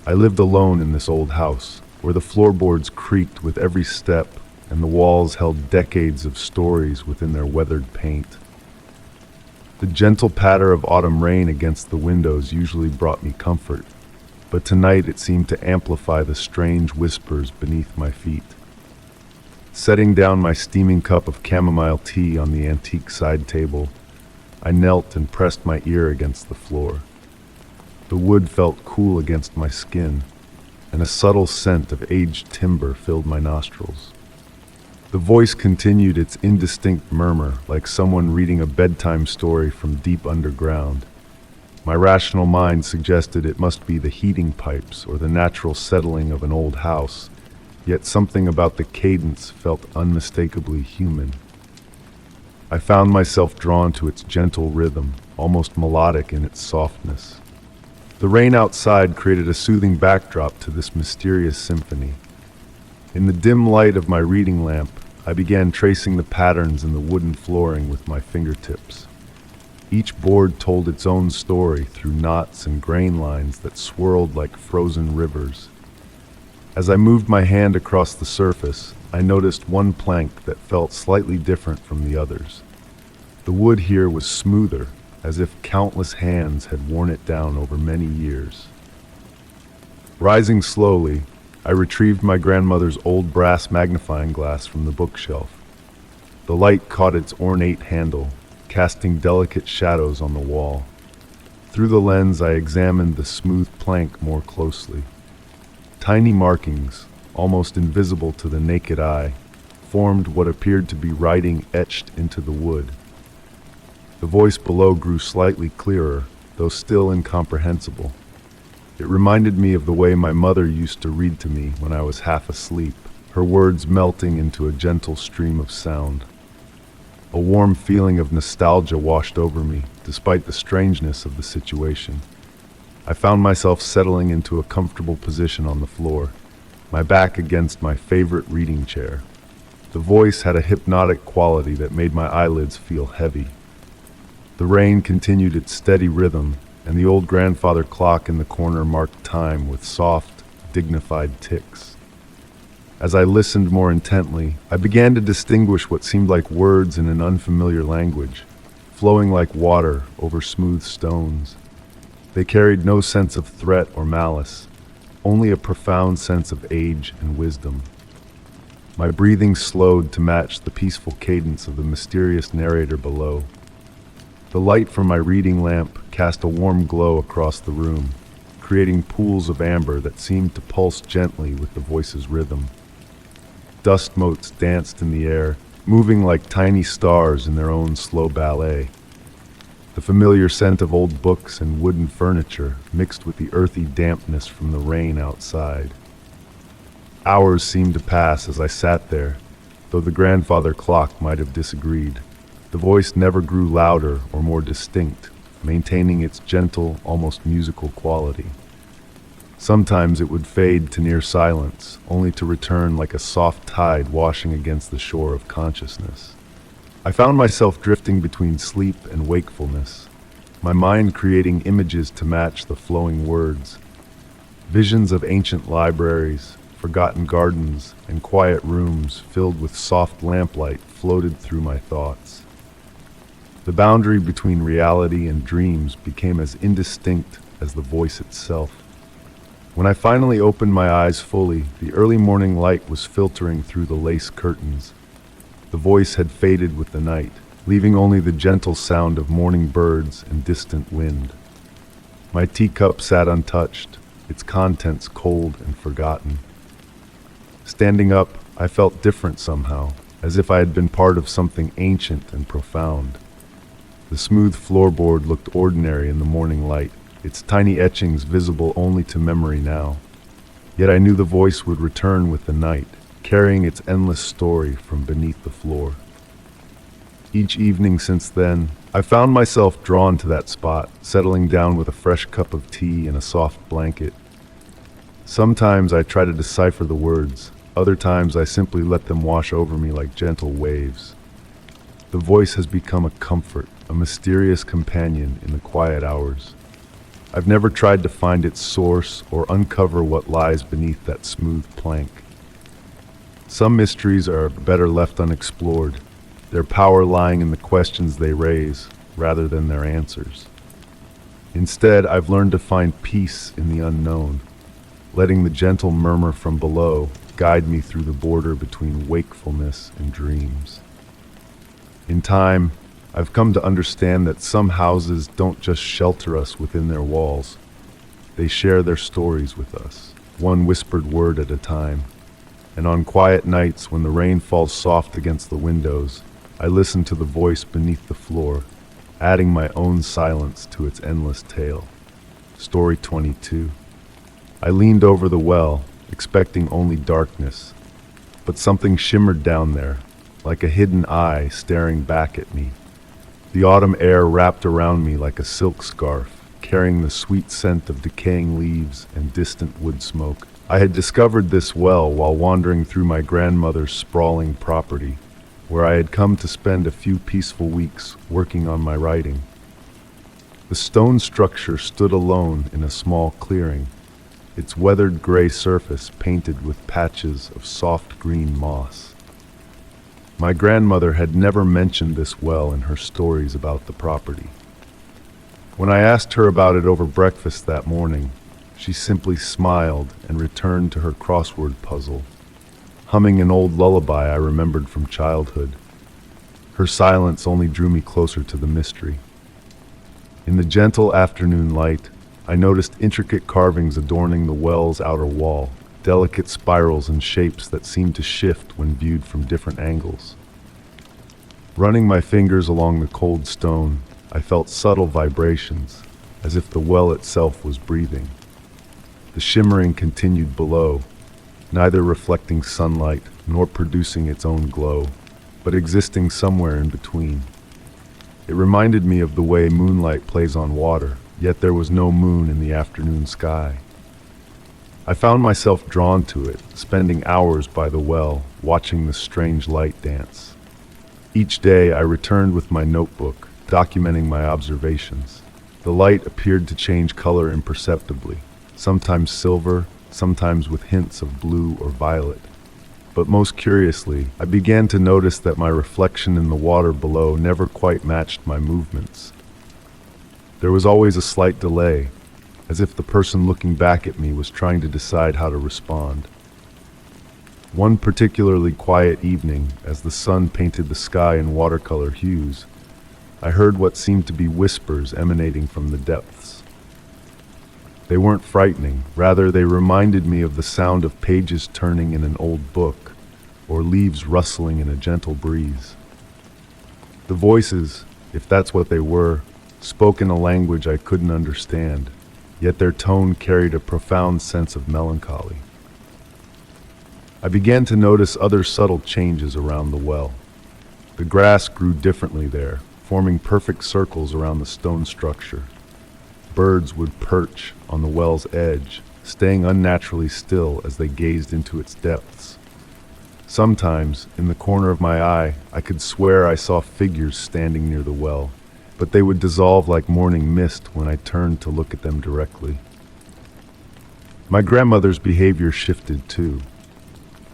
I lived alone in this old house, where the floorboards creaked with every step and the walls held decades of stories within their weathered paint. The gentle patter of autumn rain against the windows usually brought me comfort, but tonight it seemed to amplify the strange whispers beneath my feet. Setting down my steaming cup of chamomile tea on the antique side table, I knelt and pressed my ear against the floor. The wood felt cool against my skin, and a subtle scent of aged timber filled my nostrils. The voice continued its indistinct murmur, like someone reading a bedtime story from deep underground. My rational mind suggested it must be the heating pipes or the natural settling of an old house, yet something about the cadence felt unmistakably human. I found myself drawn to its gentle rhythm, almost melodic in its softness. The rain outside created a soothing backdrop to this mysterious symphony. In the dim light of my reading lamp, I began tracing the patterns in the wooden flooring with my fingertips. Each board told its own story through knots and grain lines that swirled like frozen rivers. As I moved my hand across the surface, I noticed one plank that felt slightly different from the others. The wood here was smoother, as if countless hands had worn it down over many years. Rising slowly, I retrieved my grandmother's old brass magnifying glass from the bookshelf. The light caught its ornate handle, casting delicate shadows on the wall. Through the lens, I examined the smooth plank more closely. Tiny markings, almost invisible to the naked eye, formed what appeared to be writing etched into the wood. The voice below grew slightly clearer, though still incomprehensible. It reminded me of the way my mother used to read to me when I was half asleep, her words melting into a gentle stream of sound. A warm feeling of nostalgia washed over me, despite the strangeness of the situation. I found myself settling into a comfortable position on the floor, my back against my favorite reading chair. The voice had a hypnotic quality that made my eyelids feel heavy. The rain continued its steady rhythm, and the old grandfather clock in the corner marked time with soft, dignified ticks. As I listened more intently, I began to distinguish what seemed like words in an unfamiliar language, flowing like water over smooth stones. They carried no sense of threat or malice, only a profound sense of age and wisdom. My breathing slowed to match the peaceful cadence of the mysterious narrator below. The light from my reading lamp cast a warm glow across the room, creating pools of amber that seemed to pulse gently with the voice's rhythm. Dust motes danced in the air, moving like tiny stars in their own slow ballet. The familiar scent of old books and wooden furniture mixed with the earthy dampness from the rain outside. Hours seemed to pass as I sat there, though the grandfather clock might have disagreed. The voice never grew louder or more distinct, maintaining its gentle, almost musical quality. Sometimes it would fade to near silence, only to return like a soft tide washing against the shore of consciousness. I found myself drifting between sleep and wakefulness, my mind creating images to match the flowing words. Visions of ancient libraries, forgotten gardens, and quiet rooms filled with soft lamplight floated through my thoughts. The boundary between reality and dreams became as indistinct as the voice itself. When I finally opened my eyes fully, the early morning light was filtering through the lace curtains. The voice had faded with the night, leaving only the gentle sound of morning birds and distant wind. My teacup sat untouched, its contents cold and forgotten. Standing up, I felt different somehow, as if I had been part of something ancient and profound. The smooth floorboard looked ordinary in the morning light, its tiny etchings visible only to memory now. Yet I knew the voice would return with the night, carrying its endless story from beneath the floor. Each evening since then, I found myself drawn to that spot, settling down with a fresh cup of tea and a soft blanket. Sometimes I try to decipher the words, other times I simply let them wash over me like gentle waves. The voice has become a comfort, a mysterious companion in the quiet hours. I've never tried to find its source or uncover what lies beneath that smooth plank. Some mysteries are better left unexplored, their power lying in the questions they raise rather than their answers. Instead, I've learned to find peace in the unknown, letting the gentle murmur from below guide me through the border between wakefulness and dreams. In time, I've come to understand that some houses don't just shelter us within their walls. They share their stories with us, one whispered word at a time. And on quiet nights when the rain falls soft against the windows, I listen to the voice beneath the floor, adding my own silence to its endless tale. Story 22. I leaned over the well, expecting only darkness, but something shimmered down there, like a hidden eye staring back at me. The autumn air wrapped around me like a silk scarf, carrying the sweet scent of decaying leaves and distant wood smoke. I had discovered this well while wandering through my grandmother's sprawling property, where I had come to spend a few peaceful weeks working on my writing. The stone structure stood alone in a small clearing, its weathered gray surface painted with patches of soft green moss. My grandmother had never mentioned this well in her stories about the property. When I asked her about it over breakfast that morning, she simply smiled and returned to her crossword puzzle, humming an old lullaby I remembered from childhood. Her silence only drew me closer to the mystery. In the gentle afternoon light, I noticed intricate carvings adorning the well's outer wall, delicate spirals and shapes that seemed to shift when viewed from different angles. Running my fingers along the cold stone, I felt subtle vibrations, as if the well itself was breathing. The shimmering continued below, neither reflecting sunlight nor producing its own glow, but existing somewhere in between. It reminded me of the way moonlight plays on water, yet there was no moon in the afternoon sky. I found myself drawn to it, spending hours by the well, watching the strange light dance. Each day I returned with my notebook, documenting my observations. The light appeared to change color imperceptibly, sometimes silver, sometimes with hints of blue or violet. But most curiously, I began to notice that my reflection in the water below never quite matched my movements. There was always a slight delay, as if the person looking back at me was trying to decide how to respond. One particularly quiet evening, as the sun painted the sky in watercolor hues, I heard what seemed to be whispers emanating from the depths. They weren't frightening, rather they reminded me of the sound of pages turning in an old book, or leaves rustling in a gentle breeze. The voices, if that's what they were, spoke in a language I couldn't understand, yet their tone carried a profound sense of melancholy. I began to notice other subtle changes around the well. The grass grew differently there, forming perfect circles around the stone structure. Birds would perch on the well's edge, staying unnaturally still as they gazed into its depths. Sometimes, in the corner of my eye, I could swear I saw figures standing near the well, but they would dissolve like morning mist when I turned to look at them directly. My grandmother's behavior shifted too.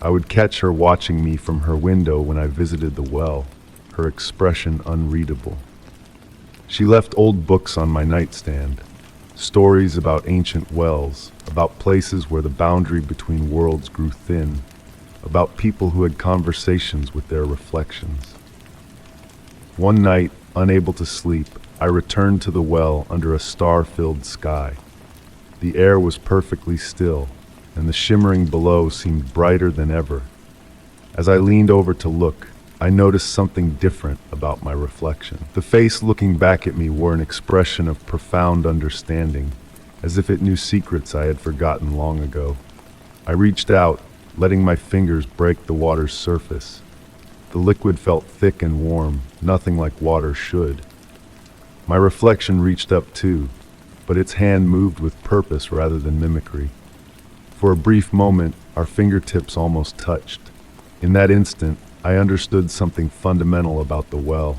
I would catch her watching me from her window when I visited the well, her expression unreadable. She left old books on my nightstand, stories about ancient wells, about places where the boundary between worlds grew thin, about people who had conversations with their reflections. One night, unable to sleep, I returned to the well under a star-filled sky. The air was perfectly still, and the shimmering below seemed brighter than ever. As I leaned over to look, I noticed something different about my reflection. The face looking back at me wore an expression of profound understanding, as if it knew secrets I had forgotten long ago. I reached out, letting my fingers break the water's surface. The liquid felt thick and warm, nothing like water should. My reflection reached up too, but its hand moved with purpose rather than mimicry. For a brief moment, our fingertips almost touched. In that instant, I understood something fundamental about the well,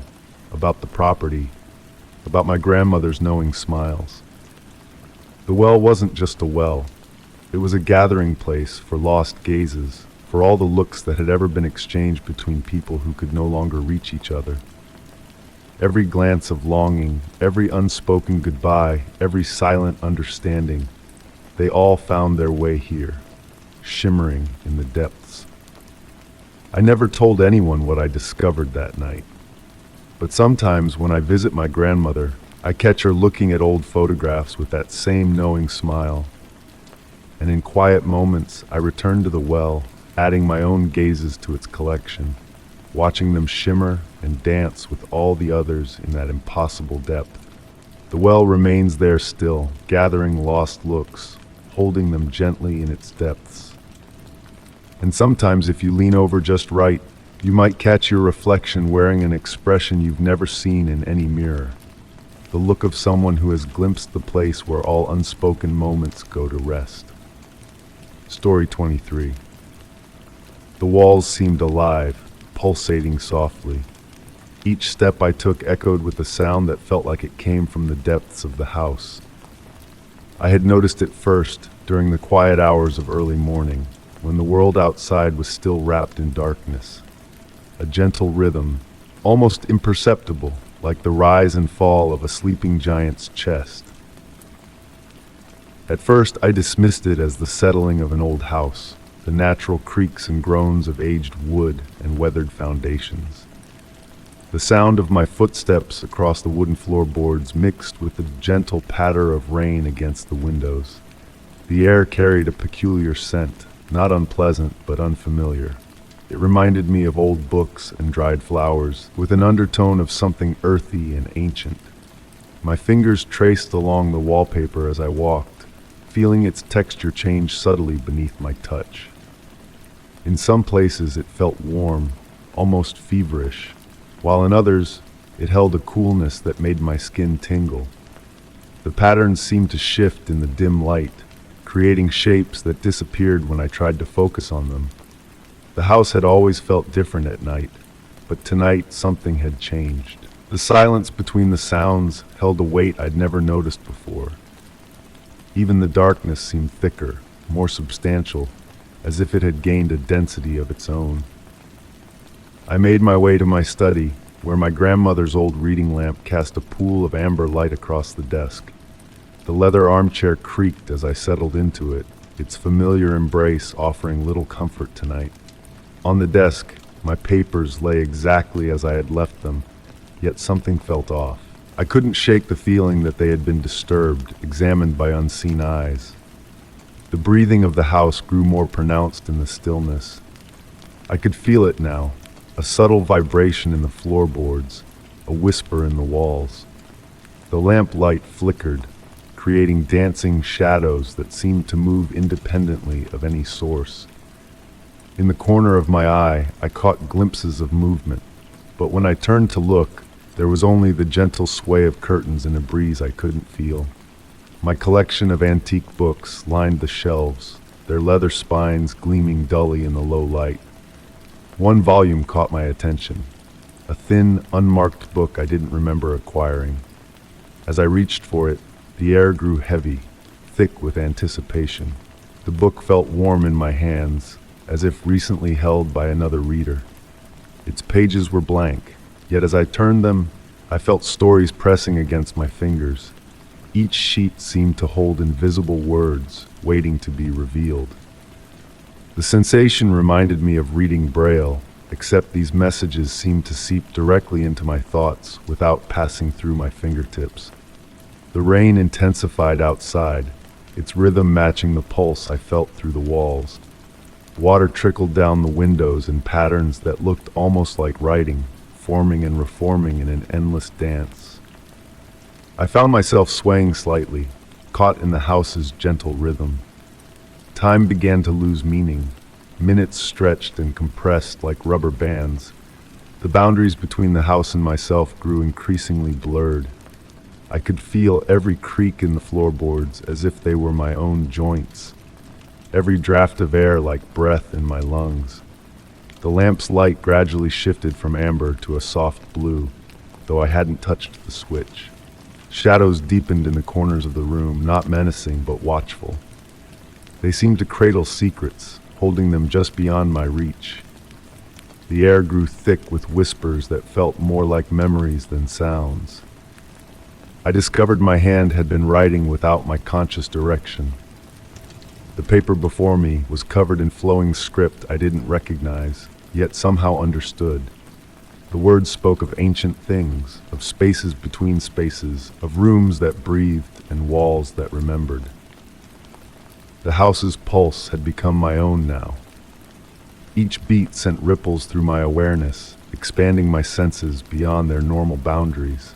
about the property, about my grandmother's knowing smiles. The well wasn't just a well. It was a gathering place for lost gazes, for all the looks that had ever been exchanged between people who could no longer reach each other. Every glance of longing, every unspoken goodbye, every silent understanding, they all found their way here, shimmering in the depths. I never told anyone what I discovered that night. But sometimes when I visit my grandmother, I catch her looking at old photographs with that same knowing smile. And in quiet moments, I return to the well, adding my own gazes to its collection, watching them shimmer and dance with all the others in that impossible depth. The well remains there still, gathering lost looks, holding them gently in its depths. And sometimes if you lean over just right, you might catch your reflection wearing an expression you've never seen in any mirror. The look of someone who has glimpsed the place where all unspoken moments go to rest. Story 23. The walls seemed alive, pulsating softly. Each step I took echoed with a sound that felt like it came from the depths of the house. I had noticed it first during the quiet hours of early morning, when the world outside was still wrapped in darkness. A gentle rhythm, almost imperceptible, like the rise and fall of a sleeping giant's chest. At first, I dismissed it as the settling of an old house, the natural creaks and groans of aged wood and weathered foundations. The sound of my footsteps across the wooden floorboards mixed with the gentle patter of rain against the windows. The air carried a peculiar scent, not unpleasant but unfamiliar. It reminded me of old books and dried flowers, with an undertone of something earthy and ancient. My fingers traced along the wallpaper as I walked, feeling its texture change subtly beneath my touch. In some places it felt warm, almost feverish, while in others it held a coolness that made my skin tingle. The patterns seemed to shift in the dim light, creating shapes that disappeared when I tried to focus on them. The house had always felt different at night, but tonight something had changed. The silence between the sounds held a weight I'd never noticed before. Even the darkness seemed thicker, more substantial, as if it had gained a density of its own. I made my way to my study, where my grandmother's old reading lamp cast a pool of amber light across the desk. The leather armchair creaked as I settled into it, its familiar embrace offering little comfort tonight. On the desk, my papers lay exactly as I had left them, yet something felt off. I couldn't shake the feeling that they had been disturbed, examined by unseen eyes. The breathing of the house grew more pronounced in the stillness. I could feel it now, a subtle vibration in the floorboards, a whisper in the walls. The lamp light flickered, creating dancing shadows that seemed to move independently of any source. In the corner of my eye, I caught glimpses of movement, but when I turned to look, There was only the gentle sway of curtains and a breeze I couldn't feel. My collection of antique books lined the shelves, their leather spines gleaming dully in the low light. One volume caught my attention, a thin, unmarked book I didn't remember acquiring. As I reached for it, the air grew heavy, thick with anticipation. The book felt warm in my hands, as if recently held by another reader. Its pages were blank, yet as I turned them, I felt stories pressing against my fingers. Each sheet seemed to hold invisible words, waiting to be revealed. The sensation reminded me of reading Braille, except these messages seemed to seep directly into my thoughts without passing through my fingertips. The rain intensified outside, its rhythm matching the pulse I felt through the walls. Water trickled down the windows in patterns that looked almost like writing, forming and reforming in an endless dance. I found myself swaying slightly, caught in the house's gentle rhythm. Time began to lose meaning. Minutes stretched and compressed like rubber bands. The boundaries between the house and myself grew increasingly blurred. I could feel every creak in the floorboards as if they were my own joints, every draft of air like breath in my lungs. The lamp's light gradually shifted from amber to a soft blue, though I hadn't touched the switch. Shadows deepened in the corners of the room, not menacing but watchful. They seemed to cradle secrets, holding them just beyond my reach. The air grew thick with whispers that felt more like memories than sounds. I discovered my hand had been writing without my conscious direction. The paper before me was covered in flowing script I didn't recognize, yet somehow understood. The words spoke of ancient things, of spaces between spaces, of rooms that breathed and walls that remembered. The house's pulse had become my own now. Each beat sent ripples through my awareness, expanding my senses beyond their normal boundaries.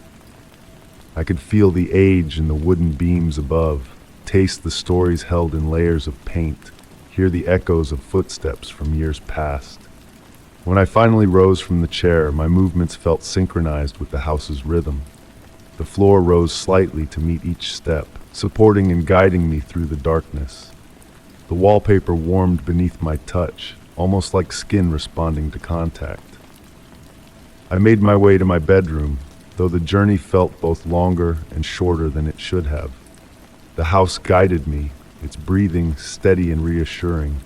I could feel the age in the wooden beams above, taste the stories held in layers of paint, hear the echoes of footsteps from years past. When I finally rose from the chair, my movements felt synchronized with the house's rhythm. The floor rose slightly to meet each step, supporting and guiding me through the darkness. The wallpaper warmed beneath my touch, almost like skin responding to contact. I made my way to my bedroom, though the journey felt both longer and shorter than it should have. The house guided me, its breathing steady and reassuring.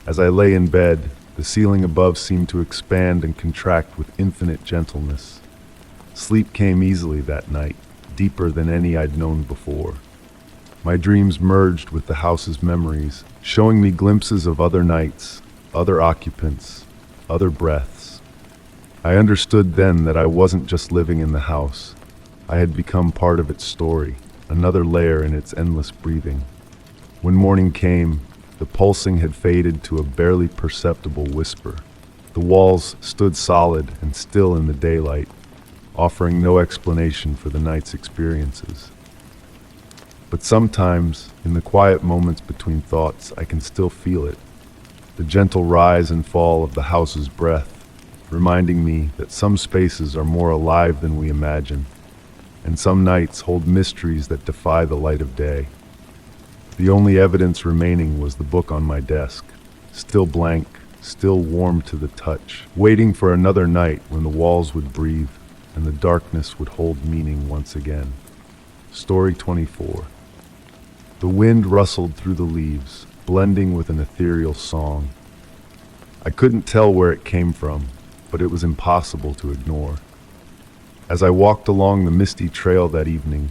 As I lay in bed, the ceiling above seemed to expand and contract with infinite gentleness. Sleep came easily that night, deeper than any I'd known before. My dreams merged with the house's memories, showing me glimpses of other nights, other occupants, other breaths. I understood then that I wasn't just living in the house. I had become part of its story, another layer in its endless breathing. When morning came, the pulsing had faded to a barely perceptible whisper. The walls stood solid and still in the daylight, offering no explanation for the night's experiences. But sometimes, in the quiet moments between thoughts, I can still feel it. The gentle rise and fall of the house's breath, reminding me that some spaces are more alive than we imagine, and some nights hold mysteries that defy the light of day. The only evidence remaining was the book on my desk, still blank, still warm to the touch, waiting for another night when the walls would breathe and the darkness would hold meaning once again. Story 24. The wind rustled through the leaves, blending with an ethereal song. I couldn't tell where it came from, but it was impossible to ignore. As I walked along the misty trail that evening,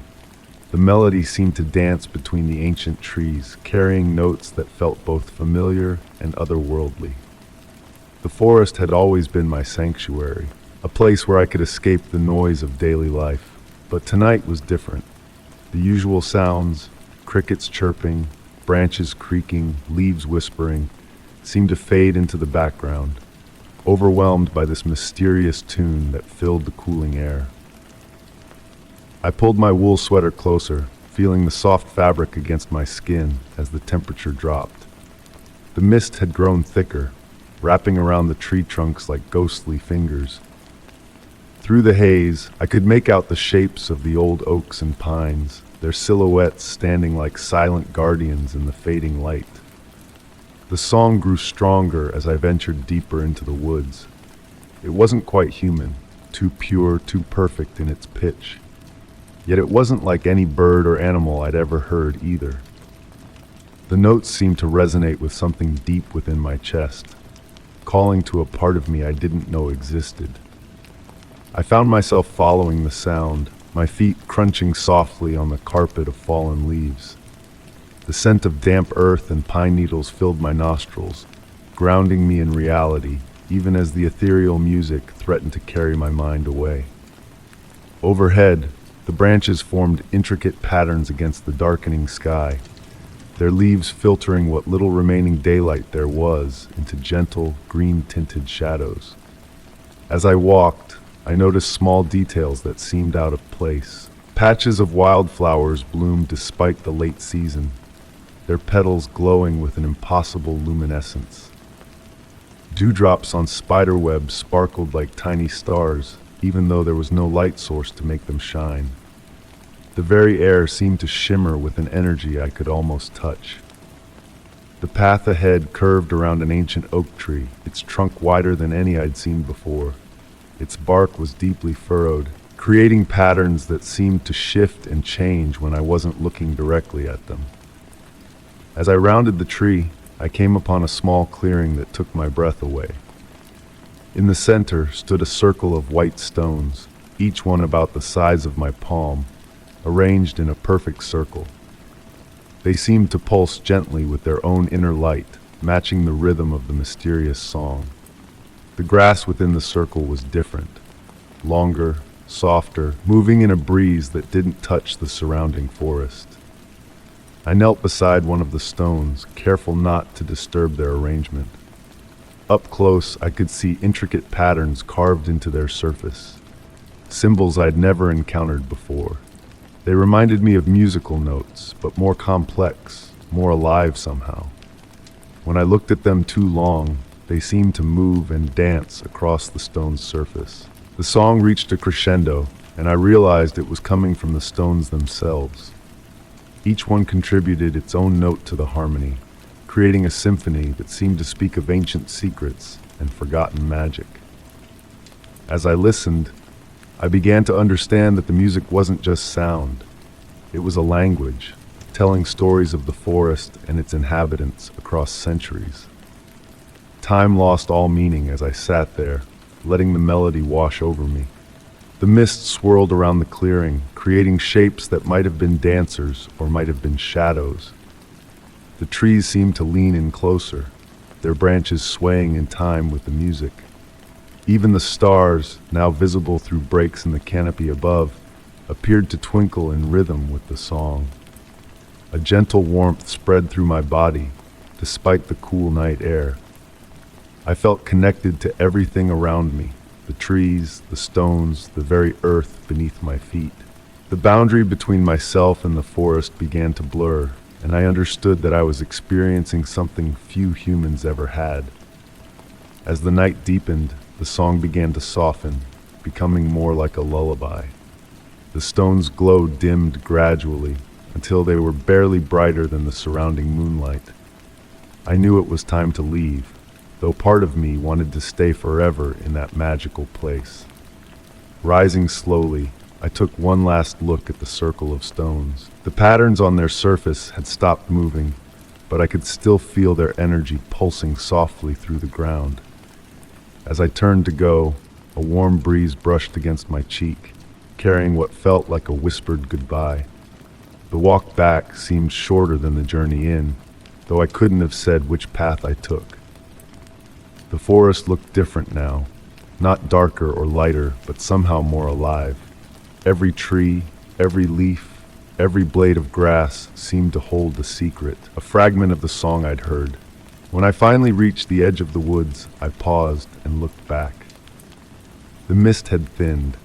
the melody seemed to dance between the ancient trees, carrying notes that felt both familiar and otherworldly. The forest had always been my sanctuary, a place where I could escape the noise of daily life, but tonight was different. The usual sounds, crickets chirping, branches creaking, leaves whispering, seemed to fade into the background, overwhelmed by this mysterious tune that filled the cooling air. I pulled my wool sweater closer, feeling the soft fabric against my skin as the temperature dropped. The mist had grown thicker, wrapping around the tree trunks like ghostly fingers. Through the haze, I could make out the shapes of the old oaks and pines, their silhouettes standing like silent guardians in the fading light. The song grew stronger as I ventured deeper into the woods. It wasn't quite human, too pure, too perfect in its pitch. Yet it wasn't like any bird or animal I'd ever heard either. The notes seemed to resonate with something deep within my chest, calling to a part of me I didn't know existed. I found myself following the sound, my feet crunching softly on the carpet of fallen leaves. The scent of damp earth and pine needles filled my nostrils, grounding me in reality, even as the ethereal music threatened to carry my mind away. Overhead, the branches formed intricate patterns against the darkening sky, their leaves filtering what little remaining daylight there was into gentle, green-tinted shadows. As I walked, I noticed small details that seemed out of place. Patches of wildflowers bloomed despite the late season, their petals glowing with an impossible luminescence. Dewdrops on spiderwebs sparkled like tiny stars, even though there was no light source to make them shine. The very air seemed to shimmer with an energy I could almost touch. The path ahead curved around an ancient oak tree, its trunk wider than any I'd seen before. Its bark was deeply furrowed, creating patterns that seemed to shift and change when I wasn't looking directly at them. As I rounded the tree, I came upon a small clearing that took my breath away. In the center stood a circle of white stones, each one about the size of my palm, arranged in a perfect circle. They seemed to pulse gently with their own inner light, matching the rhythm of the mysterious song. The grass within the circle was different, longer, softer, moving in a breeze that didn't touch the surrounding forest. I knelt beside one of the stones, careful not to disturb their arrangement. Up close, I could see intricate patterns carved into their surface, symbols I'd never encountered before. They reminded me of musical notes, but more complex, more alive somehow. When I looked at them too long, they seemed to move and dance across the stone's surface. The song reached a crescendo, and I realized it was coming from the stones themselves. Each one contributed its own note to the harmony, creating a symphony that seemed to speak of ancient secrets and forgotten magic. As I listened, I began to understand that the music wasn't just sound. It was a language, telling stories of the forest and its inhabitants across centuries. Time lost all meaning as I sat there, letting the melody wash over me. The mist swirled around the clearing, creating shapes that might have been dancers or might have been shadows. The trees seemed to lean in closer, their branches swaying in time with the music. Even the stars, now visible through breaks in the canopy above, appeared to twinkle in rhythm with the song. A gentle warmth spread through my body, despite the cool night air. I felt connected to everything around me, the trees, the stones, the very earth beneath my feet. The boundary between myself and the forest began to blur, and I understood that I was experiencing something few humans ever had. As the night deepened, the song began to soften, becoming more like a lullaby. The stone's glow dimmed gradually, until they were barely brighter than the surrounding moonlight. I knew it was time to leave, though part of me wanted to stay forever in that magical place. Rising slowly, I took one last look at the circle of stones. The patterns on their surface had stopped moving, but I could still feel their energy pulsing softly through the ground. As I turned to go, a warm breeze brushed against my cheek, carrying what felt like a whispered goodbye. The walk back seemed shorter than the journey in, though I couldn't have said which path I took. The forest looked different now, not darker or lighter, but somehow more alive. Every tree, every leaf, every blade of grass seemed to hold a secret, a fragment of the song I'd heard. When I finally reached the edge of the woods, I paused and looked back. The mist had thinned,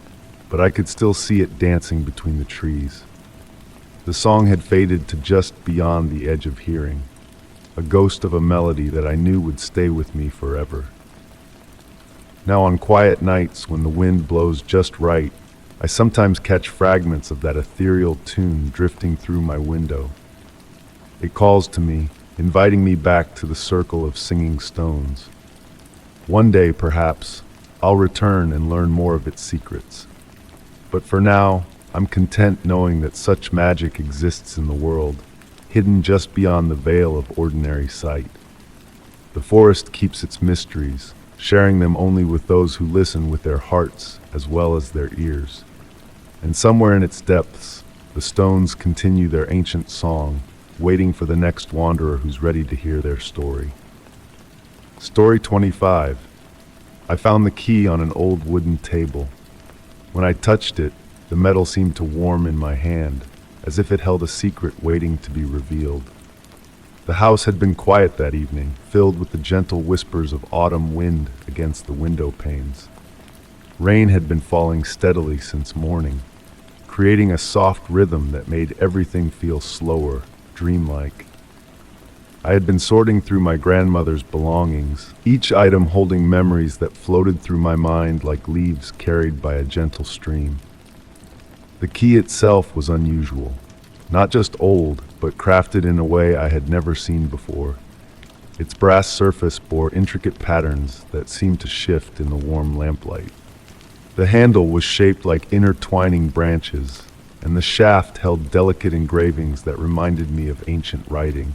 but I could still see it dancing between the trees. The song had faded to just beyond the edge of hearing, a ghost of a melody that I knew would stay with me forever. Now, on quiet nights when the wind blows just right, I sometimes catch fragments of that ethereal tune drifting through my window. It calls to me, inviting me back to the circle of singing stones. One day, perhaps, I'll return and learn more of its secrets. But for now, I'm content knowing that such magic exists in the world, hidden just beyond the veil of ordinary sight. The forest keeps its mysteries, sharing them only with those who listen with their hearts as well as their ears. And somewhere in its depths, the stones continue their ancient song, waiting for the next wanderer who's ready to hear their story. Story 25. I found the key on an old wooden table. When I touched it, the metal seemed to warm in my hand, as if it held a secret waiting to be revealed. The house had been quiet that evening, filled with the gentle whispers of autumn wind against the window panes. Rain had been falling steadily since morning, creating a soft rhythm that made everything feel slower, dreamlike. I had been sorting through my grandmother's belongings, each item holding memories that floated through my mind like leaves carried by a gentle stream. The key itself was unusual, not just old, but crafted in a way I had never seen before. Its brass surface bore intricate patterns that seemed to shift in the warm lamplight. The handle was shaped like intertwining branches, and the shaft held delicate engravings that reminded me of ancient writing.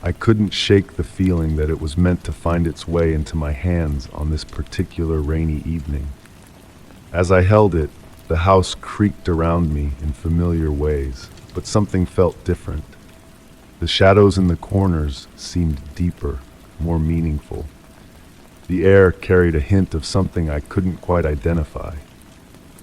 I couldn't shake the feeling that it was meant to find its way into my hands on this particular rainy evening. As I held it, the house creaked around me in familiar ways, but something felt different. The shadows in the corners seemed deeper, more meaningful. The air carried a hint of something I couldn't quite identify,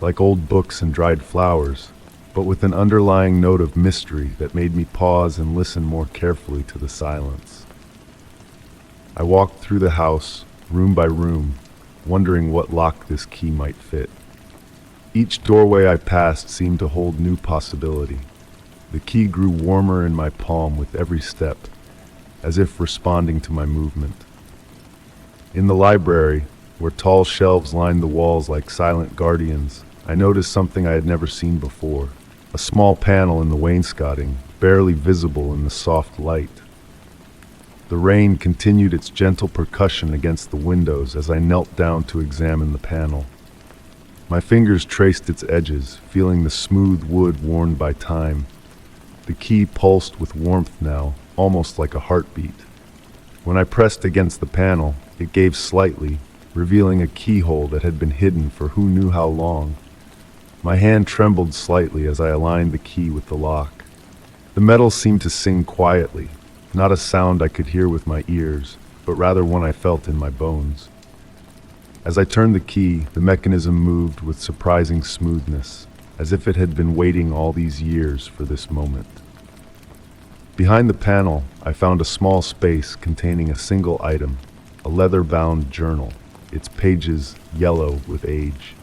like old books and dried flowers, but with an underlying note of mystery that made me pause and listen more carefully to the silence. I walked through the house, room by room, wondering what lock this key might fit. Each doorway I passed seemed to hold new possibility. The key grew warmer in my palm with every step, as if responding to my movement. In the library, where tall shelves lined the walls like silent guardians, I noticed something I had never seen before. A small panel in the wainscoting, barely visible in the soft light. The rain continued its gentle percussion against the windows as I knelt down to examine the panel. My fingers traced its edges, feeling the smooth wood worn by time. The key pulsed with warmth now, almost like a heartbeat. When I pressed against the panel, it gave slightly, revealing a keyhole that had been hidden for who knew how long. My hand trembled slightly as I aligned the key with the lock. The metal seemed to sing quietly, not a sound I could hear with my ears, but rather one I felt in my bones. As I turned the key, the mechanism moved with surprising smoothness, as if it had been waiting all these years for this moment. Behind the panel, I found a small space containing a single item, a leather-bound journal, its pages yellow with age.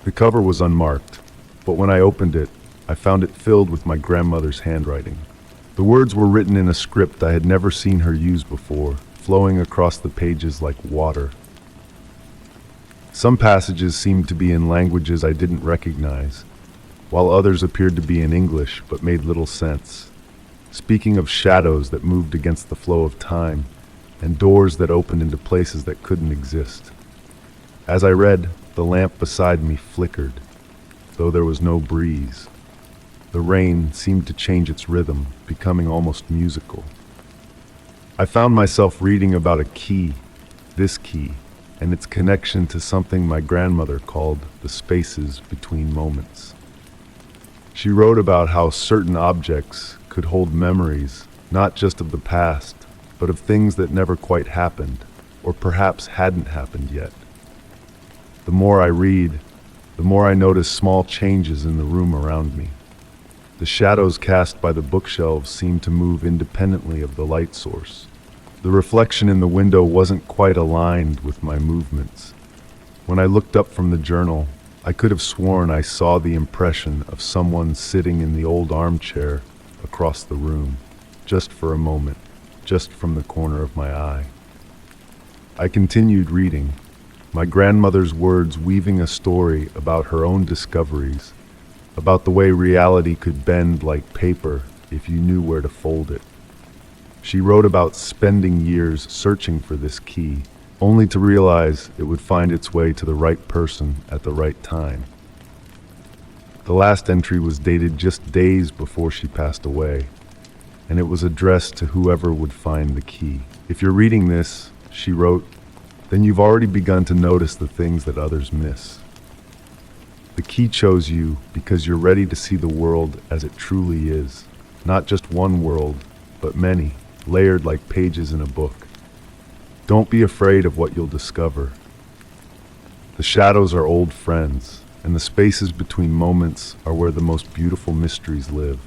The cover was unmarked, but when I opened it, I found it filled with my grandmother's handwriting. The words were written in a script I had never seen her use before, flowing across the pages like water. Some passages seemed to be in languages I didn't recognize, while others appeared to be in English but made little sense, speaking of shadows that moved against the flow of time and doors that opened into places that couldn't exist. As I read, the lamp beside me flickered, though there was no breeze. The rain seemed to change its rhythm, becoming almost musical. I found myself reading about a key, this key, and its connection to something my grandmother called the spaces between moments. She wrote about how certain objects could hold memories, not just of the past, but of things that never quite happened, or perhaps hadn't happened yet. The more I read, the more I notice small changes in the room around me. The shadows cast by the bookshelves seemed to move independently of the light source. The reflection in the window wasn't quite aligned with my movements. When I looked up from the journal, I could have sworn I saw the impression of someone sitting in the old armchair across the room, just for a moment, just from the corner of my eye. I continued reading, my grandmother's words weaving a story about her own discoveries, about the way reality could bend like paper if you knew where to fold it. She wrote about spending years searching for this key, only to realize it would find its way to the right person at the right time. The last entry was dated just days before she passed away, and it was addressed to whoever would find the key. If you're reading this, she wrote, then you've already begun to notice the things that others miss. The key chose you because you're ready to see the world as it truly is. Not just one world, but many, layered like pages in a book. Don't be afraid of what you'll discover. The shadows are old friends, and the spaces between moments are where the most beautiful mysteries live.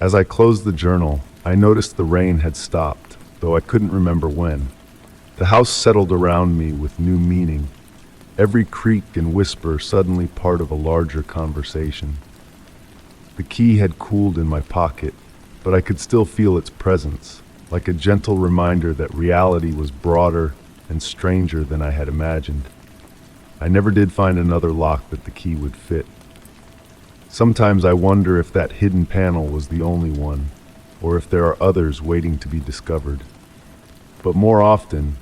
As I closed the journal, I noticed the rain had stopped, though I couldn't remember when. The house settled around me with new meaning, every creak and whisper suddenly part of a larger conversation. The key had cooled in my pocket, but I could still feel its presence, like a gentle reminder that reality was broader and stranger than I had imagined. I never did find another lock that the key would fit. Sometimes I wonder if that hidden panel was the only one, or if there are others waiting to be discovered. But more often,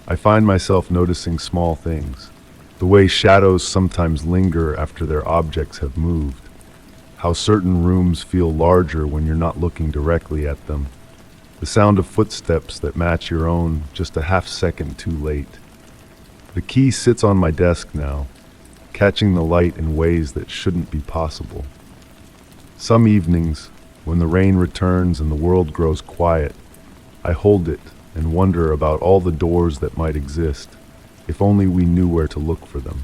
I find myself noticing small things, the way shadows sometimes linger after their objects have moved, how certain rooms feel larger when you're not looking directly at them, the sound of footsteps that match your own just a half second too late. The key sits on my desk now, catching the light in ways that shouldn't be possible. Some evenings, when the rain returns and the world grows quiet, I hold it and wonder about all the doors that might exist, if only we knew where to look for them.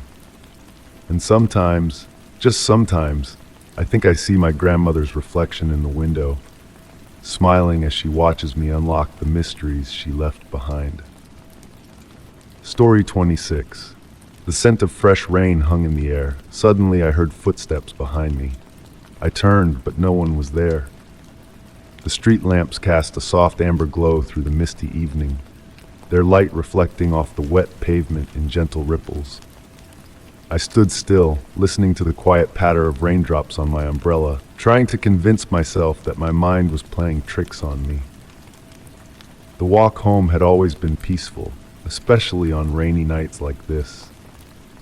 And sometimes, just sometimes, I think I see my grandmother's reflection in the window, smiling as she watches me unlock the mysteries she left behind. Story 26. The scent of fresh rain hung in the air. Suddenly I heard footsteps behind me. I turned, but no one was there. The street lamps cast a soft amber glow through the misty evening, their light reflecting off the wet pavement in gentle ripples. I stood still, listening to the quiet patter of raindrops on my umbrella, trying to convince myself that my mind was playing tricks on me. The walk home had always been peaceful, especially on rainy nights like this.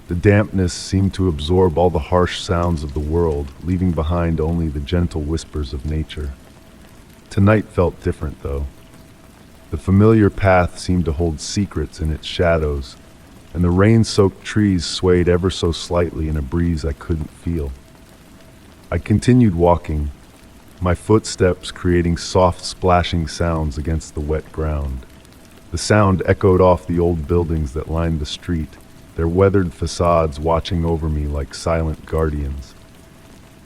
The dampness seemed to absorb all the harsh sounds of the world, leaving behind only the gentle whispers of nature. Tonight felt different, though. The familiar path seemed to hold secrets in its shadows, and the rain-soaked trees swayed ever so slightly in a breeze I couldn't feel. I continued walking, my footsteps creating soft splashing sounds against the wet ground. The sound echoed off the old buildings that lined the street, their weathered facades watching over me like silent guardians.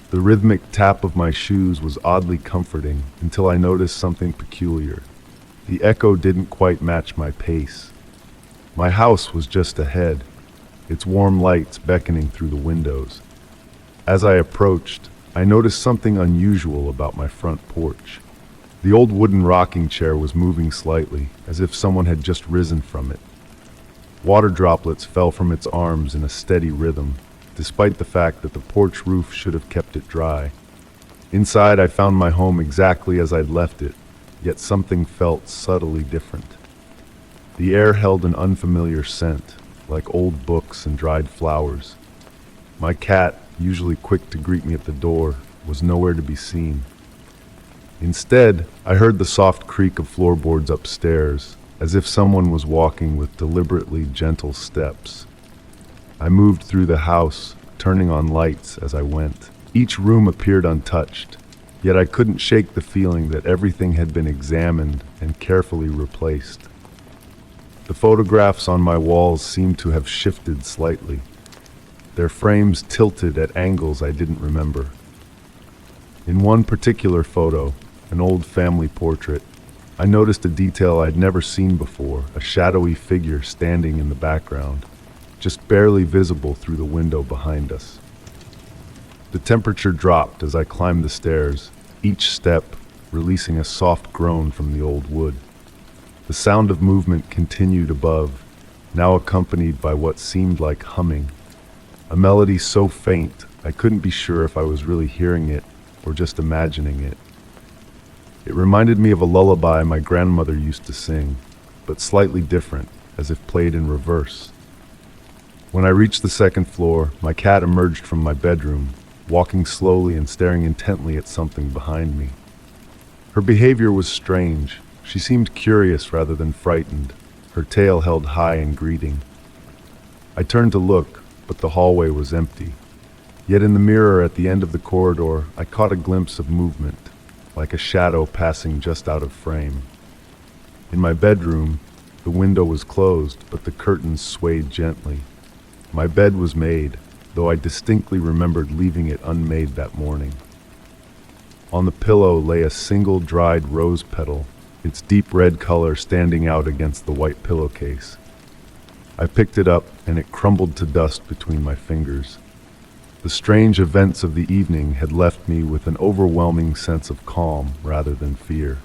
The rhythmic tap of my shoes was oddly comforting until I noticed something peculiar. The echo didn't quite match my pace. My house was just ahead, its warm lights beckoning through the windows. As I approached, I noticed something unusual about my front porch. The old wooden rocking chair was moving slightly, as if someone had just risen from it. Water droplets fell from its arms in a steady rhythm, despite the fact that the porch roof should have kept it dry. Inside, I found my home exactly as I'd left it, yet something felt subtly different. The air held an unfamiliar scent, like old books and dried flowers. My cat, usually quick to greet me at the door, was nowhere to be seen. Instead, I heard the soft creak of floorboards upstairs, as if someone was walking with deliberately gentle steps. I moved through the house, turning on lights as I went. Each room appeared untouched, yet I couldn't shake the feeling that everything had been examined and carefully replaced. The photographs on my walls seemed to have shifted slightly, their frames tilted at angles I didn't remember. In one particular photo, an old family portrait, I noticed a detail I'd never seen before, a shadowy figure standing in the background, just barely visible through the window behind us. The temperature dropped as I climbed the stairs, each step releasing a soft groan from the old wood. The sound of movement continued above, now accompanied by what seemed like humming. A melody so faint, I couldn't be sure if I was really hearing it or just imagining it. It reminded me of a lullaby my grandmother used to sing, but slightly different, as if played in reverse. When I reached the second floor, my cat emerged from my bedroom, walking slowly and staring intently at something behind me. Her behavior was strange. She seemed curious rather than frightened, her tail held high in greeting. I turned to look, but the hallway was empty. Yet in the mirror at the end of the corridor, I caught a glimpse of movement, like a shadow passing just out of frame. In my bedroom, the window was closed, but the curtains swayed gently. My bed was made, though I distinctly remembered leaving it unmade that morning. On the pillow lay a single dried rose petal, its deep red color standing out against the white pillowcase. I picked it up, and it crumbled to dust between my fingers. The strange events of the evening had left me with an overwhelming sense of calm rather than fear.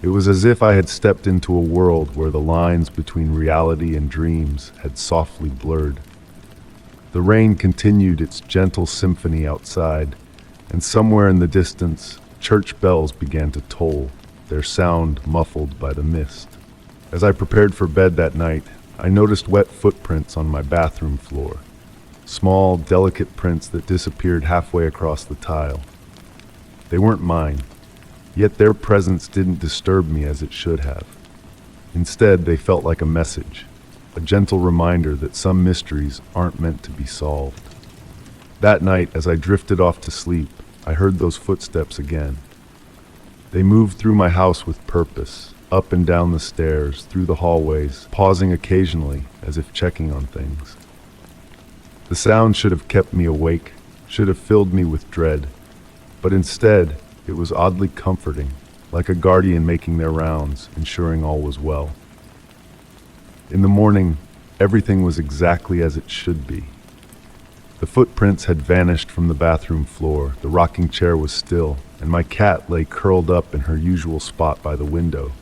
It was as if I had stepped into a world where the lines between reality and dreams had softly blurred. The rain continued its gentle symphony outside, and somewhere in the distance, church bells began to toll, their sound muffled by the mist. As I prepared for bed that night, I noticed wet footprints on my bathroom floor. Small, delicate prints that disappeared halfway across the tile. They weren't mine, yet their presence didn't disturb me as it should have. Instead, they felt like a message, a gentle reminder that some mysteries aren't meant to be solved. That night, as I drifted off to sleep, I heard those footsteps again. They moved through my house with purpose, up and down the stairs, through the hallways, pausing occasionally as if checking on things. The sound should have kept me awake, should have filled me with dread, but instead, it was oddly comforting, like a guardian making their rounds, ensuring all was well. In the morning, everything was exactly as it should be. The footprints had vanished from the bathroom floor, the rocking chair was still, and my cat lay curled up in her usual spot by the window.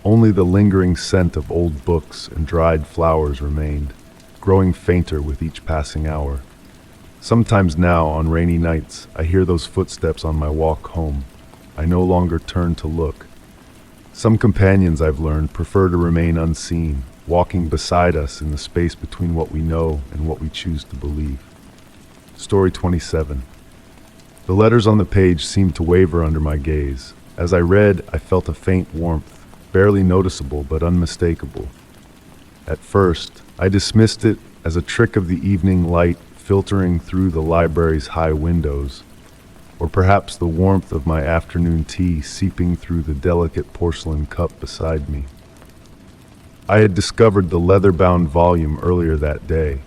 Only the lingering scent of old books and dried flowers remained, growing fainter with each passing hour. Sometimes now, on rainy nights, I hear those footsteps on my walk home. I no longer turn to look. Some companions, I've learned, prefer to remain unseen, walking beside us in the space between what we know and what we choose to believe. Story 27. The letters on the page seemed to waver under my gaze. As I read, I felt a faint warmth, barely noticeable but unmistakable. At first, I dismissed it as a trick of the evening light filtering through the library's high windows, or perhaps the warmth of my afternoon tea seeping through the delicate porcelain cup beside me. I had discovered the leather-bound volume earlier that day,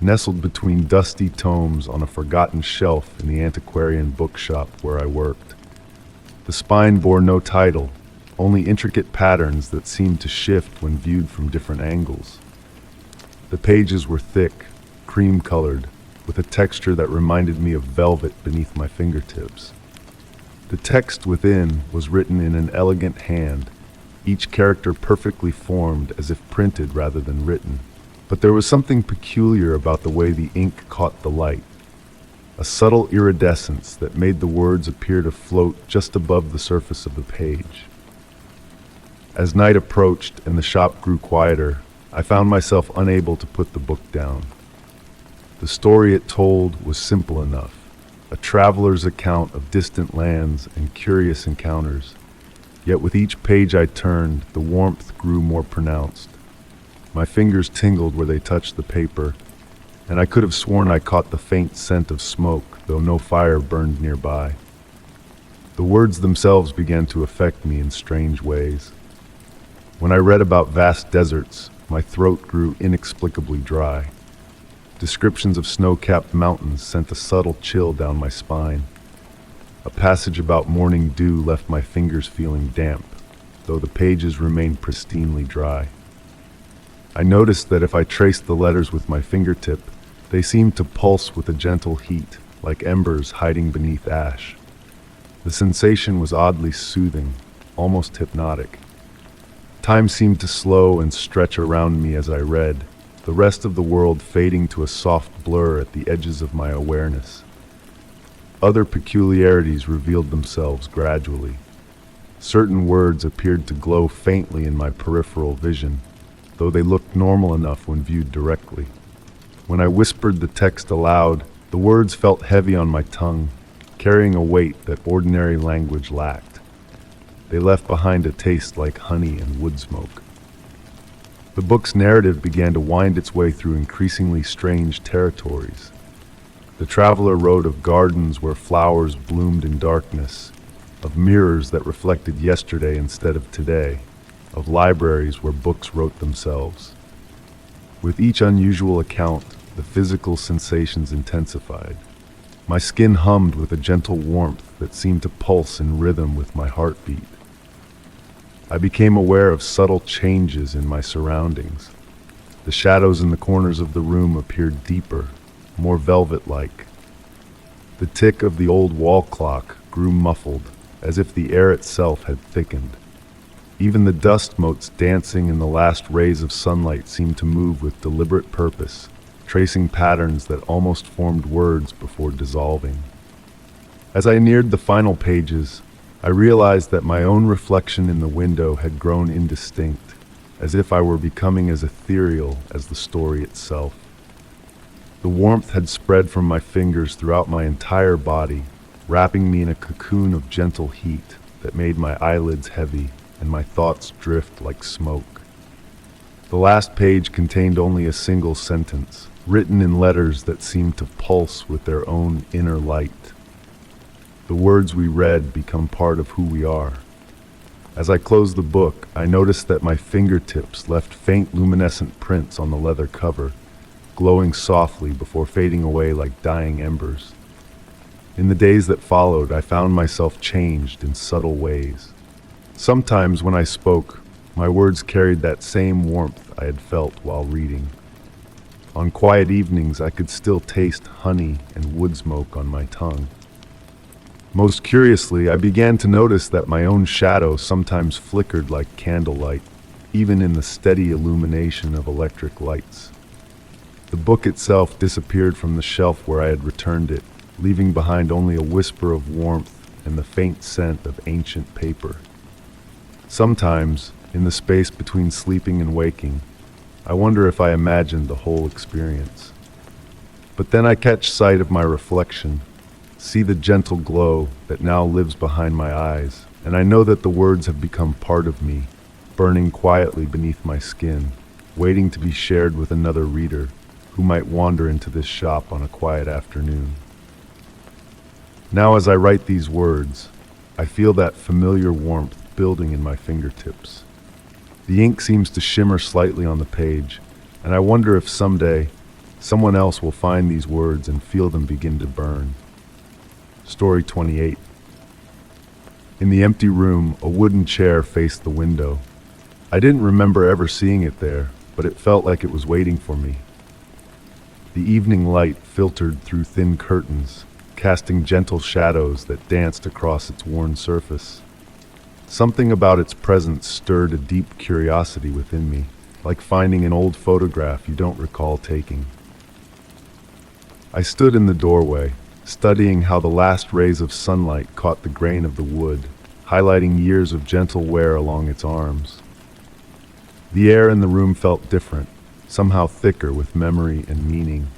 nestled between dusty tomes on a forgotten shelf in the antiquarian bookshop where I worked. The spine bore no title, only intricate patterns that seemed to shift when viewed from different angles. The pages were thick, cream-colored, with a texture that reminded me of velvet beneath my fingertips. The text within was written in an elegant hand, each character perfectly formed as if printed rather than written. But there was something peculiar about the way the ink caught the light, a subtle iridescence that made the words appear to float just above the surface of the page. As night approached and the shop grew quieter, I found myself unable to put the book down. The story it told was simple enough, a traveler's account of distant lands and curious encounters. Yet with each page I turned, the warmth grew more pronounced. My fingers tingled where they touched the paper, and I could have sworn I caught the faint scent of smoke, though no fire burned nearby. The words themselves began to affect me in strange ways. When I read about vast deserts, my throat grew inexplicably dry. Descriptions of snow-capped mountains sent a subtle chill down my spine. A passage about morning dew left my fingers feeling damp, though the pages remained pristinely dry. I noticed that if I traced the letters with my fingertip, they seemed to pulse with a gentle heat, like embers hiding beneath ash. The sensation was oddly soothing, almost hypnotic. Time seemed to slow and stretch around me as I read, the rest of the world fading to a soft blur at the edges of my awareness. Other peculiarities revealed themselves gradually. Certain words appeared to glow faintly in my peripheral vision, though they looked normal enough when viewed directly. When I whispered the text aloud, the words felt heavy on my tongue, carrying a weight that ordinary language lacked. They left behind a taste like honey and wood smoke. The book's narrative began to wind its way through increasingly strange territories. The traveler wrote of gardens where flowers bloomed in darkness, of mirrors that reflected yesterday instead of today, of libraries where books wrote themselves. With each unusual account, the physical sensations intensified. My skin hummed with a gentle warmth that seemed to pulse in rhythm with my heartbeat. I became aware of subtle changes in my surroundings. The shadows in the corners of the room appeared deeper, more velvet-like. The tick of the old wall clock grew muffled, as if the air itself had thickened. Even the dust motes dancing in the last rays of sunlight seemed to move with deliberate purpose, tracing patterns that almost formed words before dissolving. As I neared the final pages, I realized that my own reflection in the window had grown indistinct, as if I were becoming as ethereal as the story itself. The warmth had spread from my fingers throughout my entire body, wrapping me in a cocoon of gentle heat that made my eyelids heavy and my thoughts drift like smoke. The last page contained only a single sentence, written in letters that seemed to pulse with their own inner light. The words we read become part of who we are. As I closed the book, I noticed that my fingertips left faint luminescent prints on the leather cover, glowing softly before fading away like dying embers. In the days that followed, I found myself changed in subtle ways. Sometimes when I spoke, my words carried that same warmth I had felt while reading. On quiet evenings, I could still taste honey and wood smoke on my tongue. Most curiously, I began to notice that my own shadow sometimes flickered like candlelight, even in the steady illumination of electric lights. The book itself disappeared from the shelf where I had returned it, leaving behind only a whisper of warmth and the faint scent of ancient paper. Sometimes, in the space between sleeping and waking, I wonder if I imagined the whole experience. But then I catch sight of my reflection, see the gentle glow that now lives behind my eyes, and I know that the words have become part of me, burning quietly beneath my skin, waiting to be shared with another reader who might wander into this shop on a quiet afternoon. Now as I write these words, I feel that familiar warmth building in my fingertips. The ink seems to shimmer slightly on the page, and I wonder if someday someone else will find these words and feel them begin to burn. Story 28. In the empty room, a wooden chair faced the window. I didn't remember ever seeing it there, but it felt like it was waiting for me. The evening light filtered through thin curtains, casting gentle shadows that danced across its worn surface. Something about its presence stirred a deep curiosity within me, like finding an old photograph you don't recall taking. I stood in the doorway, studying how the last rays of sunlight caught the grain of the wood, highlighting years of gentle wear along its arms. The air in the room felt different, somehow thicker with memory and meaning.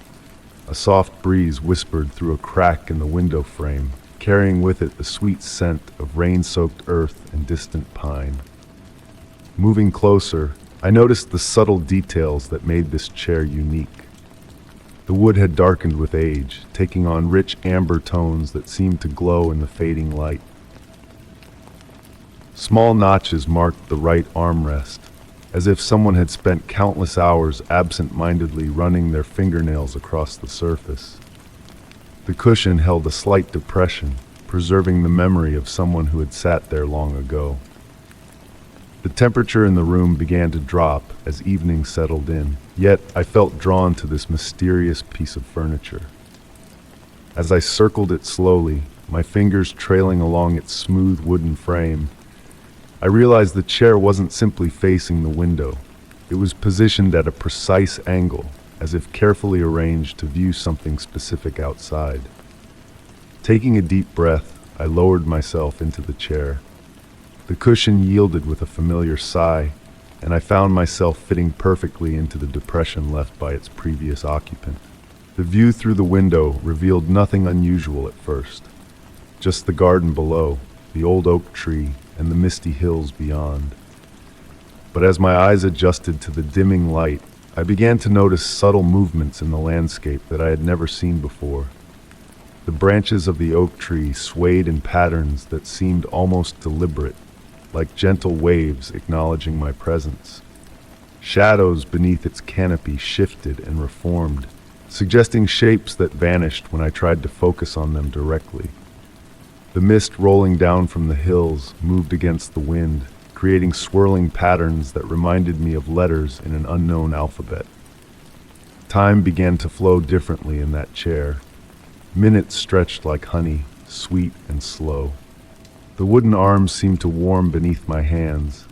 A soft breeze whispered through a crack in the window frame, carrying with it the sweet scent of rain-soaked earth and distant pine. Moving closer, I noticed the subtle details that made this chair unique. The wood had darkened with age, taking on rich amber tones that seemed to glow in the fading light. Small notches marked the right armrest, as if someone had spent countless hours absent-mindedly running their fingernails across the surface. The cushion held a slight depression, preserving the memory of someone who had sat there long ago. The temperature in the room began to drop as evening settled in, yet I felt drawn to this mysterious piece of furniture. As I circled it slowly, my fingers trailing along its smooth wooden frame, I realized the chair wasn't simply facing the window. It was positioned at a precise angle, as if carefully arranged to view something specific outside. Taking a deep breath, I lowered myself into the chair. The cushion yielded with a familiar sigh, and I found myself fitting perfectly into the depression left by its previous occupant. The view through the window revealed nothing unusual at first, just the garden below, the old oak tree, and the misty hills beyond. But as my eyes adjusted to the dimming light, I began to notice subtle movements in the landscape that I had never seen before. The branches of the oak tree swayed in patterns that seemed almost deliberate, like gentle waves acknowledging my presence. Shadows beneath its canopy shifted and reformed, suggesting shapes that vanished when I tried to focus on them directly. The mist rolling down from the hills moved against the wind, creating swirling patterns that reminded me of letters in an unknown alphabet. Time began to flow differently in that chair. Minutes stretched like honey, sweet and slow. The wooden arms seemed to warm beneath my hands,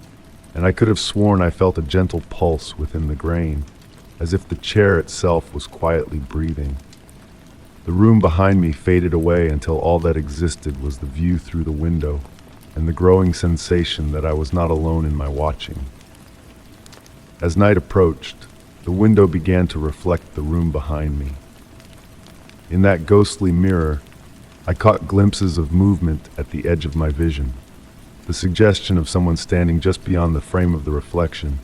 and I could have sworn I felt a gentle pulse within the grain, as if the chair itself was quietly breathing. The room behind me faded away until all that existed was the view through the window and the growing sensation that I was not alone in my watching. As night approached, the window began to reflect the room behind me. In that ghostly mirror, I caught glimpses of movement at the edge of my vision, the suggestion of someone standing just beyond the frame of the reflection,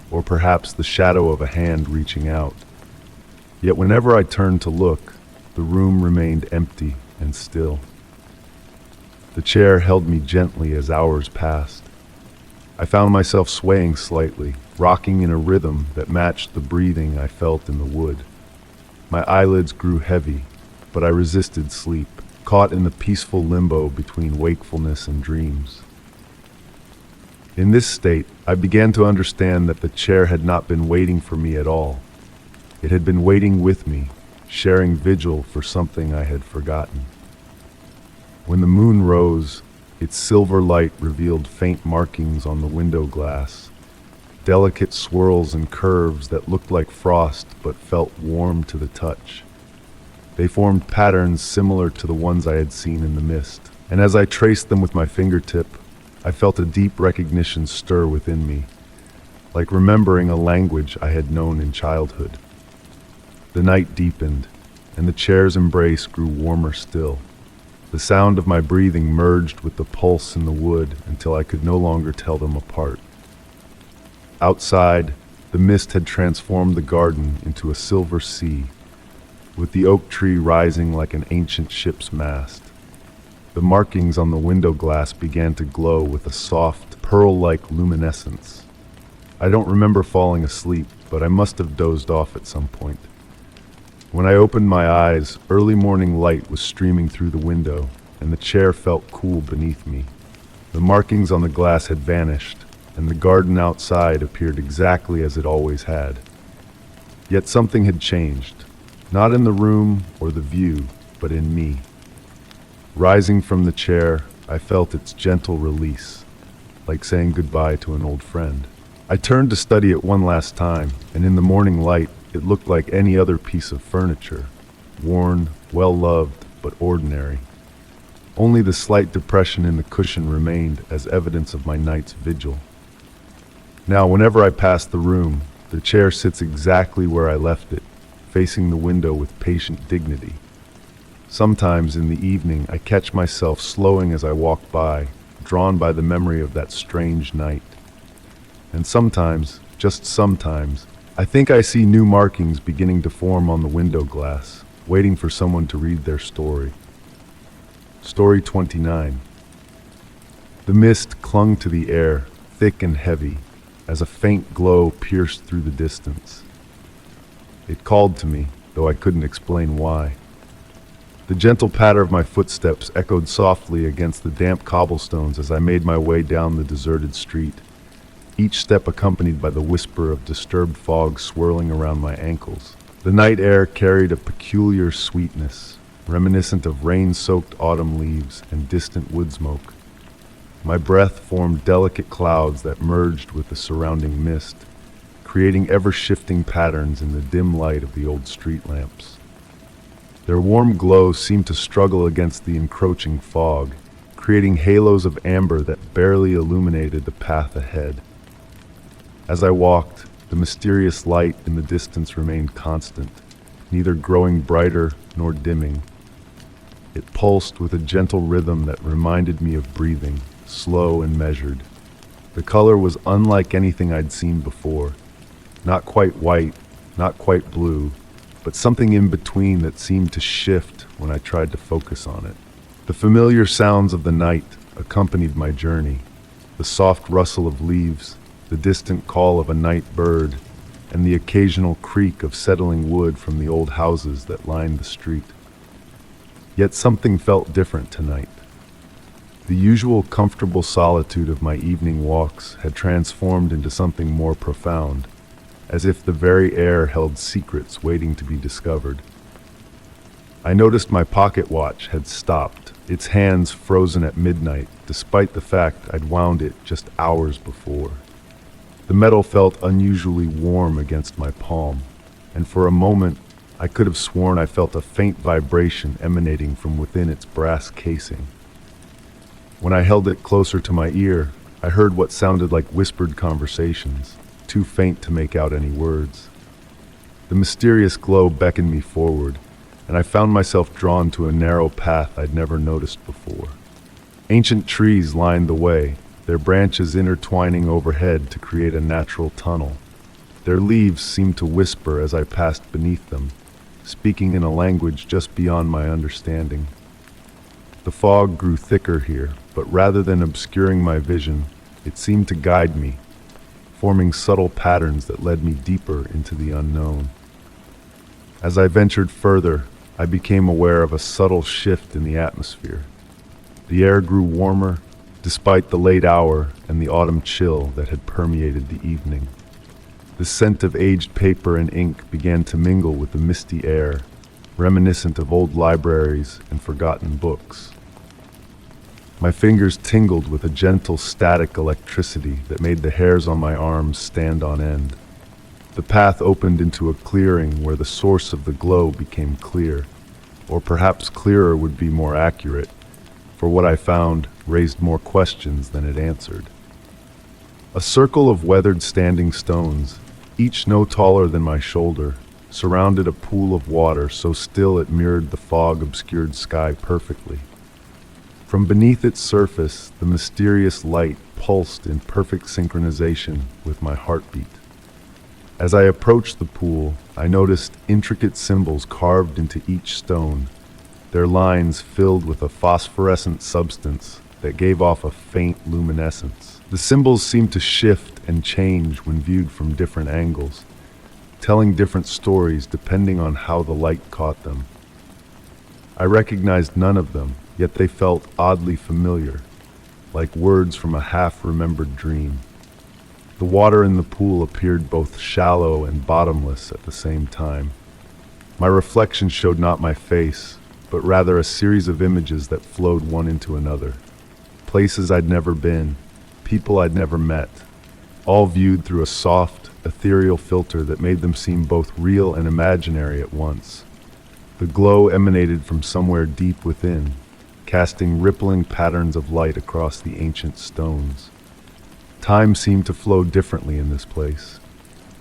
or perhaps the shadow of a hand reaching out. Yet whenever I turned to look, the room remained empty and still. The chair held me gently as hours passed. I found myself swaying slightly, rocking in a rhythm that matched the breathing I felt in the wood. My eyelids grew heavy, but I resisted sleep, caught in the peaceful limbo between wakefulness and dreams. In this state, I began to understand that the chair had not been waiting for me at all. It had been waiting with me, sharing vigil for something I had forgotten. When the moon rose, its silver light revealed faint markings on the window glass, delicate swirls and curves that looked like frost but felt warm to the touch. They formed patterns similar to the ones I had seen in the mist, and as I traced them with my fingertip, I felt a deep recognition stir within me, like remembering a language I had known in childhood. The night deepened, and the chair's embrace grew warmer still. The sound of my breathing merged with the pulse in the wood until I could no longer tell them apart. Outside, the mist had transformed the garden into a silver sea, with the oak tree rising like an ancient ship's mast. The markings on the window glass began to glow with a soft, pearl-like luminescence. I don't remember falling asleep, but I must have dozed off at some point. When I opened my eyes, early morning light was streaming through the window, and the chair felt cool beneath me. The markings on the glass had vanished, and the garden outside appeared exactly as it always had. Yet something had changed, not in the room or the view, but in me. Rising from the chair, I felt its gentle release, like saying goodbye to an old friend. I turned to study it one last time, and in the morning light, it looked like any other piece of furniture, worn, well-loved, but ordinary. Only the slight depression in the cushion remained as evidence of my night's vigil. Now, whenever I pass the room, the chair sits exactly where I left it, facing the window with patient dignity. Sometimes in the evening, I catch myself slowing as I walk by, drawn by the memory of that strange night. And sometimes, just sometimes, I think I see new markings beginning to form on the window glass, waiting for someone to read their story. Story 29. The mist clung to the air, thick and heavy, as a faint glow pierced through the distance. It called to me, though I couldn't explain why. The gentle patter of my footsteps echoed softly against the damp cobblestones as I made my way down the deserted street, each step accompanied by the whisper of disturbed fog swirling around my ankles. The night air carried a peculiar sweetness, reminiscent of rain-soaked autumn leaves and distant wood smoke. My breath formed delicate clouds that merged with the surrounding mist, creating ever-shifting patterns in the dim light of the old street lamps. Their warm glow seemed to struggle against the encroaching fog, creating halos of amber that barely illuminated the path ahead. As I walked, the mysterious light in the distance remained constant, neither growing brighter nor dimming. It pulsed with a gentle rhythm that reminded me of breathing, slow and measured. The color was unlike anything I'd seen before. Not quite white, not quite blue, but something in between that seemed to shift when I tried to focus on it. The familiar sounds of the night accompanied my journey. The soft rustle of leaves, the distant call of a night bird, and the occasional creak of settling wood from the old houses that lined the street. Yet something felt different tonight. The usual comfortable solitude of my evening walks had transformed into something more profound, as if the very air held secrets waiting to be discovered. I noticed my pocket watch had stopped, its hands frozen at midnight, despite the fact I'd wound it just hours before. The metal felt unusually warm against my palm, and for a moment I could have sworn I felt a faint vibration emanating from within its brass casing. When I held it closer to my ear, I heard what sounded like whispered conversations, too faint to make out any words. The mysterious glow beckoned me forward, and I found myself drawn to a narrow path I'd never noticed before. Ancient trees lined the way, their branches intertwining overhead to create a natural tunnel. Their leaves seemed to whisper as I passed beneath them, speaking in a language just beyond my understanding. The fog grew thicker here, but rather than obscuring my vision, it seemed to guide me, forming subtle patterns that led me deeper into the unknown. As I ventured further, I became aware of a subtle shift in the atmosphere. The air grew warmer, despite the late hour and the autumn chill that had permeated the evening. The scent of aged paper and ink began to mingle with the misty air, reminiscent of old libraries and forgotten books. My fingers tingled with a gentle static electricity that made the hairs on my arms stand on end. The path opened into a clearing where the source of the glow became clear, or perhaps clearer would be more accurate, for what I found raised more questions than it answered. A circle of weathered standing stones, each no taller than my shoulder, surrounded a pool of water so still it mirrored the fog-obscured sky perfectly. From beneath its surface, the mysterious light pulsed in perfect synchronization with my heartbeat. As I approached the pool, I noticed intricate symbols carved into each stone, their lines filled with a phosphorescent substance that gave off a faint luminescence. The symbols seemed to shift and change when viewed from different angles, telling different stories depending on how the light caught them. I recognized none of them, yet they felt oddly familiar, like words from a half-remembered dream. The water in the pool appeared both shallow and bottomless at the same time. My reflection showed not my face, but rather a series of images that flowed one into another. Places I'd never been, people I'd never met, all viewed through a soft, ethereal filter that made them seem both real and imaginary at once. The glow emanated from somewhere deep within, casting rippling patterns of light across the ancient stones. Time seemed to flow differently in this place.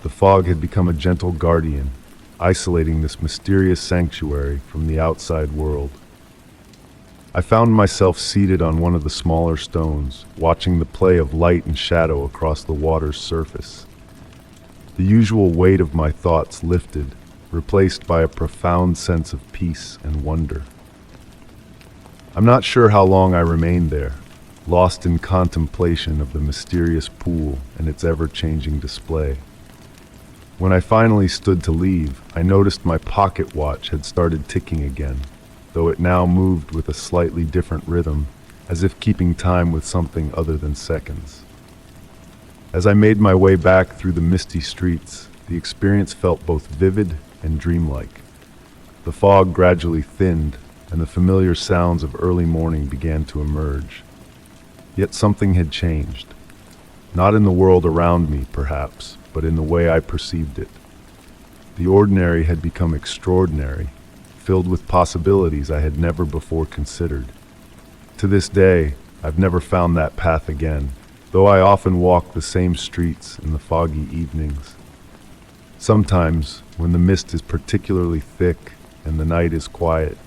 The fog had become a gentle guardian, isolating this mysterious sanctuary from the outside world. I found myself seated on one of the smaller stones, watching the play of light and shadow across the water's surface. The usual weight of my thoughts lifted, replaced by a profound sense of peace and wonder. I'm not sure how long I remained there, lost in contemplation of the mysterious pool and its ever-changing display. When I finally stood to leave, I noticed my pocket watch had started ticking again, though it now moved with a slightly different rhythm, as if keeping time with something other than seconds. As I made my way back through the misty streets, the experience felt both vivid and dreamlike. The fog gradually thinned, and the familiar sounds of early morning began to emerge. Yet something had changed. Not in the world around me, perhaps, but in the way I perceived it. The ordinary had become extraordinary, filled with possibilities I had never before considered. To this day, I've never found that path again, though I often walk the same streets in the foggy evenings. Sometimes, when the mist is particularly thick and the night is quiet,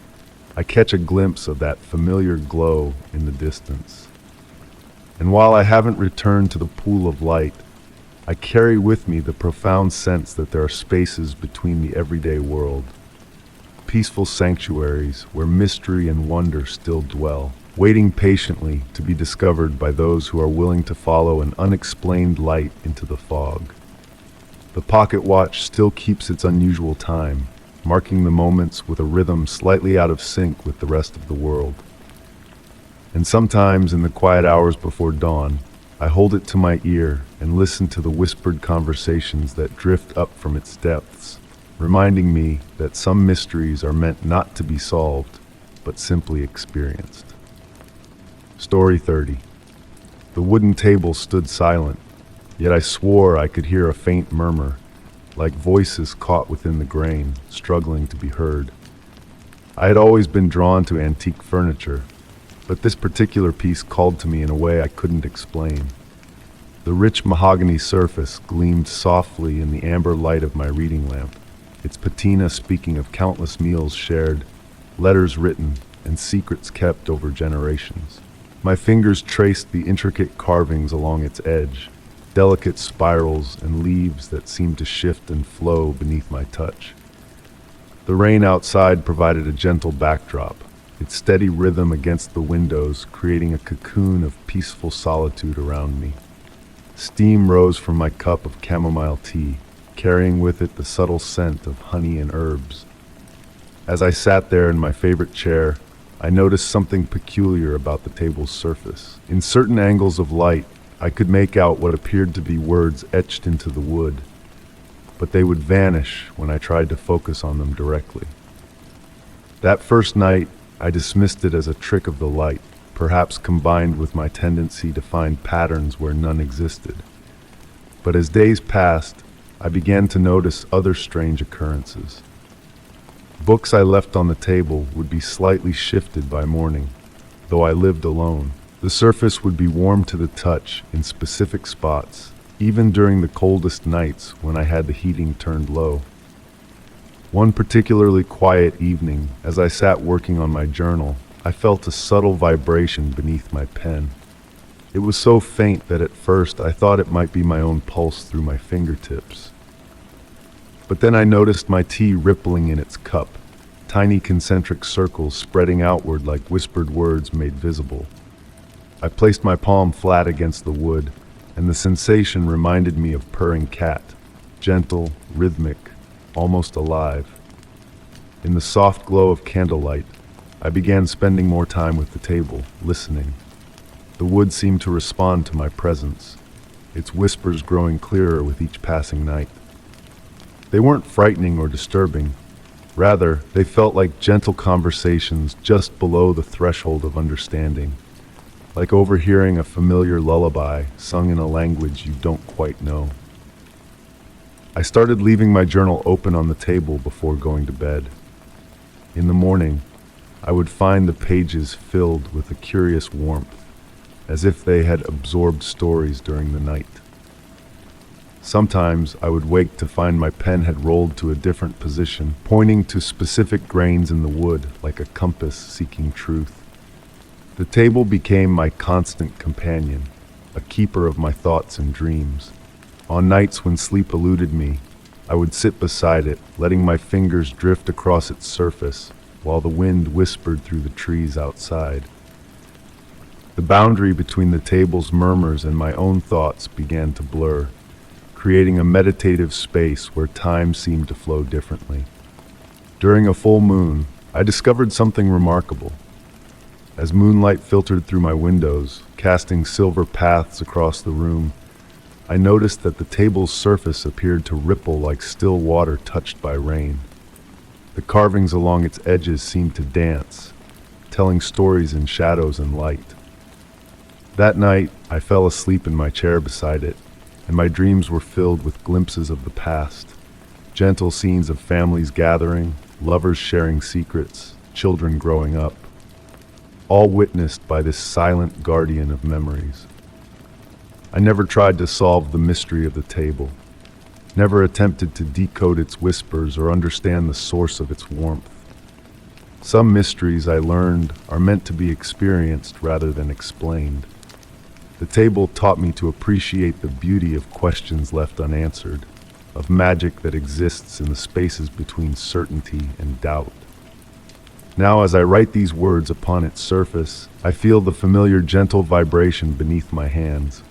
I catch a glimpse of that familiar glow in the distance. And while I haven't returned to the pool of light, I carry with me the profound sense that there are spaces between the everyday world, peaceful sanctuaries where mystery and wonder still dwell, waiting patiently to be discovered by those who are willing to follow an unexplained light into the fog. The pocket watch still keeps its unusual time, marking the moments with a rhythm slightly out of sync with the rest of the world. And sometimes in the quiet hours before dawn, I hold it to my ear and listen to the whispered conversations that drift up from its depths, reminding me that some mysteries are meant not to be solved, but simply experienced. Story 30. The wooden table stood silent, yet I swore I could hear a faint murmur, like voices caught within the grain, struggling to be heard. I had always been drawn to antique furniture, but this particular piece called to me in a way I couldn't explain. The rich mahogany surface gleamed softly in the amber light of my reading lamp, its patina speaking of countless meals shared, letters written, and secrets kept over generations. My fingers traced the intricate carvings along its edge, delicate spirals and leaves that seemed to shift and flow beneath my touch. The rain outside provided a gentle backdrop, its steady rhythm against the windows creating a cocoon of peaceful solitude around me. Steam rose from my cup of chamomile tea, carrying with it the subtle scent of honey and herbs. As I sat there in my favorite chair, I noticed something peculiar about the table's surface. In certain angles of light, I could make out what appeared to be words etched into the wood, but they would vanish when I tried to focus on them directly. That first night, I dismissed it as a trick of the light, perhaps combined with my tendency to find patterns where none existed. But as days passed, I began to notice other strange occurrences. Books I left on the table would be slightly shifted by morning, though I lived alone. The surface would be warm to the touch in specific spots, even during the coldest nights when I had the heating turned low. One particularly quiet evening, as I sat working on my journal, I felt a subtle vibration beneath my pen. It was so faint that at first I thought it might be my own pulse through my fingertips. But then I noticed my tea rippling in its cup, tiny concentric circles spreading outward like whispered words made visible. I placed my palm flat against the wood, and the sensation reminded me of purring cat, gentle, rhythmic, almost alive. In the soft glow of candlelight, I began spending more time with the table, listening. The wood seemed to respond to my presence, its whispers growing clearer with each passing night. They weren't frightening or disturbing. Rather, they felt like gentle conversations just below the threshold of understanding, like overhearing a familiar lullaby sung in a language you don't quite know. I started leaving my journal open on the table before going to bed. In the morning, I would find the pages filled with a curious warmth, as if they had absorbed stories during the night. Sometimes I would wake to find my pen had rolled to a different position, pointing to specific grains in the wood like a compass seeking truth. The table became my constant companion, a keeper of my thoughts and dreams. On nights when sleep eluded me, I would sit beside it, letting my fingers drift across its surface while the wind whispered through the trees outside. The boundary between the table's murmurs and my own thoughts began to blur, creating a meditative space where time seemed to flow differently. During a full moon, I discovered something remarkable. As moonlight filtered through my windows, casting silver paths across the room, I noticed that the table's surface appeared to ripple like still water touched by rain. The carvings along its edges seemed to dance, telling stories in shadows and light. That night, I fell asleep in my chair beside it, and my dreams were filled with glimpses of the past. Gentle scenes of families gathering, lovers sharing secrets, children growing up, all witnessed by this silent guardian of memories. I never tried to solve the mystery of the table, never attempted to decode its whispers or understand the source of its warmth. Some mysteries, I learned, are meant to be experienced rather than explained. The table taught me to appreciate the beauty of questions left unanswered, of magic that exists in the spaces between certainty and doubt. Now, as I write these words upon its surface, I feel the familiar gentle vibration beneath my hands.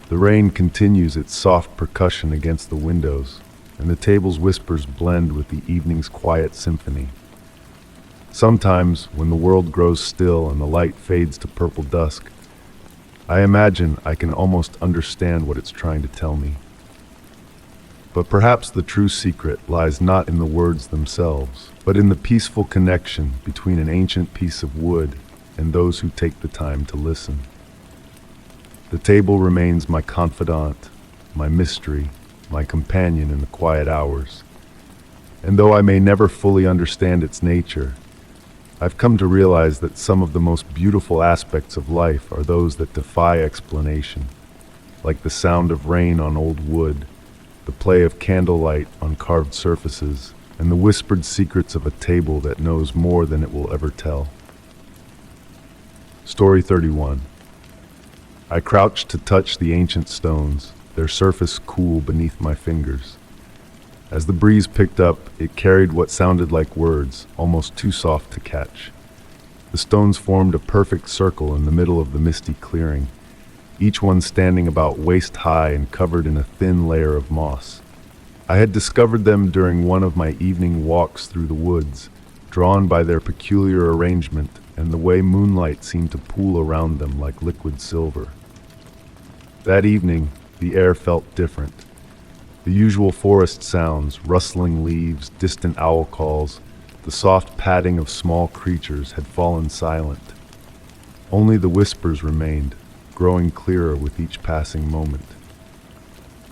The rain continues its soft percussion against the windows, and the table's whispers blend with the evening's quiet symphony. Sometimes, when the world grows still and the light fades to purple dusk, I imagine I can almost understand what it's trying to tell me. But perhaps the true secret lies not in the words themselves, but in the peaceful connection between an ancient piece of wood and those who take the time to listen. The table remains my confidant, my mystery, my companion in the quiet hours. And though I may never fully understand its nature, I've come to realize that some of the most beautiful aspects of life are those that defy explanation, like the sound of rain on old wood, the play of candlelight on carved surfaces, and the whispered secrets of a table that knows more than it will ever tell. Story 31. I crouched to touch the ancient stones, their surface cool beneath my fingers. As the breeze picked up, it carried what sounded like words, almost too soft to catch. The stones formed a perfect circle in the middle of the misty clearing, each one standing about waist high and covered in a thin layer of moss. I had discovered them during one of my evening walks through the woods, drawn by their peculiar arrangement and the way moonlight seemed to pool around them like liquid silver. That evening, the air felt different. The usual forest sounds, rustling leaves, distant owl calls, the soft padding of small creatures had fallen silent. Only the whispers remained, growing clearer with each passing moment.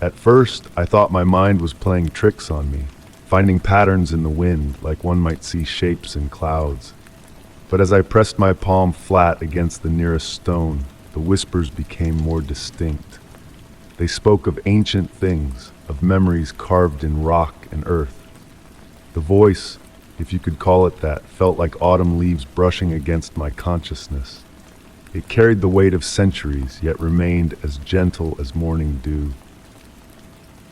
At first, I thought my mind was playing tricks on me, finding patterns in the wind like one might see shapes in clouds. But as I pressed my palm flat against the nearest stone, the whispers became more distinct. They spoke of ancient things, of memories carved in rock and earth. The voice, if you could call it that, felt like autumn leaves brushing against my consciousness. It carried the weight of centuries, yet remained as gentle as morning dew.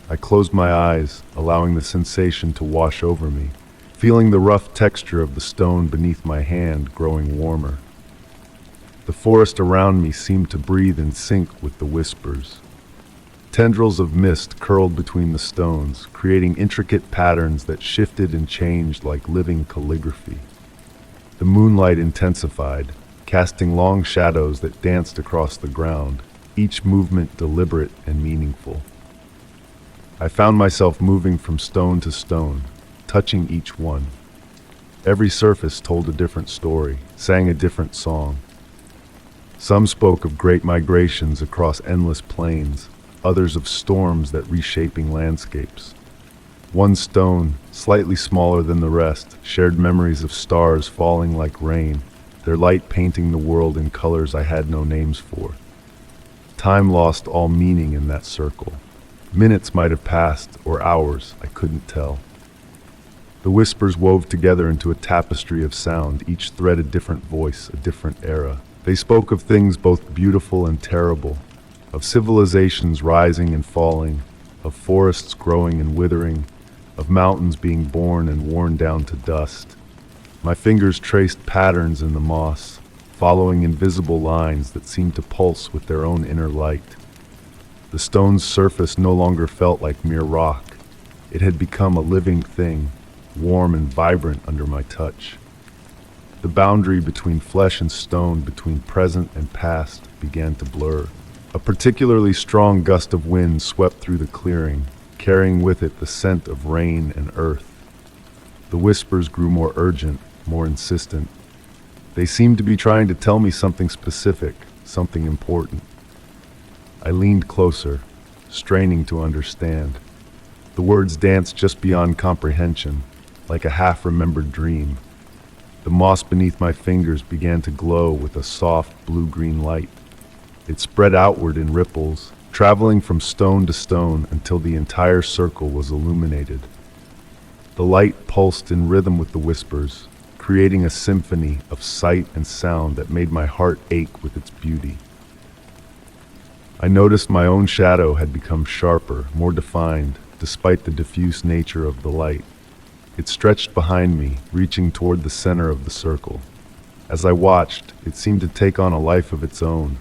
I closed my eyes, allowing the sensation to wash over me, feeling the rough texture of the stone beneath my hand growing warmer. The forest around me seemed to breathe in sync with the whispers. Tendrils of mist curled between the stones, creating intricate patterns that shifted and changed like living calligraphy. The moonlight intensified, casting long shadows that danced across the ground, each movement deliberate and meaningful. I found myself moving from stone to stone, touching each one. Every surface told a different story, sang a different song. Some spoke of great migrations across endless plains, others of storms that reshaping landscapes. One stone, slightly smaller than the rest, shared memories of stars falling like rain, their light painting the world in colors I had no names for. Time lost all meaning in that circle. Minutes might have passed, or hours, I couldn't tell. The whispers wove together into a tapestry of sound, each thread a different voice, a different era. They spoke of things both beautiful and terrible, of civilizations rising and falling, of forests growing and withering, of mountains being born and worn down to dust. My fingers traced patterns in the moss, following invisible lines that seemed to pulse with their own inner light. The stone's surface no longer felt like mere rock. It had become a living thing, warm and vibrant under my touch. The boundary between flesh and stone, between present and past, began to blur. A particularly strong gust of wind swept through the clearing, carrying with it the scent of rain and earth. The whispers grew more urgent, more insistent. They seemed to be trying to tell me something specific, something important. I leaned closer, straining to understand. The words danced just beyond comprehension, like a half-remembered dream. The moss beneath my fingers began to glow with a soft blue-green light. It spread outward in ripples, traveling from stone to stone until the entire circle was illuminated. The light pulsed in rhythm with the whispers, creating a symphony of sight and sound that made my heart ache with its beauty. I noticed my own shadow had become sharper, more defined, despite the diffuse nature of the light. It stretched behind me, reaching toward the center of the circle. As I watched, it seemed to take on a life of its own,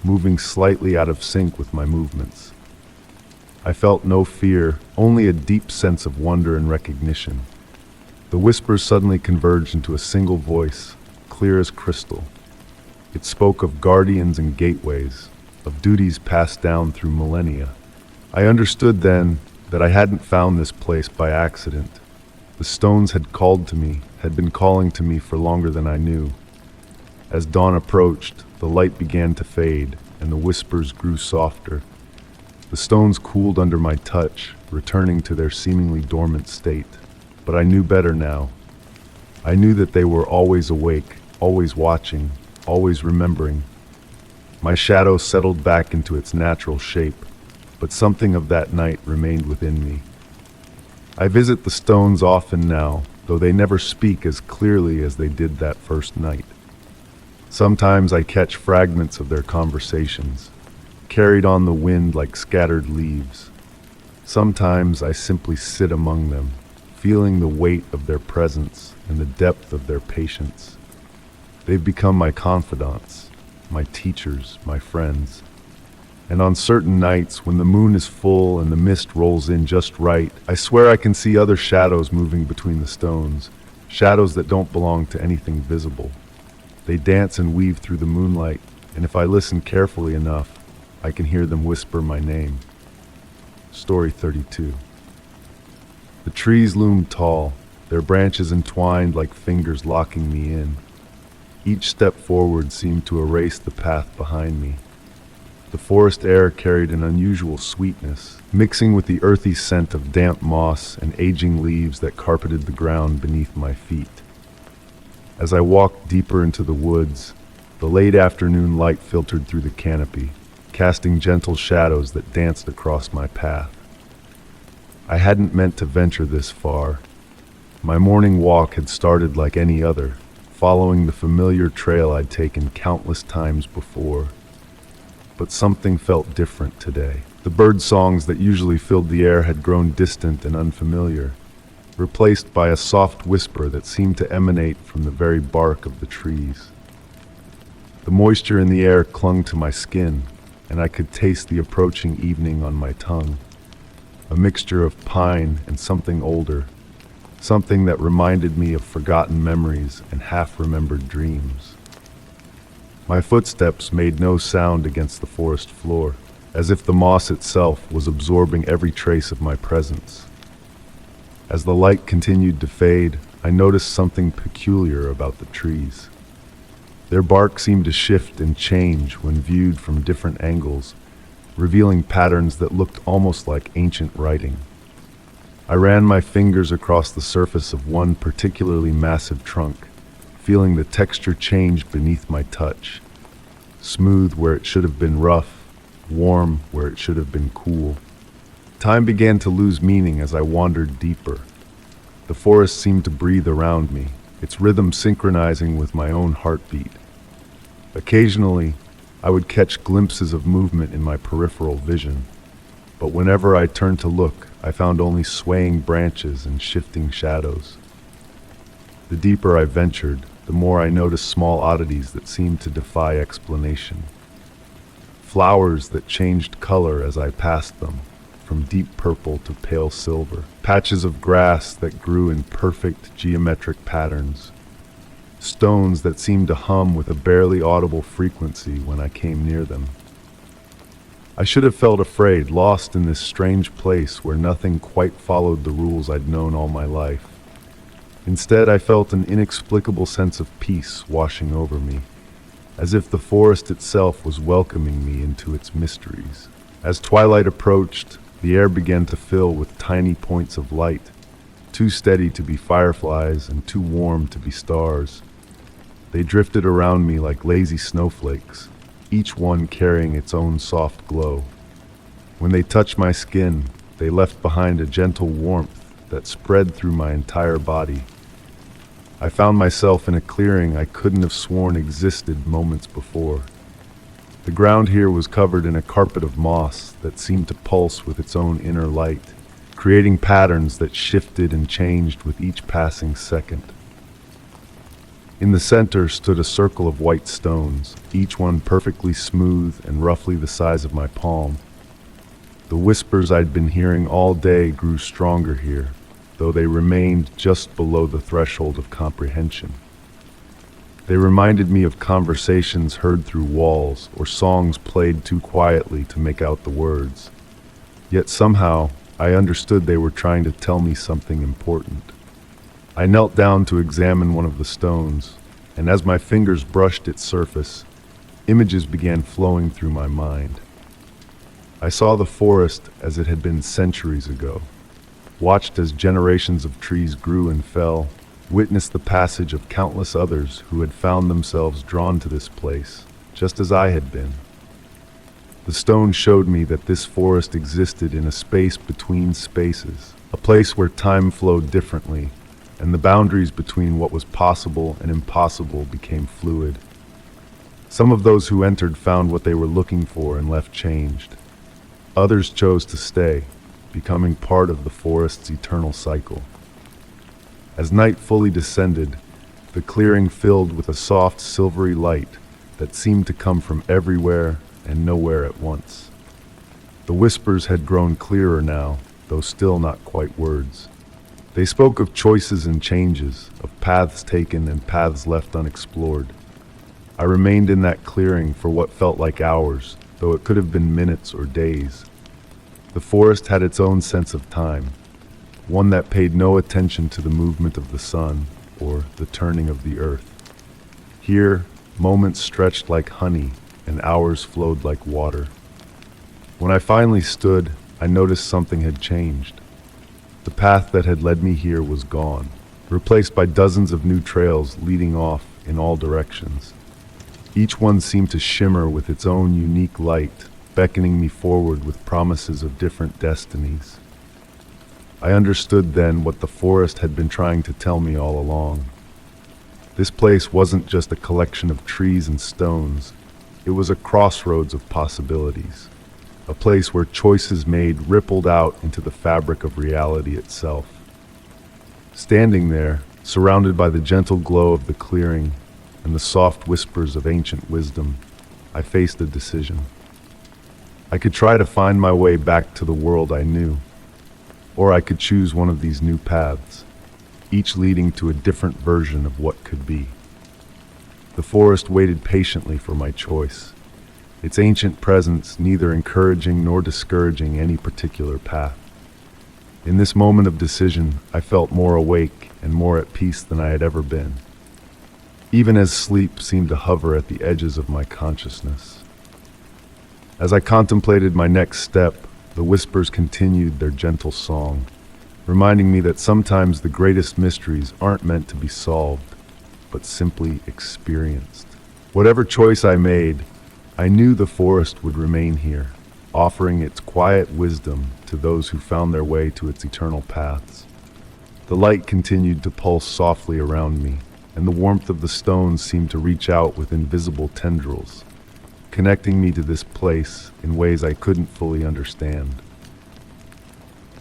moving slightly out of sync with my movements. I felt no fear, only a deep sense of wonder and recognition. The whispers suddenly converged into a single voice, clear as crystal. It spoke of guardians and gateways, of duties passed down through millennia. I understood then that I hadn't found this place by accident. The stones had called to me, had been calling to me for longer than I knew. As dawn approached, the light began to fade, and the whispers grew softer. The stones cooled under my touch, returning to their seemingly dormant state. But I knew better now. I knew that they were always awake, always watching, always remembering. My shadow settled back into its natural shape, but something of that night remained within me. I visit the stones often now, though they never speak as clearly as they did that first night. Sometimes I catch fragments of their conversations, carried on the wind like scattered leaves. Sometimes I simply sit among them, feeling the weight of their presence and the depth of their patience. They've become my confidants, my teachers, my friends. And on certain nights, when the moon is full and the mist rolls in just right, I swear I can see other shadows moving between the stones, shadows that don't belong to anything visible. They dance and weave through the moonlight, and if I listen carefully enough, I can hear them whisper my name. Story 32. The trees loomed tall, their branches entwined like fingers locking me in. Each step forward seemed to erase the path behind me. The forest air carried an unusual sweetness, mixing with the earthy scent of damp moss and aging leaves that carpeted the ground beneath my feet. As I walked deeper into the woods, the late afternoon light filtered through the canopy, casting gentle shadows that danced across my path. I hadn't meant to venture this far. My morning walk had started like any other, following the familiar trail I'd taken countless times before. But something felt different today. The bird songs that usually filled the air had grown distant and unfamiliar, replaced by a soft whisper that seemed to emanate from the very bark of the trees. The moisture in the air clung to my skin, and I could taste the approaching evening on my tongue. A mixture of pine and something older, something that reminded me of forgotten memories and half-remembered dreams. My footsteps made no sound against the forest floor, as if the moss itself was absorbing every trace of my presence. As the light continued to fade, I noticed something peculiar about the trees. Their bark seemed to shift and change when viewed from different angles, revealing patterns that looked almost like ancient writing. I ran my fingers across the surface of one particularly massive trunk, feeling the texture change beneath my touch. Smooth where it should have been rough, warm where it should have been cool. Time began to lose meaning as I wandered deeper. The forest seemed to breathe around me, its rhythm synchronizing with my own heartbeat. Occasionally, I would catch glimpses of movement in my peripheral vision, but whenever I turned to look, I found only swaying branches and shifting shadows. The deeper I ventured, the more I noticed small oddities that seemed to defy explanation. Flowers that changed color as I passed them, from deep purple to pale silver. Patches of grass that grew in perfect geometric patterns. Stones that seemed to hum with a barely audible frequency when I came near them. I should have felt afraid, lost in this strange place where nothing quite followed the rules I'd known all my life. Instead, I felt an inexplicable sense of peace washing over me. as if the forest itself was welcoming me into its mysteries. As twilight approached, the air began to fill with tiny points of light, too steady to be fireflies and too warm to be stars. They drifted around me like lazy snowflakes, each one carrying its own soft glow. When they touched my skin, they left behind a gentle warmth that spread through my entire body. I found myself in a clearing I couldn't have sworn existed moments before. The ground here was covered in a carpet of moss that seemed to pulse with its own inner light, creating patterns that shifted and changed with each passing second. In the center stood a circle of white stones, each one perfectly smooth and roughly the size of my palm. The whispers I'd been hearing all day grew stronger here, though they remained just below the threshold of comprehension. They reminded me of conversations heard through walls or songs played too quietly to make out the words. Yet somehow, I understood they were trying to tell me something important. I knelt down to examine one of the stones, and as my fingers brushed its surface, images began flowing through my mind. I saw the forest as it had been centuries ago, watched as generations of trees grew and fell, witnessed the passage of countless others who had found themselves drawn to this place, just as I had been. The stone showed me that this forest existed in a space between spaces, a place where time flowed differently, and the boundaries between what was possible and impossible became fluid. Some of those who entered found what they were looking for and left changed. Others chose to stay, becoming part of the forest's eternal cycle. As night fully descended, the clearing filled with a soft silvery light that seemed to come from everywhere and nowhere at once. The whispers had grown clearer now, though still not quite words. They spoke of choices and changes, of paths taken and paths left unexplored. I remained in that clearing for what felt like hours, though it could have been minutes or days. The forest had its own sense of time, one that paid no attention to the movement of the sun or the turning of the earth. Here, moments stretched like honey and hours flowed like water. When I finally stood, I noticed something had changed. The path that had led me here was gone, replaced by dozens of new trails leading off in all directions. Each one seemed to shimmer with its own unique light, beckoning me forward with promises of different destinies. I understood then what the forest had been trying to tell me all along. This place wasn't just a collection of trees and stones. It was a crossroads of possibilities, a place where choices made rippled out into the fabric of reality itself. Standing there, surrounded by the gentle glow of the clearing and the soft whispers of ancient wisdom, I faced a decision. I could try to find my way back to the world I knew, or I could choose one of these new paths, each leading to a different version of what could be. The forest waited patiently for my choice, its ancient presence neither encouraging nor discouraging any particular path. In this moment of decision, I felt more awake and more at peace than I had ever been, even as sleep seemed to hover at the edges of my consciousness. As I contemplated my next step, the whispers continued their gentle song, reminding me that sometimes the greatest mysteries aren't meant to be solved, but simply experienced. Whatever choice I made, I knew the forest would remain here, offering its quiet wisdom to those who found their way to its eternal paths. The light continued to pulse softly around me, and the warmth of the stones seemed to reach out with invisible tendrils, connecting me to this place in ways I couldn't fully understand.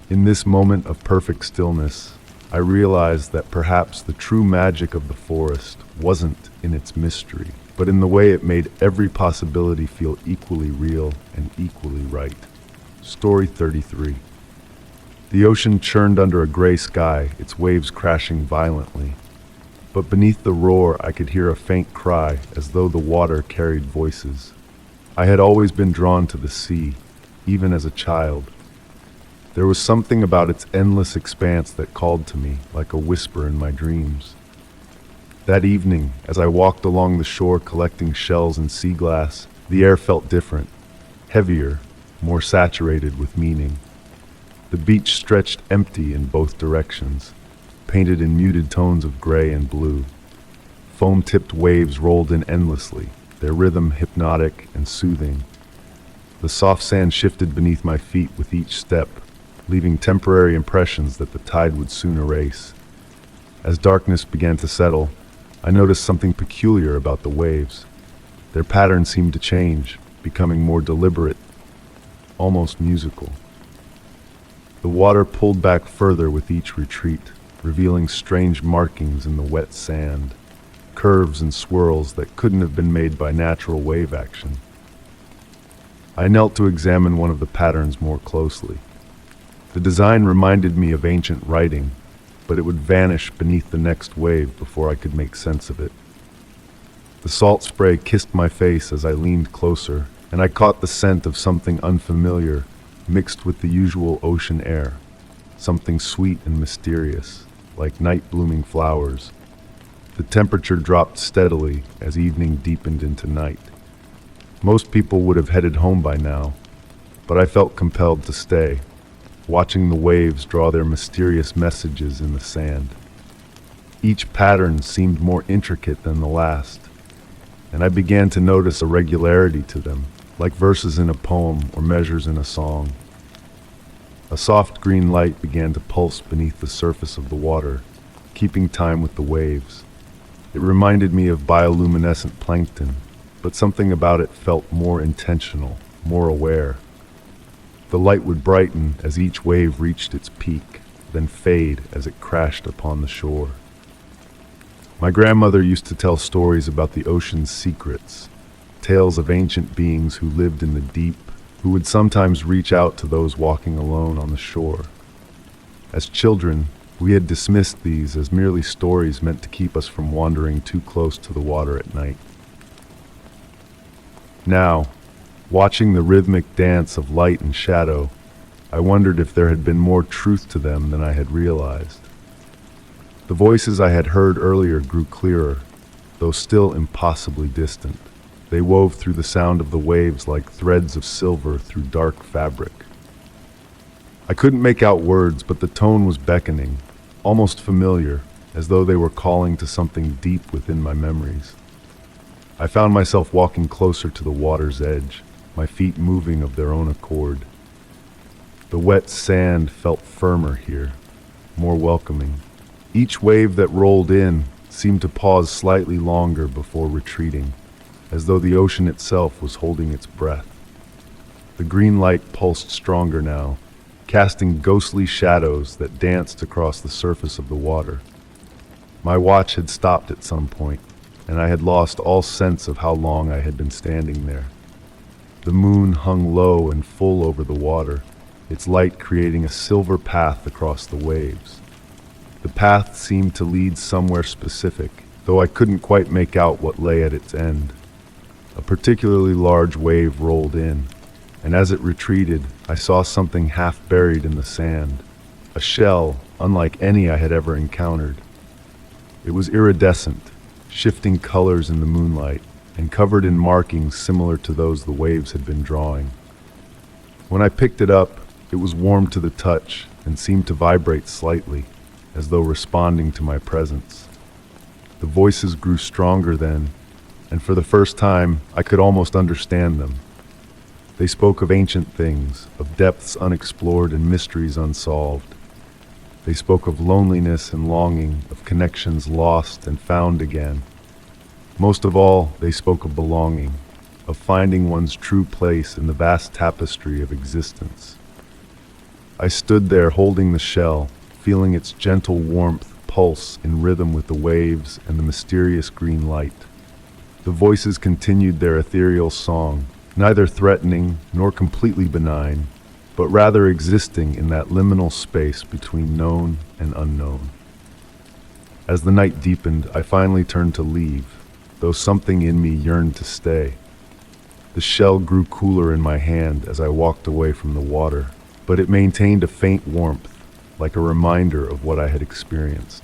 In this moment of perfect stillness, I realized that perhaps the true magic of the forest wasn't in its mystery, but in the way it made every possibility feel equally real and equally right. Story 33. The ocean churned under a gray sky, its waves crashing violently. But beneath the roar, I could hear a faint cry, as though the water carried voices. I had always been drawn to the sea, even as a child. There was something about its endless expanse that called to me, like a whisper in my dreams. That evening, as I walked along the shore collecting shells and sea glass, the air felt different, heavier, more saturated with meaning. The beach stretched empty in both directions, painted in muted tones of gray and blue. Foam-tipped waves rolled in endlessly, their rhythm hypnotic and soothing. The soft sand shifted beneath my feet with each step, leaving temporary impressions that the tide would soon erase. As darkness began to settle, I noticed something peculiar about the waves. Their pattern seemed to change, becoming more deliberate, almost musical. The water pulled back further with each retreat, revealing strange markings in the wet sand, curves and swirls that couldn't have been made by natural wave action. I knelt to examine one of the patterns more closely. The design reminded me of ancient writing, but it would vanish beneath the next wave before I could make sense of it. The salt spray kissed my face as I leaned closer, and I caught the scent of something unfamiliar mixed with the usual ocean air, something sweet and mysterious, like night-blooming flowers. The temperature dropped steadily as evening deepened into night. Most people would have headed home by now, but I felt compelled to stay, watching the waves draw their mysterious messages in the sand. Each pattern seemed more intricate than the last, and I began to notice a regularity to them, like verses in a poem or measures in a song. A soft green light began to pulse beneath the surface of the water, keeping time with the waves. It reminded me of bioluminescent plankton, but something about it felt more intentional, more aware. The light would brighten as each wave reached its peak, then fade as it crashed upon the shore. My grandmother used to tell stories about the ocean's secrets, tales of ancient beings who lived in the deep, who would sometimes reach out to those walking alone on the shore. As children, we had dismissed these as merely stories meant to keep us from wandering too close to the water at night. Now, watching the rhythmic dance of light and shadow, I wondered if there had been more truth to them than I had realized. The voices I had heard earlier grew clearer, though still impossibly distant. They wove through the sound of the waves like threads of silver through dark fabric. I couldn't make out words, but the tone was beckoning, almost familiar, as though they were calling to something deep within my memories. I found myself walking closer to the water's edge, my feet moving of their own accord. The wet sand felt firmer here, more welcoming. Each wave that rolled in seemed to pause slightly longer before retreating, as though the ocean itself was holding its breath. The green light pulsed stronger now, casting ghostly shadows that danced across the surface of the water. My watch had stopped at some point, and I had lost all sense of how long I had been standing there. The moon hung low and full over the water, its light creating a silver path across the waves. The path seemed to lead somewhere specific, though I couldn't quite make out what lay at its end. A particularly large wave rolled in, and as it retreated, I saw something half buried in the sand, a shell unlike any I had ever encountered. It was iridescent, shifting colors in the moonlight, and covered in markings similar to those the waves had been drawing. When I picked it up, it was warm to the touch and seemed to vibrate slightly, as though responding to my presence. The voices grew stronger then, and for the first time, I could almost understand them. They spoke of ancient things, of depths unexplored and mysteries unsolved. They spoke of loneliness and longing, of connections lost and found again. Most of all, they spoke of belonging, of finding one's true place in the vast tapestry of existence. I stood there holding the shell, feeling its gentle warmth pulse in rhythm with the waves and the mysterious green light. The voices continued their ethereal song, neither threatening nor completely benign, but rather existing in that liminal space between known and unknown. As the night deepened, I finally turned to leave, though something in me yearned to stay. The shell grew cooler in my hand as I walked away from the water, but it maintained a faint warmth, like a reminder of what I had experienced.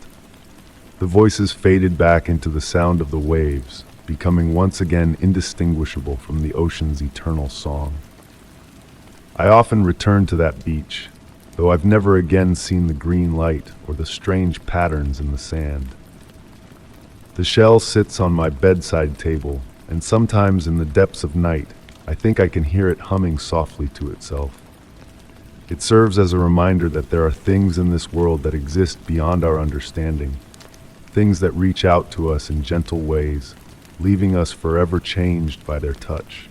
The voices faded back into the sound of the waves, becoming once again indistinguishable from the ocean's eternal song. I often return to that beach, though I've never again seen the green light or the strange patterns in the sand. The shell sits on my bedside table, and sometimes in the depths of night, I think I can hear it humming softly to itself. It serves as a reminder that there are things in this world that exist beyond our understanding, things that reach out to us in gentle ways, leaving us forever changed by their touch.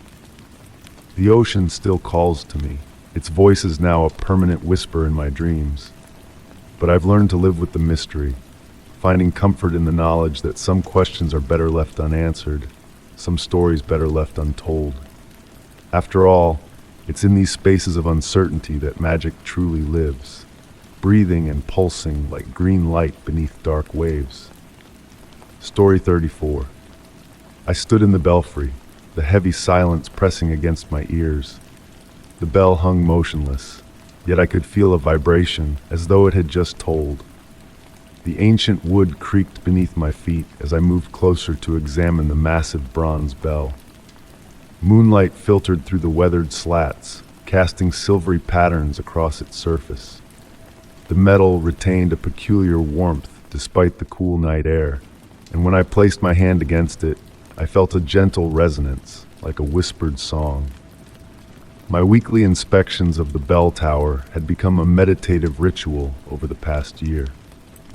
The ocean still calls to me. Its voice is now a permanent whisper in my dreams. But I've learned to live with the mystery, finding comfort in the knowledge that some questions are better left unanswered, some stories better left untold. After all, it's in these spaces of uncertainty that magic truly lives, breathing and pulsing like green light beneath dark waves. Story 34. I stood in the belfry, the heavy silence pressing against my ears. The bell hung motionless, yet I could feel a vibration as though it had just tolled. The ancient wood creaked beneath my feet as I moved closer to examine the massive bronze bell. Moonlight filtered through the weathered slats, casting silvery patterns across its surface. The metal retained a peculiar warmth despite the cool night air, and when I placed my hand against it, I felt a gentle resonance, like a whispered song. My weekly inspections of the bell tower had become a meditative ritual over the past year.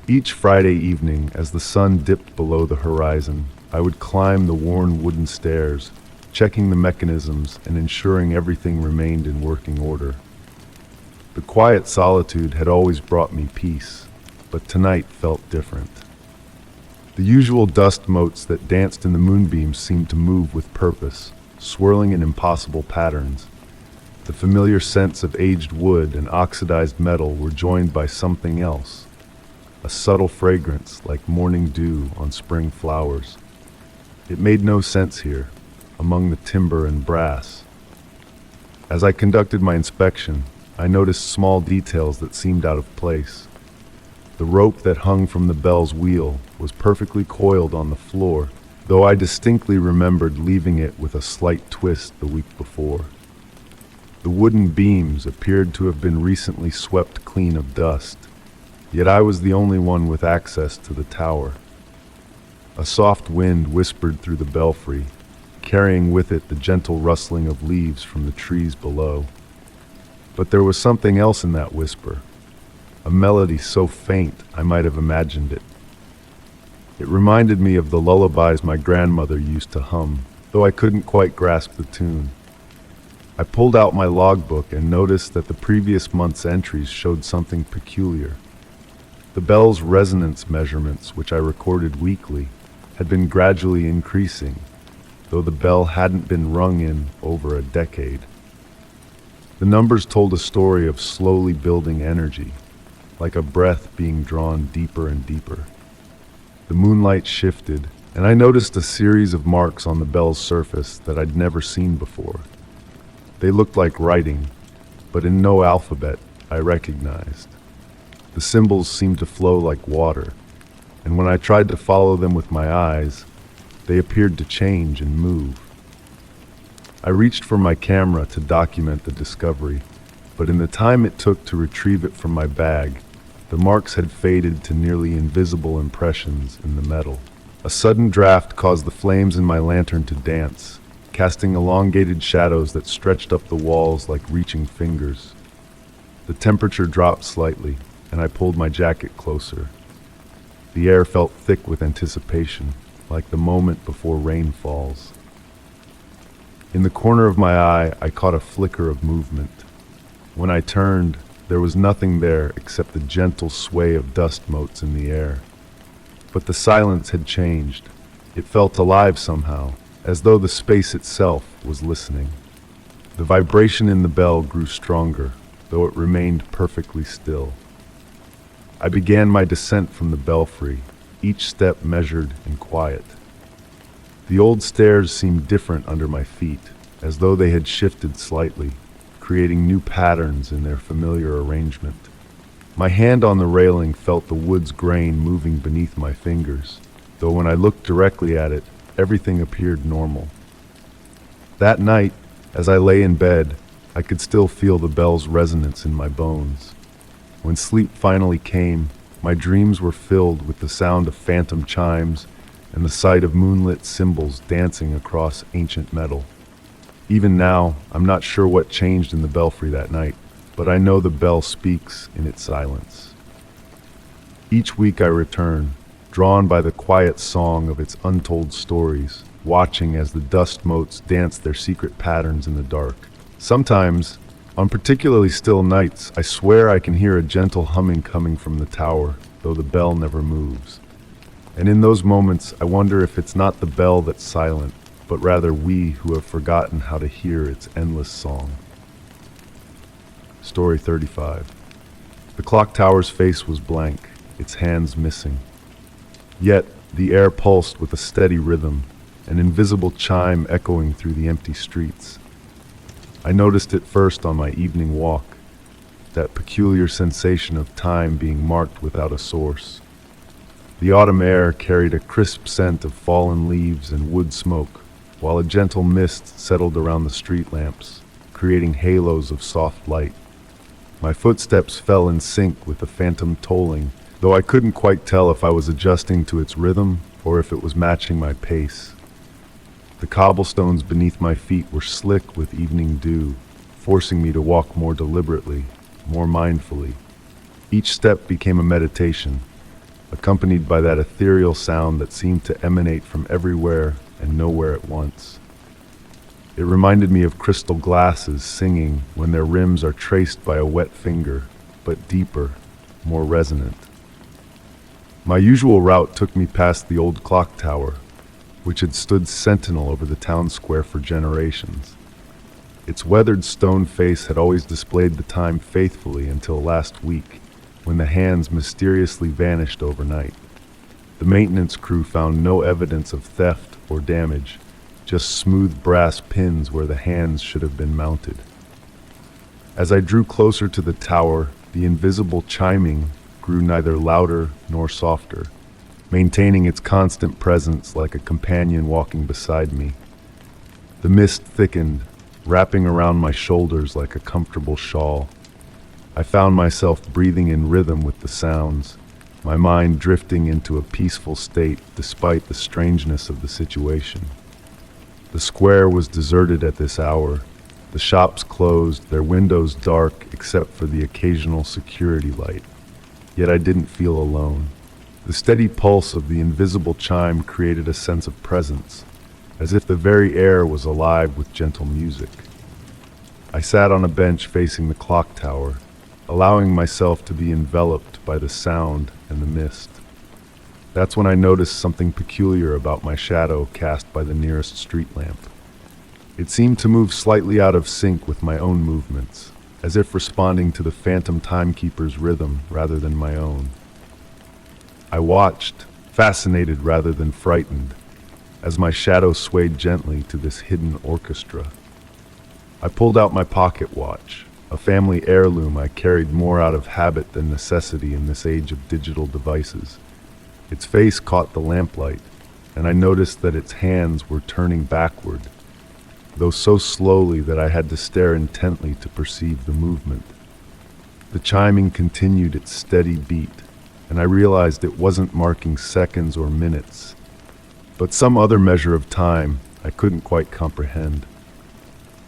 Each Friday evening, as the sun dipped below the horizon, I would climb the worn wooden stairs, checking the mechanisms and ensuring everything remained in working order. The quiet solitude had always brought me peace, but tonight felt different. The usual dust motes that danced in the moonbeams seemed to move with purpose, swirling in impossible patterns. The familiar scents of aged wood and oxidized metal were joined by something else, a subtle fragrance like morning dew on spring flowers. It made no sense here, among the timber and brass. As I conducted my inspection, I noticed small details that seemed out of place. The rope that hung from the bell's wheel was perfectly coiled on the floor, though I distinctly remembered leaving it with a slight twist the week before. The wooden beams appeared to have been recently swept clean of dust, yet I was the only one with access to the tower. A soft wind whispered through the belfry, carrying with it the gentle rustling of leaves from the trees below. But there was something else in that whisper, a melody so faint I might have imagined it. It reminded me of the lullabies my grandmother used to hum, though I couldn't quite grasp the tune. I pulled out my logbook and noticed that the previous month's entries showed something peculiar. The bell's resonance measurements, which I recorded weekly, had been gradually increasing, though the bell hadn't been rung in over a decade. The numbers told a story of slowly building energy, like a breath being drawn deeper and deeper. The moonlight shifted, and I noticed a series of marks on the bell's surface that I'd never seen before. They looked like writing, but in no alphabet I recognized. The symbols seemed to flow like water, and when I tried to follow them with my eyes, they appeared to change and move. I reached for my camera to document the discovery, but in the time it took to retrieve it from my bag, the marks had faded to nearly invisible impressions in the metal. A sudden draft caused the flames in my lantern to dance, casting elongated shadows that stretched up the walls like reaching fingers. The temperature dropped slightly, and I pulled my jacket closer. The air felt thick with anticipation, like the moment before rain falls. In the corner of my eye, I caught a flicker of movement. When I turned, there was nothing there except the gentle sway of dust motes in the air. But the silence had changed. It felt alive somehow, as though the space itself was listening. The vibration in the bell grew stronger, though it remained perfectly still. I began my descent from the belfry, each step measured and quiet. The old stairs seemed different under my feet, as though they had shifted slightly, creating new patterns in their familiar arrangement. My hand on the railing felt the wood's grain moving beneath my fingers, though when I looked directly at it, everything appeared normal. That night, as I lay in bed, I could still feel the bell's resonance in my bones. When sleep finally came, my dreams were filled with the sound of phantom chimes and the sight of moonlit cymbals dancing across ancient metal. Even now, I'm not sure what changed in the belfry that night, but I know the bell speaks in its silence. Each week I return, drawn by the quiet song of its untold stories, watching as the dust motes dance their secret patterns in the dark. Sometimes, on particularly still nights, I swear I can hear a gentle humming coming from the tower, though the bell never moves. And in those moments, I wonder if it's not the bell that's silent, but rather we who have forgotten how to hear its endless song. Story 35. The clock tower's face was blank, its hands missing. Yet, the air pulsed with a steady rhythm, an invisible chime echoing through the empty streets. I noticed it first on my evening walk, that peculiar sensation of time being marked without a source. The autumn air carried a crisp scent of fallen leaves and wood smoke, while a gentle mist settled around the street lamps, creating halos of soft light. My footsteps fell in sync with the phantom tolling, though I couldn't quite tell if I was adjusting to its rhythm or if it was matching my pace. The cobblestones beneath my feet were slick with evening dew, forcing me to walk more deliberately, more mindfully. Each step became a meditation, accompanied by that ethereal sound that seemed to emanate from everywhere and nowhere at once. It reminded me of crystal glasses singing when their rims are traced by a wet finger, but deeper, more resonant. My usual route took me past the old clock tower, which had stood sentinel over the town square for generations. Its weathered stone face had always displayed the time faithfully until last week, when the hands mysteriously vanished overnight. The maintenance crew found no evidence of theft or damage, just smooth brass pins where the hands should have been mounted. As I drew closer to the tower, the invisible chiming grew neither louder nor softer, maintaining its constant presence like a companion walking beside me. The mist thickened, wrapping around my shoulders like a comfortable shawl. I found myself breathing in rhythm with the sounds, my mind drifting into a peaceful state despite the strangeness of the situation. The square was deserted at this hour, the shops closed, their windows dark except for the occasional security light. Yet I didn't feel alone. The steady pulse of the invisible chime created a sense of presence, as if the very air was alive with gentle music. I sat on a bench facing the clock tower, allowing myself to be enveloped by the sound and the mist. That's when I noticed something peculiar about my shadow cast by the nearest street lamp. It seemed to move slightly out of sync with my own movements, as if responding to the phantom timekeeper's rhythm rather than my own. I watched, fascinated rather than frightened, as my shadow swayed gently to this hidden orchestra. I pulled out my pocket watch, a family heirloom I carried more out of habit than necessity in this age of digital devices. Its face caught the lamplight, and I noticed that its hands were turning backward, though so slowly that I had to stare intently to perceive the movement. The chiming continued its steady beat, and I realized it wasn't marking seconds or minutes, but some other measure of time I couldn't quite comprehend.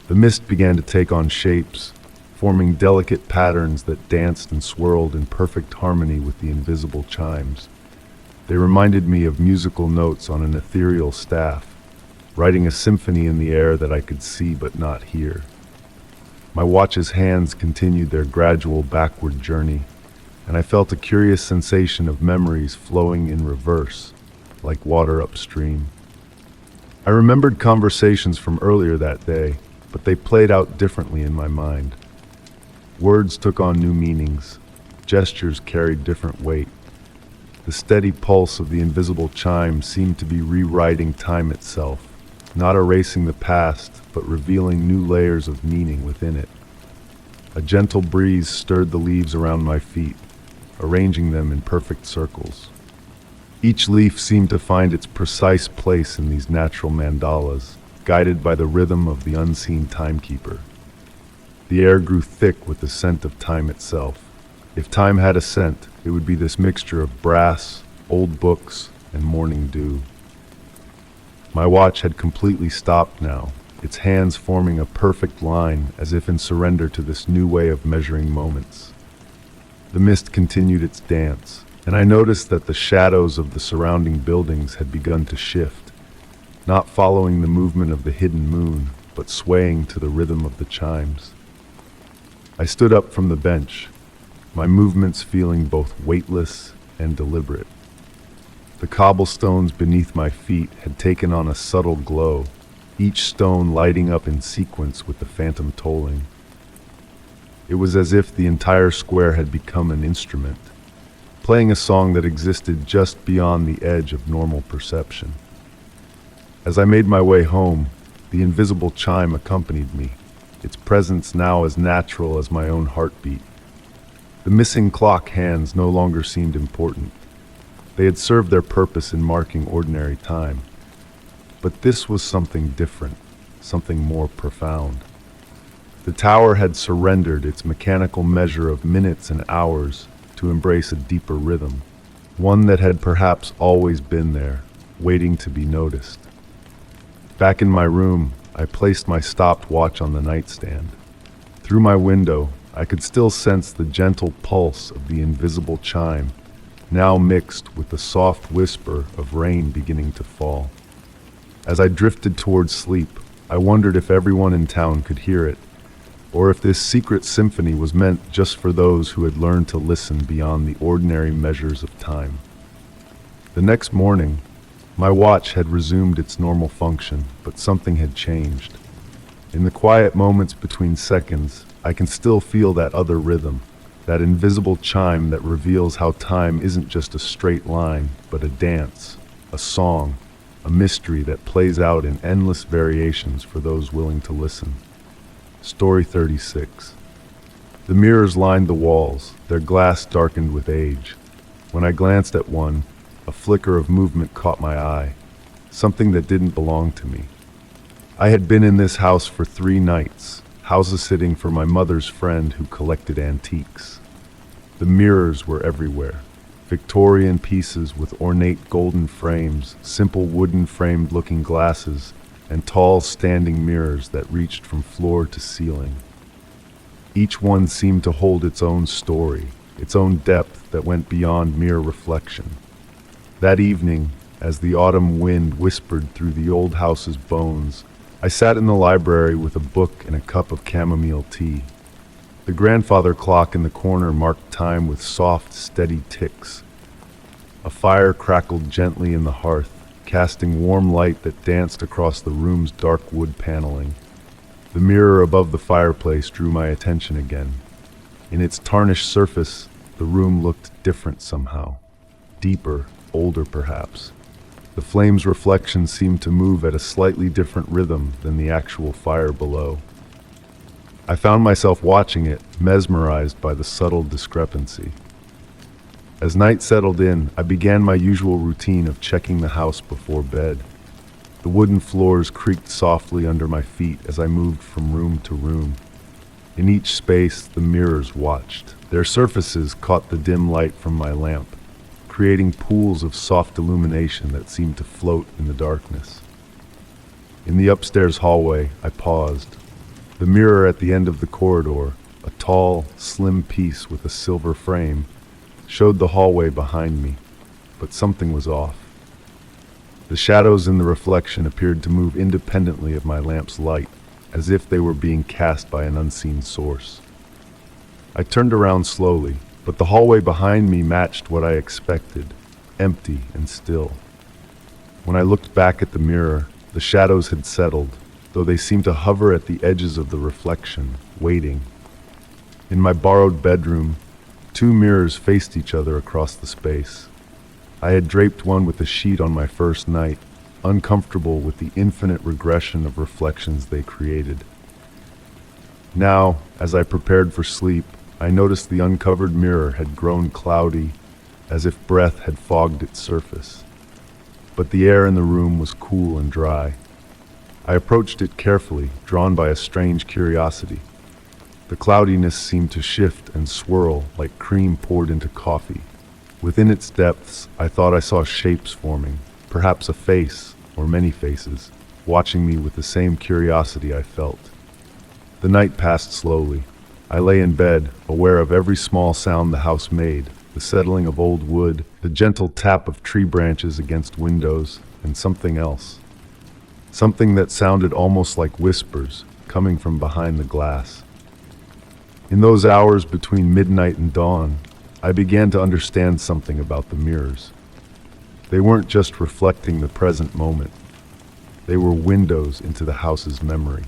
The mist began to take on shapes, forming delicate patterns that danced and swirled in perfect harmony with the invisible chimes. They reminded me of musical notes on an ethereal staff, writing a symphony in the air that I could see but not hear. My watch's hands continued their gradual backward journey, and I felt a curious sensation of memories flowing in reverse, like water upstream. I remembered conversations from earlier that day, but they played out differently in my mind. Words took on new meanings, gestures carried different weight. The steady pulse of the invisible chime seemed to be rewriting time itself, not erasing the past, but revealing new layers of meaning within it. A gentle breeze stirred the leaves around my feet, arranging them in perfect circles. Each leaf seemed to find its precise place in these natural mandalas, guided by the rhythm of the unseen timekeeper. The air grew thick with the scent of time itself. If time had a scent, it would be this mixture of brass, old books, and morning dew. My watch had completely stopped now, its hands forming a perfect line as if in surrender to this new way of measuring moments. The mist continued its dance, and I noticed that the shadows of the surrounding buildings had begun to shift, not following the movement of the hidden moon, but swaying to the rhythm of the chimes. I stood up from the bench, my movements feeling both weightless and deliberate. The cobblestones beneath my feet had taken on a subtle glow, each stone lighting up in sequence with the phantom tolling. It was as if the entire square had become an instrument, playing a song that existed just beyond the edge of normal perception. As I made my way home, the invisible chime accompanied me, its presence now as natural as my own heartbeat. The missing clock hands no longer seemed important. They had served their purpose in marking ordinary time. But this was something different, something more profound. The tower had surrendered its mechanical measure of minutes and hours to embrace a deeper rhythm, one that had perhaps always been there, waiting to be noticed. Back in my room, I placed my stopped watch on the nightstand. Through my window, I could still sense the gentle pulse of the invisible chime, now mixed with the soft whisper of rain beginning to fall. As I drifted towards sleep, I wondered if everyone in town could hear it, or if this secret symphony was meant just for those who had learned to listen beyond the ordinary measures of time. The next morning, my watch had resumed its normal function, but something had changed. In the quiet moments between seconds, I can still feel that other rhythm, that invisible chime that reveals how time isn't just a straight line, but a dance, a song, a mystery that plays out in endless variations for those willing to listen. Story 36. The mirrors lined the walls, their glass darkened with age. When I glanced at one, a flicker of movement caught my eye, something that didn't belong to me. I had been in this house for 3 nights, house-sitting for my mother's friend who collected antiques. The mirrors were everywhere. Victorian pieces with ornate golden frames, simple wooden framed looking glasses, and tall standing mirrors that reached from floor to ceiling. Each one seemed to hold its own story, its own depth that went beyond mere reflection. That evening, as the autumn wind whispered through the old house's bones, I sat in the library with a book and a cup of chamomile tea. The grandfather clock in the corner marked time with soft, steady ticks. A fire crackled gently in the hearth, casting warm light that danced across the room's dark wood paneling. The mirror above the fireplace drew my attention again. In its tarnished surface, the room looked different somehow. Deeper, older perhaps. The flame's reflection seemed to move at a slightly different rhythm than the actual fire below. I found myself watching it, mesmerized by the subtle discrepancy. As night settled in, I began my usual routine of checking the house before bed. The wooden floors creaked softly under my feet as I moved from room to room. In each space, the mirrors watched. Their surfaces caught the dim light from my lamp, creating pools of soft illumination that seemed to float in the darkness. In the upstairs hallway, I paused. The mirror at the end of the corridor, a tall, slim piece with a silver frame, showed the hallway behind me, but something was off. The shadows in the reflection appeared to move independently of my lamp's light, as if they were being cast by an unseen source. I turned around slowly, but the hallway behind me matched what I expected, empty and still. When I looked back at the mirror, the shadows had settled, though they seemed to hover at the edges of the reflection, waiting. In my borrowed bedroom, 2 mirrors faced each other across the space. I had draped one with a sheet on my first night, uncomfortable with the infinite regression of reflections they created. Now, as I prepared for sleep, I noticed the uncovered mirror had grown cloudy, as if breath had fogged its surface. But the air in the room was cool and dry. I approached it carefully, drawn by a strange curiosity. The cloudiness seemed to shift and swirl like cream poured into coffee. Within its depths, I thought I saw shapes forming, perhaps a face, or many faces, watching me with the same curiosity I felt. The night passed slowly. I lay in bed, aware of every small sound the house made, the settling of old wood, the gentle tap of tree branches against windows, and something else. Something that sounded almost like whispers, coming from behind the glass. In those hours between midnight and dawn, I began to understand something about the mirrors. They weren't just reflecting the present moment. They were windows into the house's memory.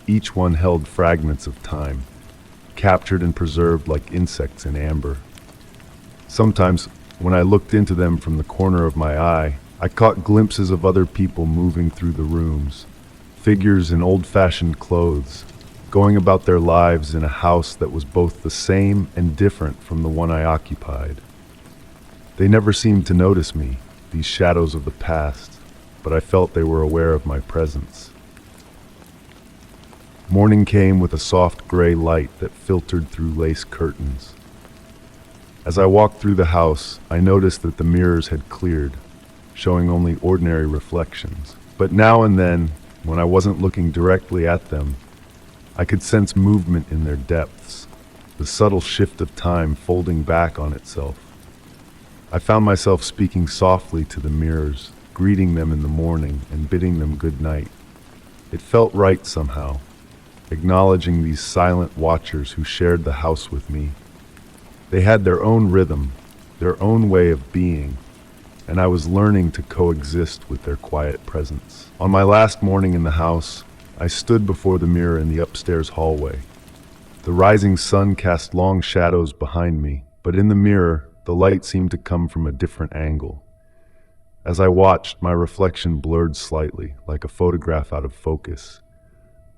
Each one held fragments of time, captured and preserved like insects in amber. Sometimes, when I looked into them from the corner of my eye, I caught glimpses of other people moving through the rooms, figures in old-fashioned clothes, going about their lives in a house that was both the same and different from the one I occupied. They never seemed to notice me, these shadows of the past, but I felt they were aware of my presence. Morning came with a soft gray light that filtered through lace curtains. As I walked through the house, I noticed that the mirrors had cleared, showing only ordinary reflections. But now and then, when I wasn't looking directly at them, I could sense movement in their depths, the subtle shift of time folding back on itself. I found myself speaking softly to the mirrors, greeting them in the morning and bidding them good night. It felt right somehow, acknowledging these silent watchers who shared the house with me. They had their own rhythm, their own way of being, and I was learning to coexist with their quiet presence. On my last morning in the house, I stood before the mirror in the upstairs hallway. The rising sun cast long shadows behind me, but in the mirror, the light seemed to come from a different angle. As I watched, my reflection blurred slightly, like a photograph out of focus.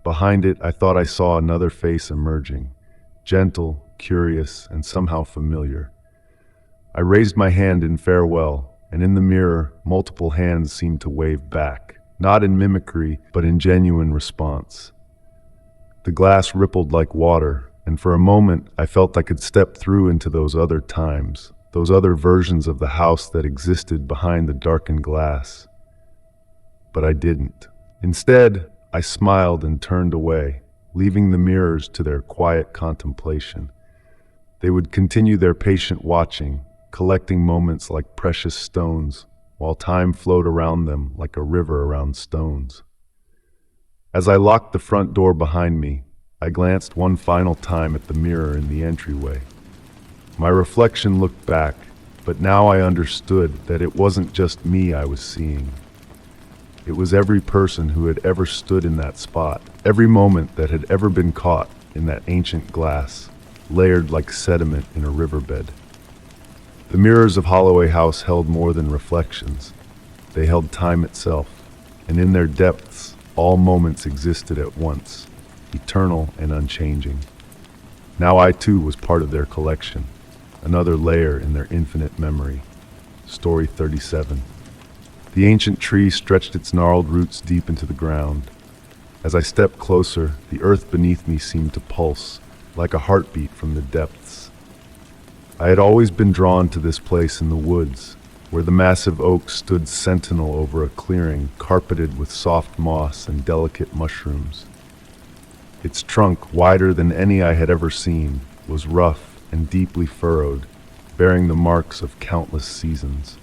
Behind it, I thought I saw another face emerging, gentle, curious, and somehow familiar. I raised my hand in farewell, and in the mirror, multiple hands seemed to wave back. Not in mimicry, but in genuine response. The glass rippled like water, and for a moment I felt I could step through into those other times, those other versions of the house that existed behind the darkened glass. But I didn't. Instead, I smiled and turned away, leaving the mirrors to their quiet contemplation. They would continue their patient watching, collecting moments like precious stones, while time flowed around them like a river around stones. As I locked the front door behind me, I glanced one final time at the mirror in the entryway. My reflection looked back, but now I understood that it wasn't just me I was seeing. It was every person who had ever stood in that spot, every moment that had ever been caught in that ancient glass, layered like sediment in a riverbed. The mirrors of Holloway House held more than reflections. They held time itself, and in their depths, all moments existed at once, eternal and unchanging. Now I too was part of their collection, another layer in their infinite memory. Story 37. The ancient tree stretched its gnarled roots deep into the ground. As I stepped closer, the earth beneath me seemed to pulse, like a heartbeat from the depths. I had always been drawn to this place in the woods, where the massive oak stood sentinel over a clearing carpeted with soft moss and delicate mushrooms. Its trunk, wider than any I had ever seen, was rough and deeply furrowed, bearing the marks of countless seasons.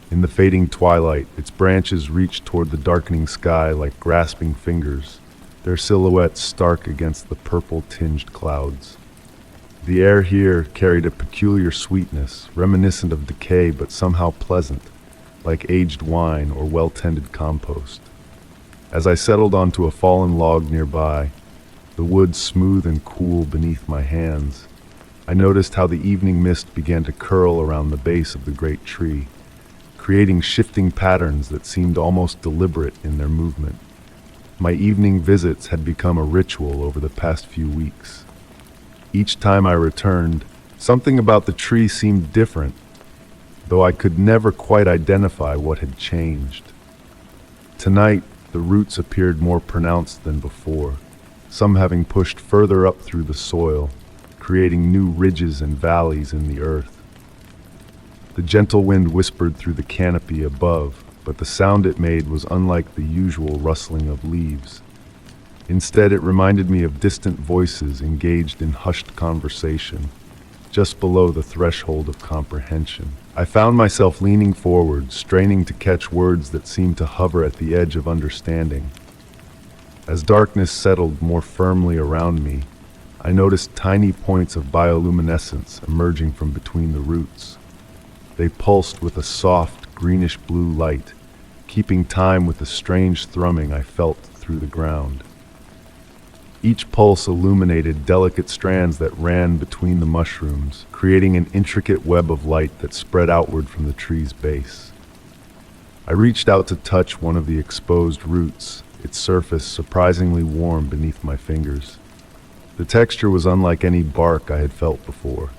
In the fading twilight, its branches reached toward the darkening sky like grasping fingers, their silhouettes stark against the purple-tinged clouds. The air here carried a peculiar sweetness, reminiscent of decay but somehow pleasant, like aged wine or well-tended compost. As I settled onto a fallen log nearby, the wood smooth and cool beneath my hands, I noticed how the evening mist began to curl around the base of the great tree, creating shifting patterns that seemed almost deliberate in their movement. My evening visits had become a ritual over the past few weeks. Each time I returned, something about the tree seemed different, though I could never quite identify what had changed. Tonight, the roots appeared more pronounced than before, some having pushed further up through the soil, creating new ridges and valleys in the earth. The gentle wind whispered through the canopy above, but the sound it made was unlike the usual rustling of leaves. Instead, it reminded me of distant voices engaged in hushed conversation, just below the threshold of comprehension. I found myself leaning forward, straining to catch words that seemed to hover at the edge of understanding. As darkness settled more firmly around me, I noticed tiny points of bioluminescence emerging from between the roots. They pulsed with a soft, greenish-blue light, keeping time with the strange thrumming I felt through the ground. Each pulse illuminated delicate strands that ran between the mushrooms, creating an intricate web of light that spread outward from the tree's base. I reached out to touch one of the exposed roots, its surface surprisingly warm beneath my fingers. The texture was unlike any bark I had felt before,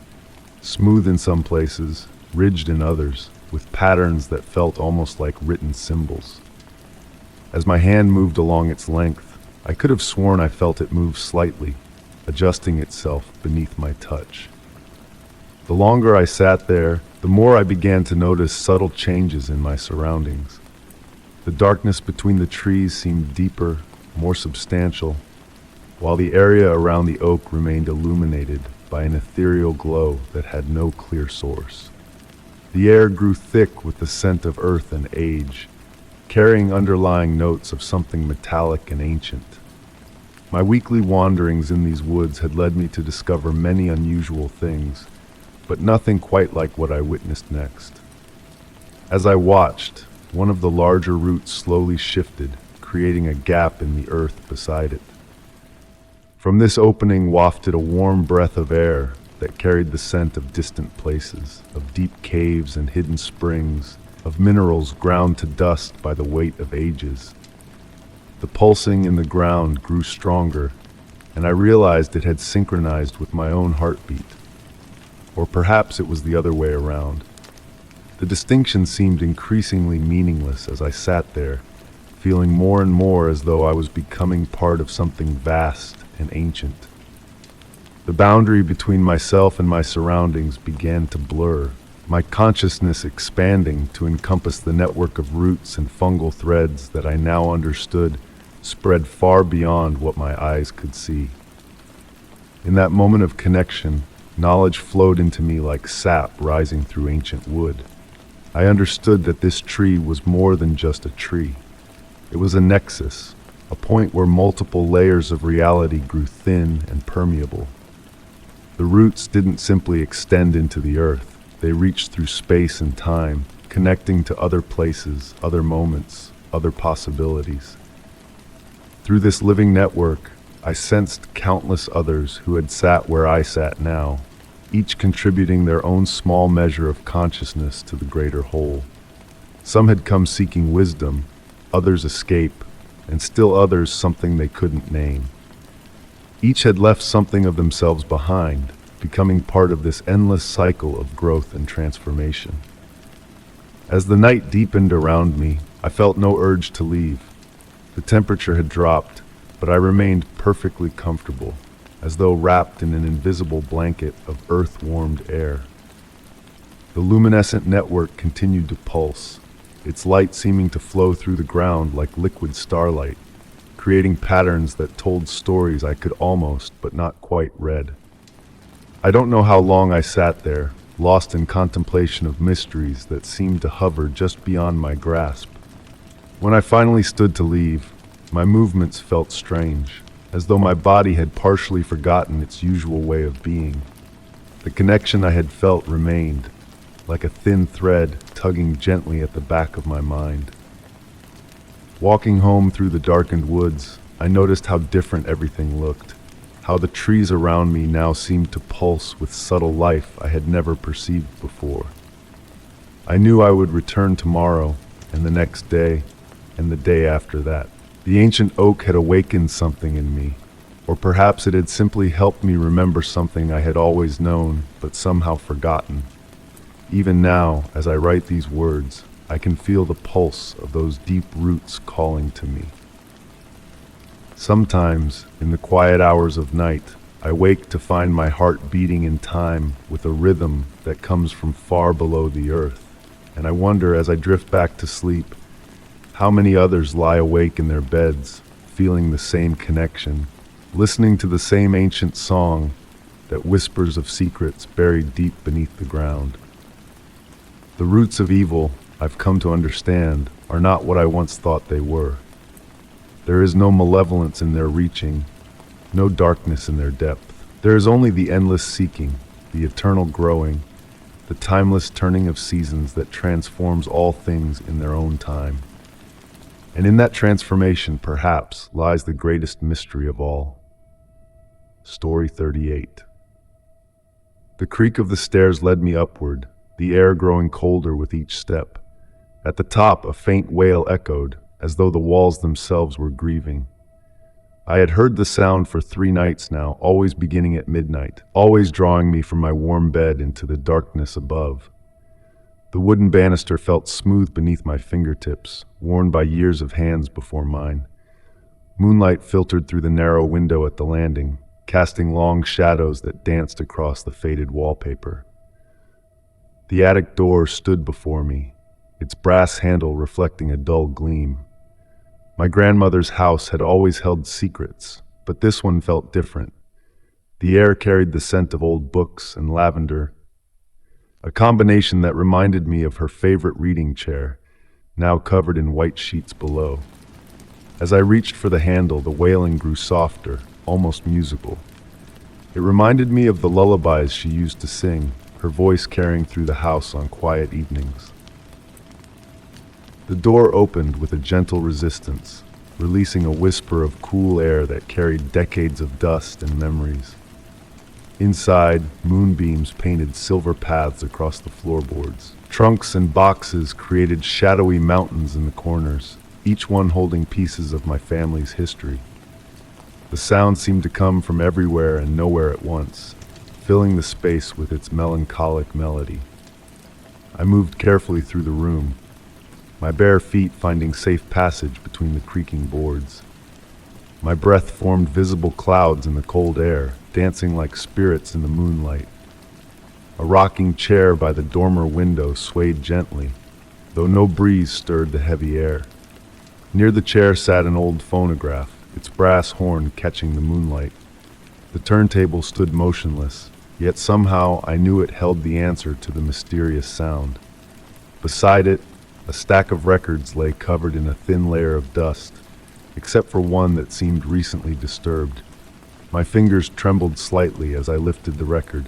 smooth in some places, ridged in others, with patterns that felt almost like written symbols. As my hand moved along its length, I could have sworn I felt it move slightly, adjusting itself beneath my touch. The longer I sat there, the more I began to notice subtle changes in my surroundings. The darkness between the trees seemed deeper, more substantial, while the area around the oak remained illuminated by an ethereal glow that had no clear source. The air grew thick with the scent of earth and age, carrying underlying notes of something metallic and ancient. My weekly wanderings in these woods had led me to discover many unusual things, but nothing quite like what I witnessed next. As I watched, one of the larger roots slowly shifted, creating a gap in the earth beside it. From this opening wafted a warm breath of air that carried the scent of distant places, of deep caves and hidden springs, of minerals ground to dust by the weight of ages. The pulsing in the ground grew stronger, and I realized it had synchronized with my own heartbeat. Or perhaps it was the other way around. The distinction seemed increasingly meaningless as I sat there, feeling more and more as though I was becoming part of something vast and ancient. The boundary between myself and my surroundings began to blur, my consciousness expanding to encompass the network of roots and fungal threads that I now understood spread far beyond what my eyes could see. In that moment of connection, knowledge flowed into me like sap rising through ancient wood. I understood that this tree was more than just a tree. It was a nexus, a point where multiple layers of reality grew thin and permeable. The roots didn't simply extend into the earth. They reached through space and time, connecting to other places, other moments, other possibilities. Through this living network, I sensed countless others who had sat where I sat now, each contributing their own small measure of consciousness to the greater whole. Some had come seeking wisdom, others escape, and still others something they couldn't name. Each had left something of themselves behind, becoming part of this endless cycle of growth and transformation. As the night deepened around me, I felt no urge to leave. The temperature had dropped, but I remained perfectly comfortable, as though wrapped in an invisible blanket of earth-warmed air. The luminescent network continued to pulse, its light seeming to flow through the ground like liquid starlight, creating patterns that told stories I could almost, but not quite, read. I don't know how long I sat there, lost in contemplation of mysteries that seemed to hover just beyond my grasp. When I finally stood to leave, my movements felt strange, as though my body had partially forgotten its usual way of being. The connection I had felt remained, like a thin thread tugging gently at the back of my mind. Walking home through the darkened woods, I noticed how different everything looked, how the trees around me now seemed to pulse with subtle life I had never perceived before. I knew I would return tomorrow, and the next day, and the day after that. The ancient oak had awakened something in me, Or perhaps it had simply helped me remember something I had always known, but somehow forgotten. Even now, as I write these words, I can feel the pulse of those deep roots calling to me. Sometimes, in the quiet hours of night, I wake to find my heart beating in time with a rhythm that comes from far below the earth. And I wonder, as I drift back to sleep, how many others lie awake in their beds, feeling the same connection, listening to the same ancient song that whispers of secrets buried deep beneath the ground. The roots of evil, I've come to understand, are not what I once thought they were. There is no malevolence in their reaching, no darkness in their depth. There is only the endless seeking, the eternal growing, the timeless turning of seasons that transforms all things in their own time. And in that transformation, perhaps, lies the greatest mystery of all. Story 38. The creak of the stairs led me upward, the air growing colder with each step. At the top, a faint wail echoed, as though the walls themselves were grieving. I had heard the sound for 3 nights now, always beginning at midnight, always drawing me from my warm bed into the darkness above. The wooden banister felt smooth beneath my fingertips, worn by years of hands before mine. Moonlight filtered through the narrow window at the landing, casting long shadows that danced across the faded wallpaper. The attic door stood before me, its brass handle reflecting a dull gleam. My grandmother's house had always held secrets, but this one felt different. The air carried the scent of old books and lavender, a combination that reminded me of her favorite reading chair, now covered in white sheets below. As I reached for the handle, the wailing grew softer, almost musical. It reminded me of the lullabies she used to sing, her voice carrying through the house on quiet evenings. The door opened with a gentle resistance, releasing a whisper of cool air that carried decades of dust and memories. Inside, moonbeams painted silver paths across the floorboards. Trunks and boxes created shadowy mountains in the corners, each one holding pieces of my family's history. The sound seemed to come from everywhere and nowhere at once, filling the space with its melancholic melody. I moved carefully through the room, my bare feet finding safe passage between the creaking boards. My breath formed visible clouds in the cold air, dancing like spirits in the moonlight. A rocking chair by the dormer window swayed gently, though no breeze stirred the heavy air. Near the chair sat an old phonograph, its brass horn catching the moonlight. The turntable stood motionless, yet somehow I knew it held the answer to the mysterious sound. Beside it, a stack of records lay covered in a thin layer of dust, except for one that seemed recently disturbed. My fingers trembled slightly as I lifted the record.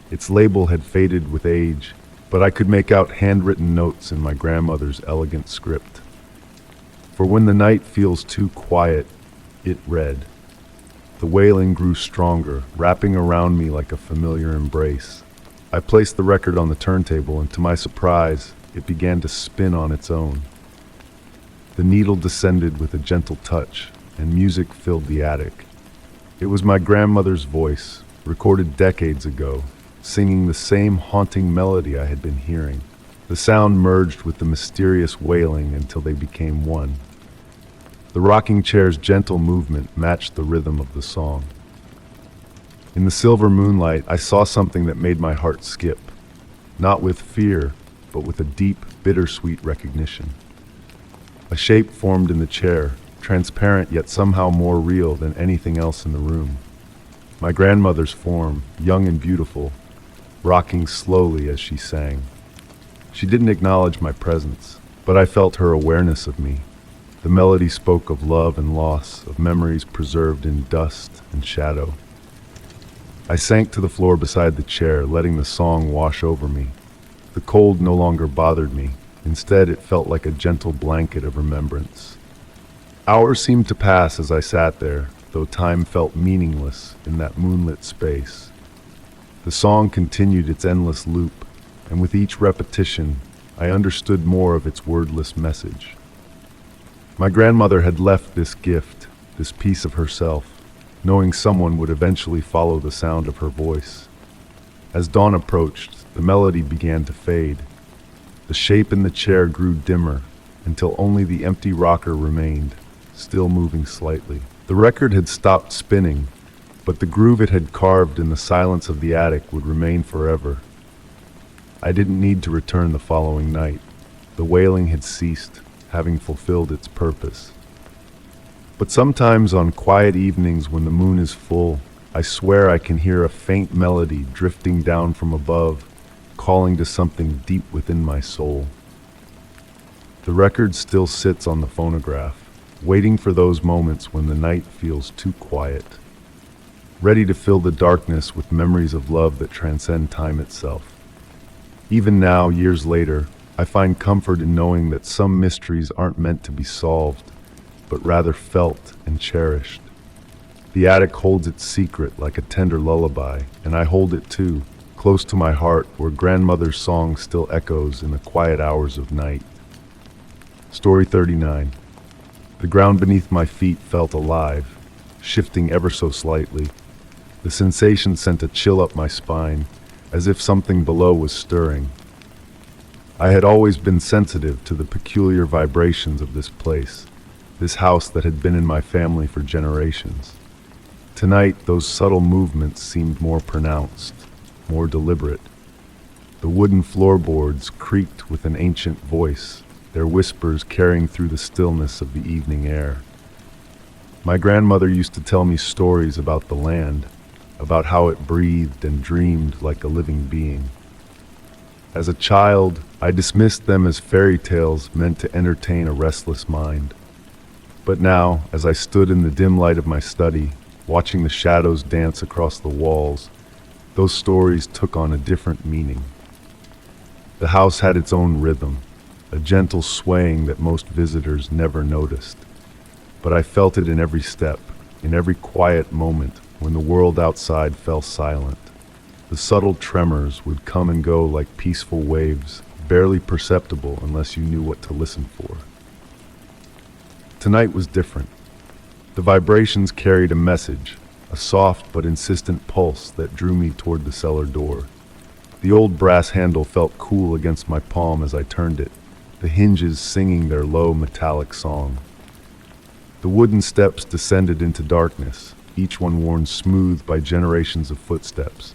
Its label had faded with age, but I could make out handwritten notes in my grandmother's elegant script. For when the night feels too quiet, it read. The wailing grew stronger, wrapping around me like a familiar embrace. I placed the record on the turntable, and to my surprise, it began to spin on its own. The needle descended with a gentle touch, and music filled the attic. It was my grandmother's voice, recorded decades ago, singing the same haunting melody I had been hearing. The sound merged with the mysterious wailing until they became one. The rocking chair's gentle movement matched the rhythm of the song. In the silver moonlight, I saw something that made my heart skip, not with fear, but with a deep, bittersweet recognition. A shape formed in the chair, transparent yet somehow more real than anything else in the room. My grandmother's form, young and beautiful, rocking slowly as she sang. She didn't acknowledge my presence, but I felt her awareness of me. The melody spoke of love and loss, of memories preserved in dust and shadow. I sank to the floor beside the chair, letting the song wash over me. The cold no longer bothered me. Instead, it felt like a gentle blanket of remembrance. Hours seemed to pass as I sat there, though time felt meaningless in that moonlit space. The song continued its endless loop, and with each repetition, I understood more of its wordless message. My grandmother had left this gift, this piece of herself, knowing someone would eventually follow the sound of her voice. As dawn approached, the melody began to fade. The shape in the chair grew dimmer until only the empty rocker remained, still moving slightly. The record had stopped spinning, but the groove it had carved in the silence of the attic would remain forever. I didn't need to return the following night. The wailing had ceased, having fulfilled its purpose. But sometimes on quiet evenings when the moon is full, I swear I can hear a faint melody drifting down from above, calling to something deep within my soul. The record still sits on the phonograph, waiting for those moments when the night feels too quiet, ready to fill the darkness with memories of love that transcend time itself. Even now, years later, I find comfort in knowing that some mysteries aren't meant to be solved, but rather felt and cherished. The attic holds its secret like a tender lullaby, and I hold it too, close to my heart where grandmother's song still echoes in the quiet hours of night. Story 39. The ground beneath my feet felt alive, shifting ever so slightly. The sensation sent a chill up my spine, as if something below was stirring. I had always been sensitive to the peculiar vibrations of this place, this house that had been in my family for generations. Tonight, those subtle movements seemed more pronounced, more deliberate. The wooden floorboards creaked with an ancient voice, their whispers carrying through the stillness of the evening air. My grandmother used to tell me stories about the land, about how it breathed and dreamed like a living being. As a child, I dismissed them as fairy tales meant to entertain a restless mind. But now, as I stood in the dim light of my study, watching the shadows dance across the walls, those stories took on a different meaning. The house had its own rhythm, a gentle swaying that most visitors never noticed. But I felt it in every step, in every quiet moment when the world outside fell silent. The subtle tremors would come and go like peaceful waves, barely perceptible unless you knew what to listen for. Tonight was different. The vibrations carried a message, a soft but insistent pulse that drew me toward the cellar door. The old brass handle felt cool against my palm as I turned it, the hinges singing their low metallic song. The wooden steps descended into darkness, each one worn smooth by generations of footsteps.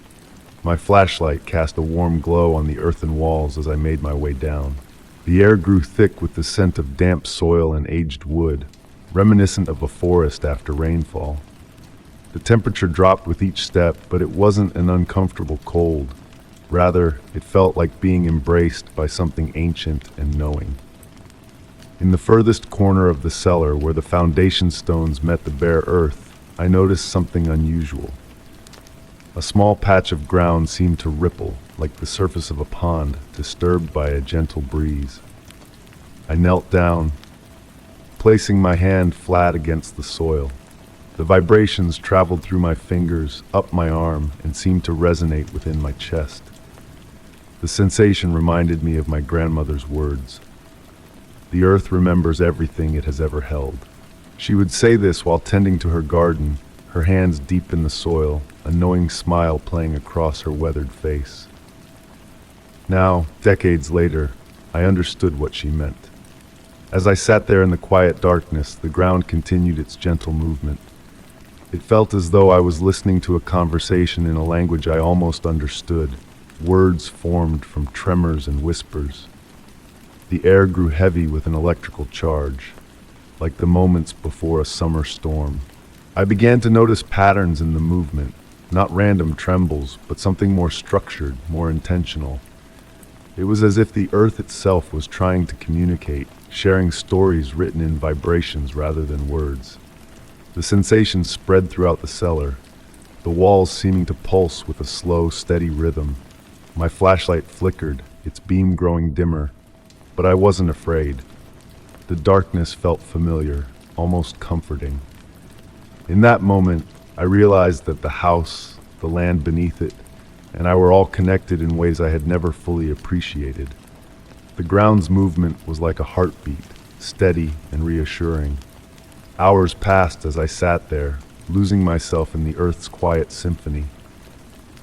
My flashlight cast a warm glow on the earthen walls as I made my way down. The air grew thick with the scent of damp soil and aged wood, reminiscent of a forest after rainfall. The temperature dropped with each step, but it wasn't an uncomfortable cold. Rather, it felt like being embraced by something ancient and knowing. In the furthest corner of the cellar, where the foundation stones met the bare earth, I noticed something unusual. A small patch of ground seemed to ripple, like the surface of a pond, disturbed by a gentle breeze. I knelt down, placing my hand flat against the soil. The vibrations traveled through my fingers, up my arm, and seemed to resonate within my chest. The sensation reminded me of my grandmother's words. The earth remembers everything it has ever held. She would say this while tending to her garden, her hands deep in the soil, a knowing smile playing across her weathered face. Now, decades later, I understood what she meant. As I sat there in the quiet darkness, the ground continued its gentle movement. It felt as though I was listening to a conversation in a language I almost understood, words formed from tremors and whispers. The air grew heavy with an electrical charge, like the moments before a summer storm. I began to notice patterns in the movement, not random trembles, but something more structured, more intentional. It was as if the earth itself was trying to communicate, sharing stories written in vibrations rather than words. The sensation spread throughout the cellar, the walls seeming to pulse with a slow, steady rhythm. My flashlight flickered, its beam growing dimmer, but I wasn't afraid. The darkness felt familiar, almost comforting. In that moment, I realized that the house, the land beneath it, and I were all connected in ways I had never fully appreciated. The ground's movement was like a heartbeat, steady and reassuring. Hours passed as I sat there, losing myself in the earth's quiet symphony.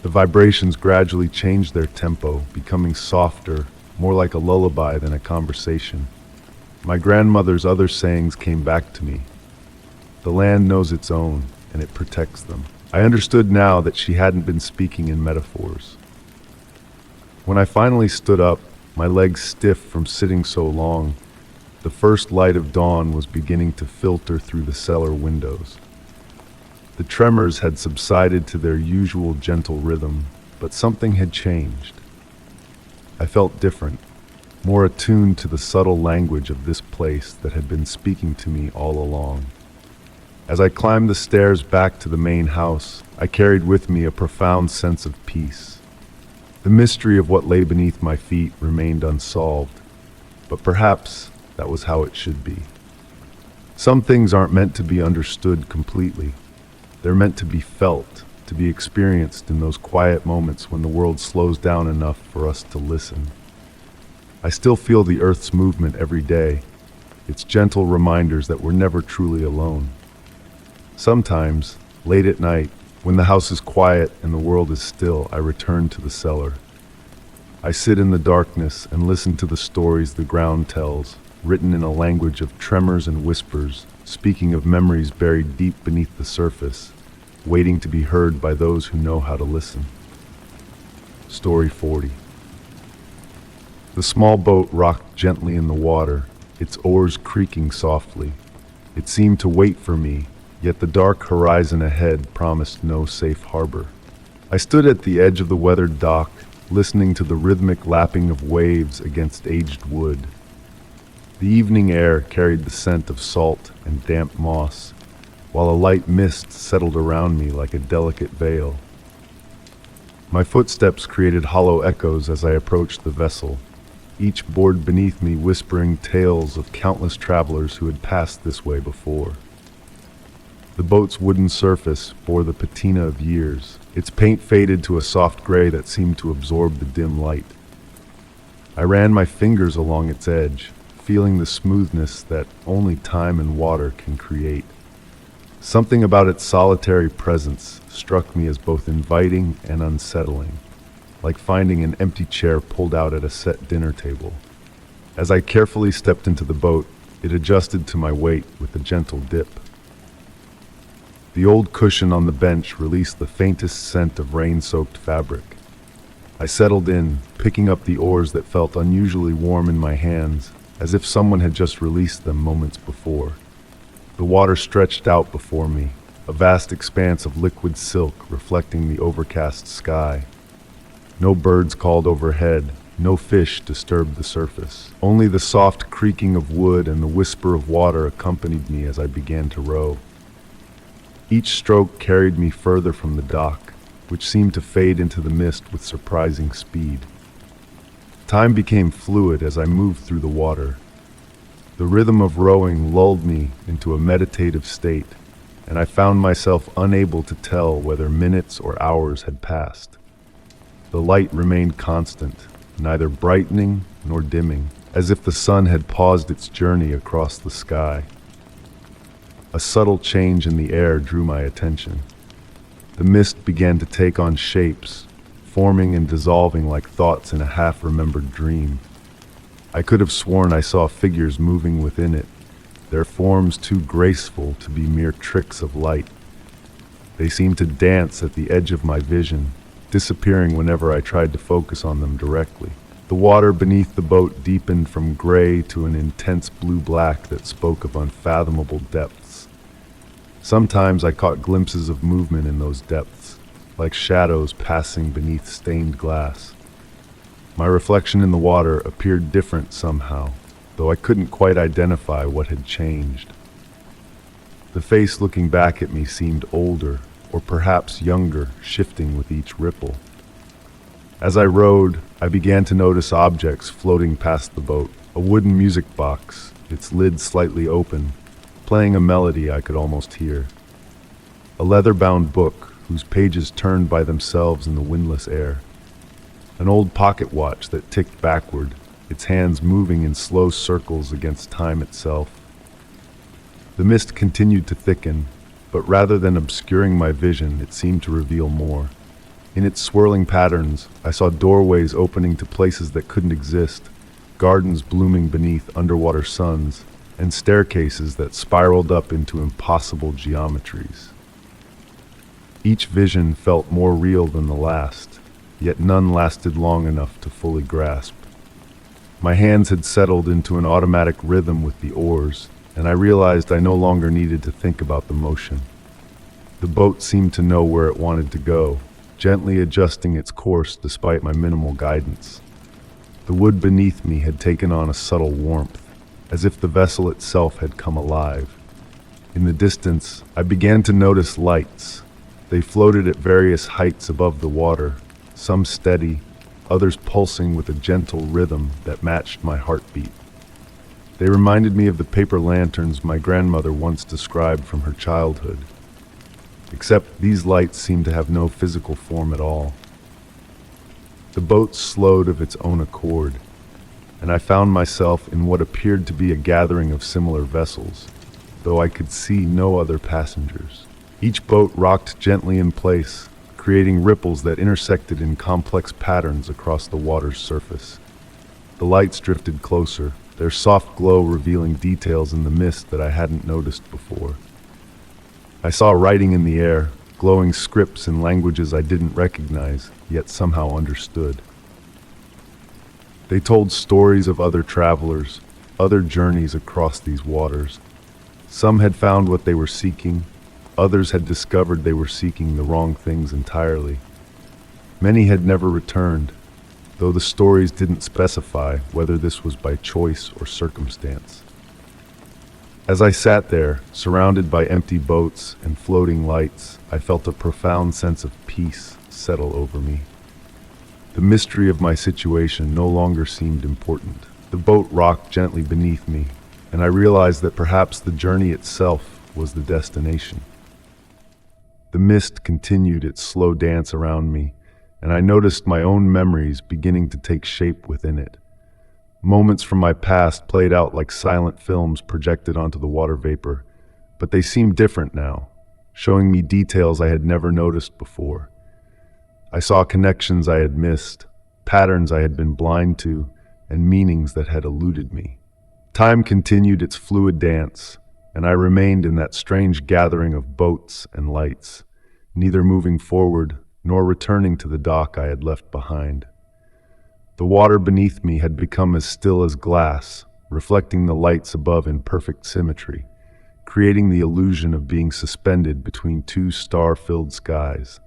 The vibrations gradually changed their tempo, becoming softer, more like a lullaby than a conversation. My grandmother's other sayings came back to me. The land knows its own, and it protects them. I understood now that she hadn't been speaking in metaphors. When I finally stood up, my legs stiff from sitting so long, the first light of dawn was beginning to filter through the cellar windows. The tremors had subsided to their usual gentle rhythm, but something had changed. I felt different, more attuned to the subtle language of this place that had been speaking to me all along. As I climbed the stairs back to the main house, I carried with me a profound sense of peace. The mystery of what lay beneath my feet remained unsolved, but perhaps that was how it should be. Some things aren't meant to be understood completely. They're meant to be felt, to be experienced in those quiet moments when the world slows down enough for us to listen. I still feel the earth's movement every day, its gentle reminders that we're never truly alone. Sometimes, late at night, when the house is quiet and the world is still, I return to the cellar. I sit in the darkness and listen to the stories the ground tells, written in a language of tremors and whispers, speaking of memories buried deep beneath the surface, waiting to be heard by those who know how to listen. Story 40. The small boat rocked gently in the water, its oars creaking softly. It seemed to wait for me, yet the dark horizon ahead promised no safe harbor. I stood at the edge of the weathered dock, listening to the rhythmic lapping of waves against aged wood. The evening air carried the scent of salt and damp moss, while a light mist settled around me like a delicate veil. My footsteps created hollow echoes as I approached the vessel, each board beneath me whispering tales of countless travelers who had passed this way before. The boat's wooden surface bore the patina of years, its paint faded to a soft gray that seemed to absorb the dim light. I ran my fingers along its edge, feeling the smoothness that only time and water can create. Something about its solitary presence struck me as both inviting and unsettling, like finding an empty chair pulled out at a set dinner table. As I carefully stepped into the boat, it adjusted to my weight with a gentle dip. The old cushion on the bench released the faintest scent of rain-soaked fabric. I settled in, picking up the oars that felt unusually warm in my hands, as if someone had just released them moments before. The water stretched out before me, a vast expanse of liquid silk reflecting the overcast sky. No birds called overhead, no fish disturbed the surface. Only the soft creaking of wood and the whisper of water accompanied me as I began to row. Each stroke carried me further from the dock, which seemed to fade into the mist with surprising speed. Time became fluid as I moved through the water. The rhythm of rowing lulled me into a meditative state, and I found myself unable to tell whether minutes or hours had passed. The light remained constant, neither brightening nor dimming, as if the sun had paused its journey across the sky. A subtle change in the air drew my attention. The mist began to take on shapes, forming and dissolving like thoughts in a half-remembered dream. I could have sworn I saw figures moving within it, their forms too graceful to be mere tricks of light. They seemed to dance at the edge of my vision, disappearing whenever I tried to focus on them directly. The water beneath the boat deepened from gray to an intense blue-black that spoke of unfathomable depths. Sometimes I caught glimpses of movement in those depths, like shadows passing beneath stained glass. My reflection in the water appeared different somehow, though I couldn't quite identify what had changed. The face looking back at me seemed older, or perhaps younger, shifting with each ripple. As I rowed, I began to notice objects floating past the boat. A wooden music box, its lid slightly open, playing a melody I could almost hear. A leather-bound book, whose pages turned by themselves in the windless air. An old pocket watch that ticked backward, its hands moving in slow circles against time itself. The mist continued to thicken, but rather than obscuring my vision, it seemed to reveal more. In its swirling patterns, I saw doorways opening to places that couldn't exist, gardens blooming beneath underwater suns, and staircases that spiraled up into impossible geometries. Each vision felt more real than the last, yet none lasted long enough to fully grasp. My hands had settled into an automatic rhythm with the oars, and I realized I no longer needed to think about the motion. The boat seemed to know where it wanted to go, gently adjusting its course despite my minimal guidance. The wood beneath me had taken on a subtle warmth, as if the vessel itself had come alive. In the distance, I began to notice lights. They floated at various heights above the water, some steady, others pulsing with a gentle rhythm that matched my heartbeat. They reminded me of the paper lanterns my grandmother once described from her childhood. Except these lights seemed to have no physical form at all. The boat slowed of its own accord, and I found myself in what appeared to be a gathering of similar vessels, though I could see no other passengers. Each boat rocked gently in place, creating ripples that intersected in complex patterns across the water's surface. The lights drifted closer, their soft glow revealing details in the mist that I hadn't noticed before. I saw writing in the air, glowing scripts in languages I didn't recognize, yet somehow understood. They told stories of other travelers, other journeys across these waters. Some had found what they were seeking, others had discovered they were seeking the wrong things entirely. Many had never returned, though the stories didn't specify whether this was by choice or circumstance. As I sat there, surrounded by empty boats and floating lights, I felt a profound sense of peace settle over me. The mystery of my situation no longer seemed important. The boat rocked gently beneath me, and I realized that perhaps the journey itself was the destination. The mist continued its slow dance around me, and I noticed my own memories beginning to take shape within it. Moments from my past played out like silent films projected onto the water vapor, but they seemed different now, showing me details I had never noticed before. I saw connections I had missed, patterns I had been blind to, and meanings that had eluded me. Time continued its fluid dance, and I remained in that strange gathering of boats and lights, neither moving forward nor returning to the dock I had left behind. The water beneath me had become as still as glass, reflecting the lights above in perfect symmetry, creating the illusion of being suspended between two star-filled skies.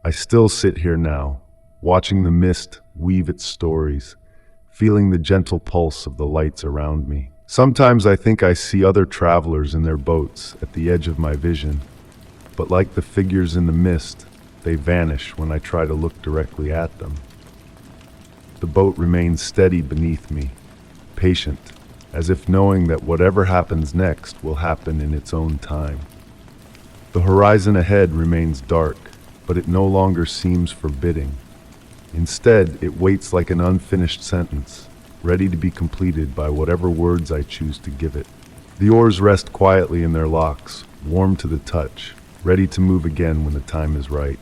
I still sit here now, watching the mist weave its stories, feeling the gentle pulse of the lights around me. Sometimes I think I see other travelers in their boats at the edge of my vision, but like the figures in the mist, they vanish when I try to look directly at them. The boat remains steady beneath me, patient, as if knowing that whatever happens next will happen in its own time. The horizon ahead remains dark, but it no longer seems forbidding. Instead, it waits like an unfinished sentence, ready to be completed by whatever words I choose to give it. The oars rest quietly in their locks, warm to the touch, ready to move again when the time is right.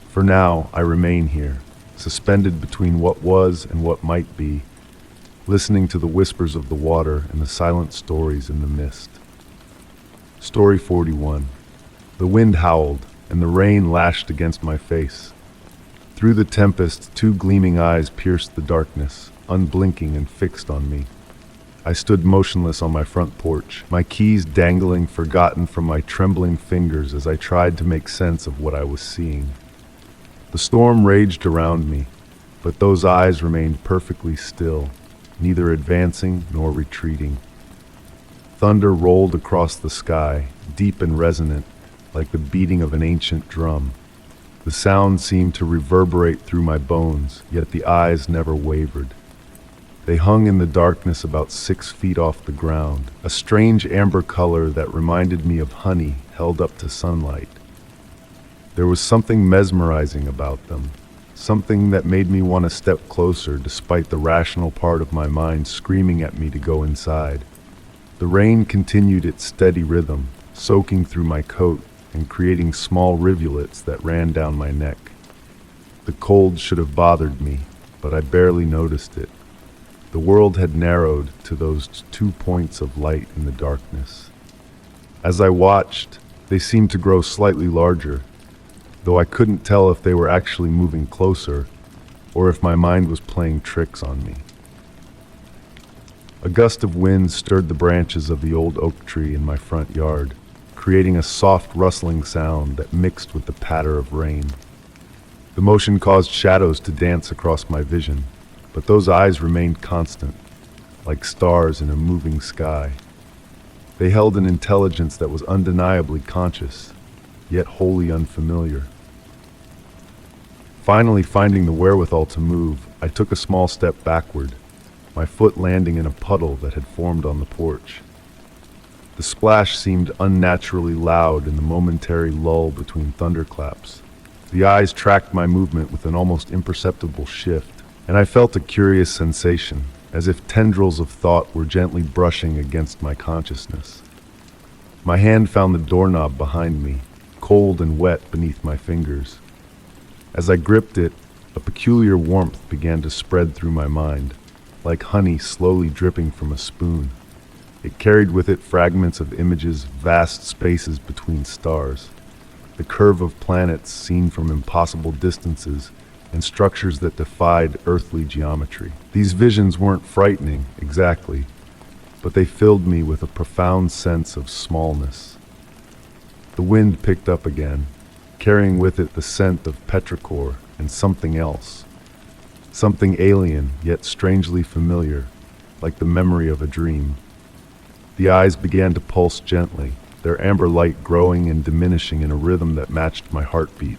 For now, I remain here, suspended between what was and what might be, listening to the whispers of the water and the silent stories in the mist. Story 41. The wind howled, and the rain lashed against my face. Through the tempest, two gleaming eyes pierced the darkness, unblinking and fixed on me. I stood motionless on my front porch, my keys dangling forgotten from my trembling fingers as I tried to make sense of what I was seeing. The storm raged around me, but those eyes remained perfectly still, neither advancing nor retreating. Thunder rolled across the sky, deep and resonant, like the beating of an ancient drum. The sound seemed to reverberate through my bones, yet the eyes never wavered. They hung in the darkness about 6 feet off the ground, a strange amber color that reminded me of honey held up to sunlight. There was something mesmerizing about them, something that made me want to step closer despite the rational part of my mind screaming at me to go inside. The rain continued its steady rhythm, soaking through my coat and creating small rivulets that ran down my neck. The cold should have bothered me, but I barely noticed it. The world had narrowed to those 2 points of light in the darkness. As I watched, they seemed to grow slightly larger, though I couldn't tell if they were actually moving closer or if my mind was playing tricks on me. A gust of wind stirred the branches of the old oak tree in my front yard, creating a soft rustling sound that mixed with the patter of rain. The motion caused shadows to dance across my vision, but those eyes remained constant, like stars in a moving sky. They held an intelligence that was undeniably conscious, yet wholly unfamiliar. Finally finding the wherewithal to move, I took a small step backward, my foot landing in a puddle that had formed on the porch. The splash seemed unnaturally loud in the momentary lull between thunderclaps. The eyes tracked my movement with an almost imperceptible shift, and I felt a curious sensation, as if tendrils of thought were gently brushing against my consciousness. My hand found the doorknob behind me, cold and wet beneath my fingers. As I gripped it, a peculiar warmth began to spread through my mind, like honey slowly dripping from a spoon. It carried with it fragments of images, vast spaces between stars, the curve of planets seen from impossible distances, and structures that defied earthly geometry. These visions weren't frightening, exactly, but they filled me with a profound sense of smallness. The wind picked up again, carrying with it the scent of petrichor and something else. Something alien, yet strangely familiar, like the memory of a dream. The eyes began to pulse gently, their amber light growing and diminishing in a rhythm that matched my heartbeat.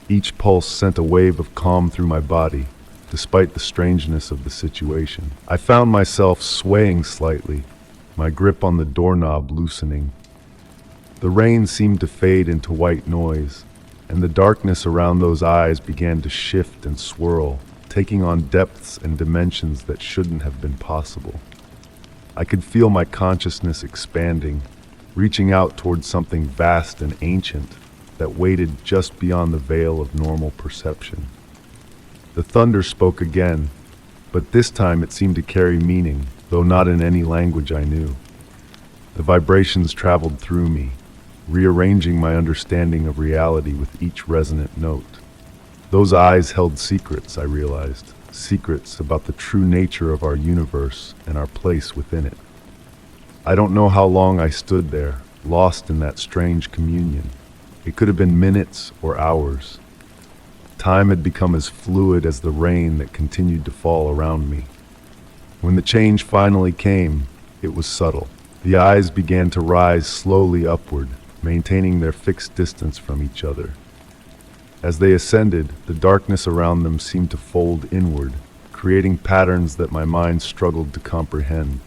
Each pulse sent a wave of calm through my body, despite the strangeness of the situation. I found myself swaying slightly, my grip on the doorknob loosening. The rain seemed to fade into white noise, and the darkness around those eyes began to shift and swirl, taking on depths and dimensions that shouldn't have been possible. I could feel my consciousness expanding, reaching out towards something vast and ancient that waited just beyond the veil of normal perception. The thunder spoke again, but this time it seemed to carry meaning, though not in any language I knew. The vibrations traveled through me, rearranging my understanding of reality with each resonant note. Those eyes held secrets, I realized, secrets about the true nature of our universe and our place within it. I don't know how long I stood there, lost in that strange communion. It could have been minutes or hours. Time had become as fluid as the rain that continued to fall around me. When the change finally came, it was subtle. The eyes began to rise slowly upward, maintaining their fixed distance from each other. As they ascended, the darkness around them seemed to fold inward, creating patterns that my mind struggled to comprehend.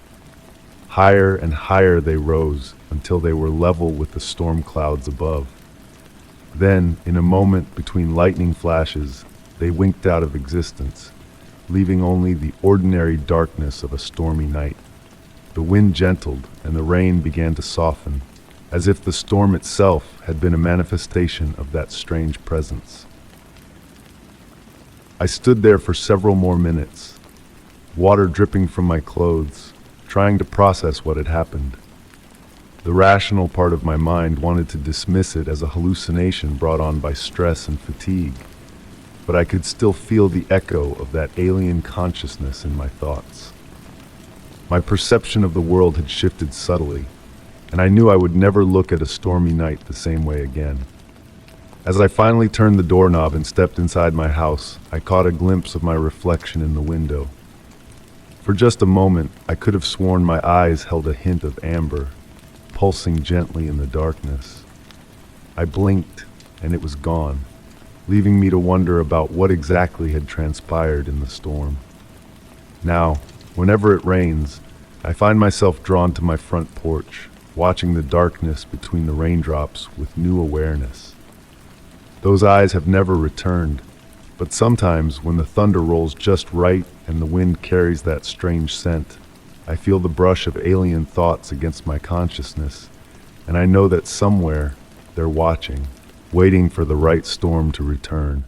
Higher and higher they rose, until they were level with the storm clouds above. Then, in a moment between lightning flashes, they winked out of existence, leaving only the ordinary darkness of a stormy night. The wind gentled, and the rain began to soften, as if the storm itself had been a manifestation of that strange presence. I stood there for several more minutes, water dripping from my clothes, trying to process what had happened. The rational part of my mind wanted to dismiss it as a hallucination brought on by stress and fatigue, but I could still feel the echo of that alien consciousness in my thoughts. My perception of the world had shifted subtly, and I knew I would never look at a stormy night the same way again. As I finally turned the doorknob and stepped inside my house, I caught a glimpse of my reflection in the window. For just a moment, I could have sworn my eyes held a hint of amber, pulsing gently in the darkness. I blinked, and it was gone, leaving me to wonder about what exactly had transpired in the storm. Now, whenever it rains, I find myself drawn to my front porch, watching the darkness between the raindrops with new awareness. Those eyes have never returned, but sometimes when the thunder rolls just right and the wind carries that strange scent, I feel the brush of alien thoughts against my consciousness, and I know that somewhere they're watching, waiting for the right storm to return.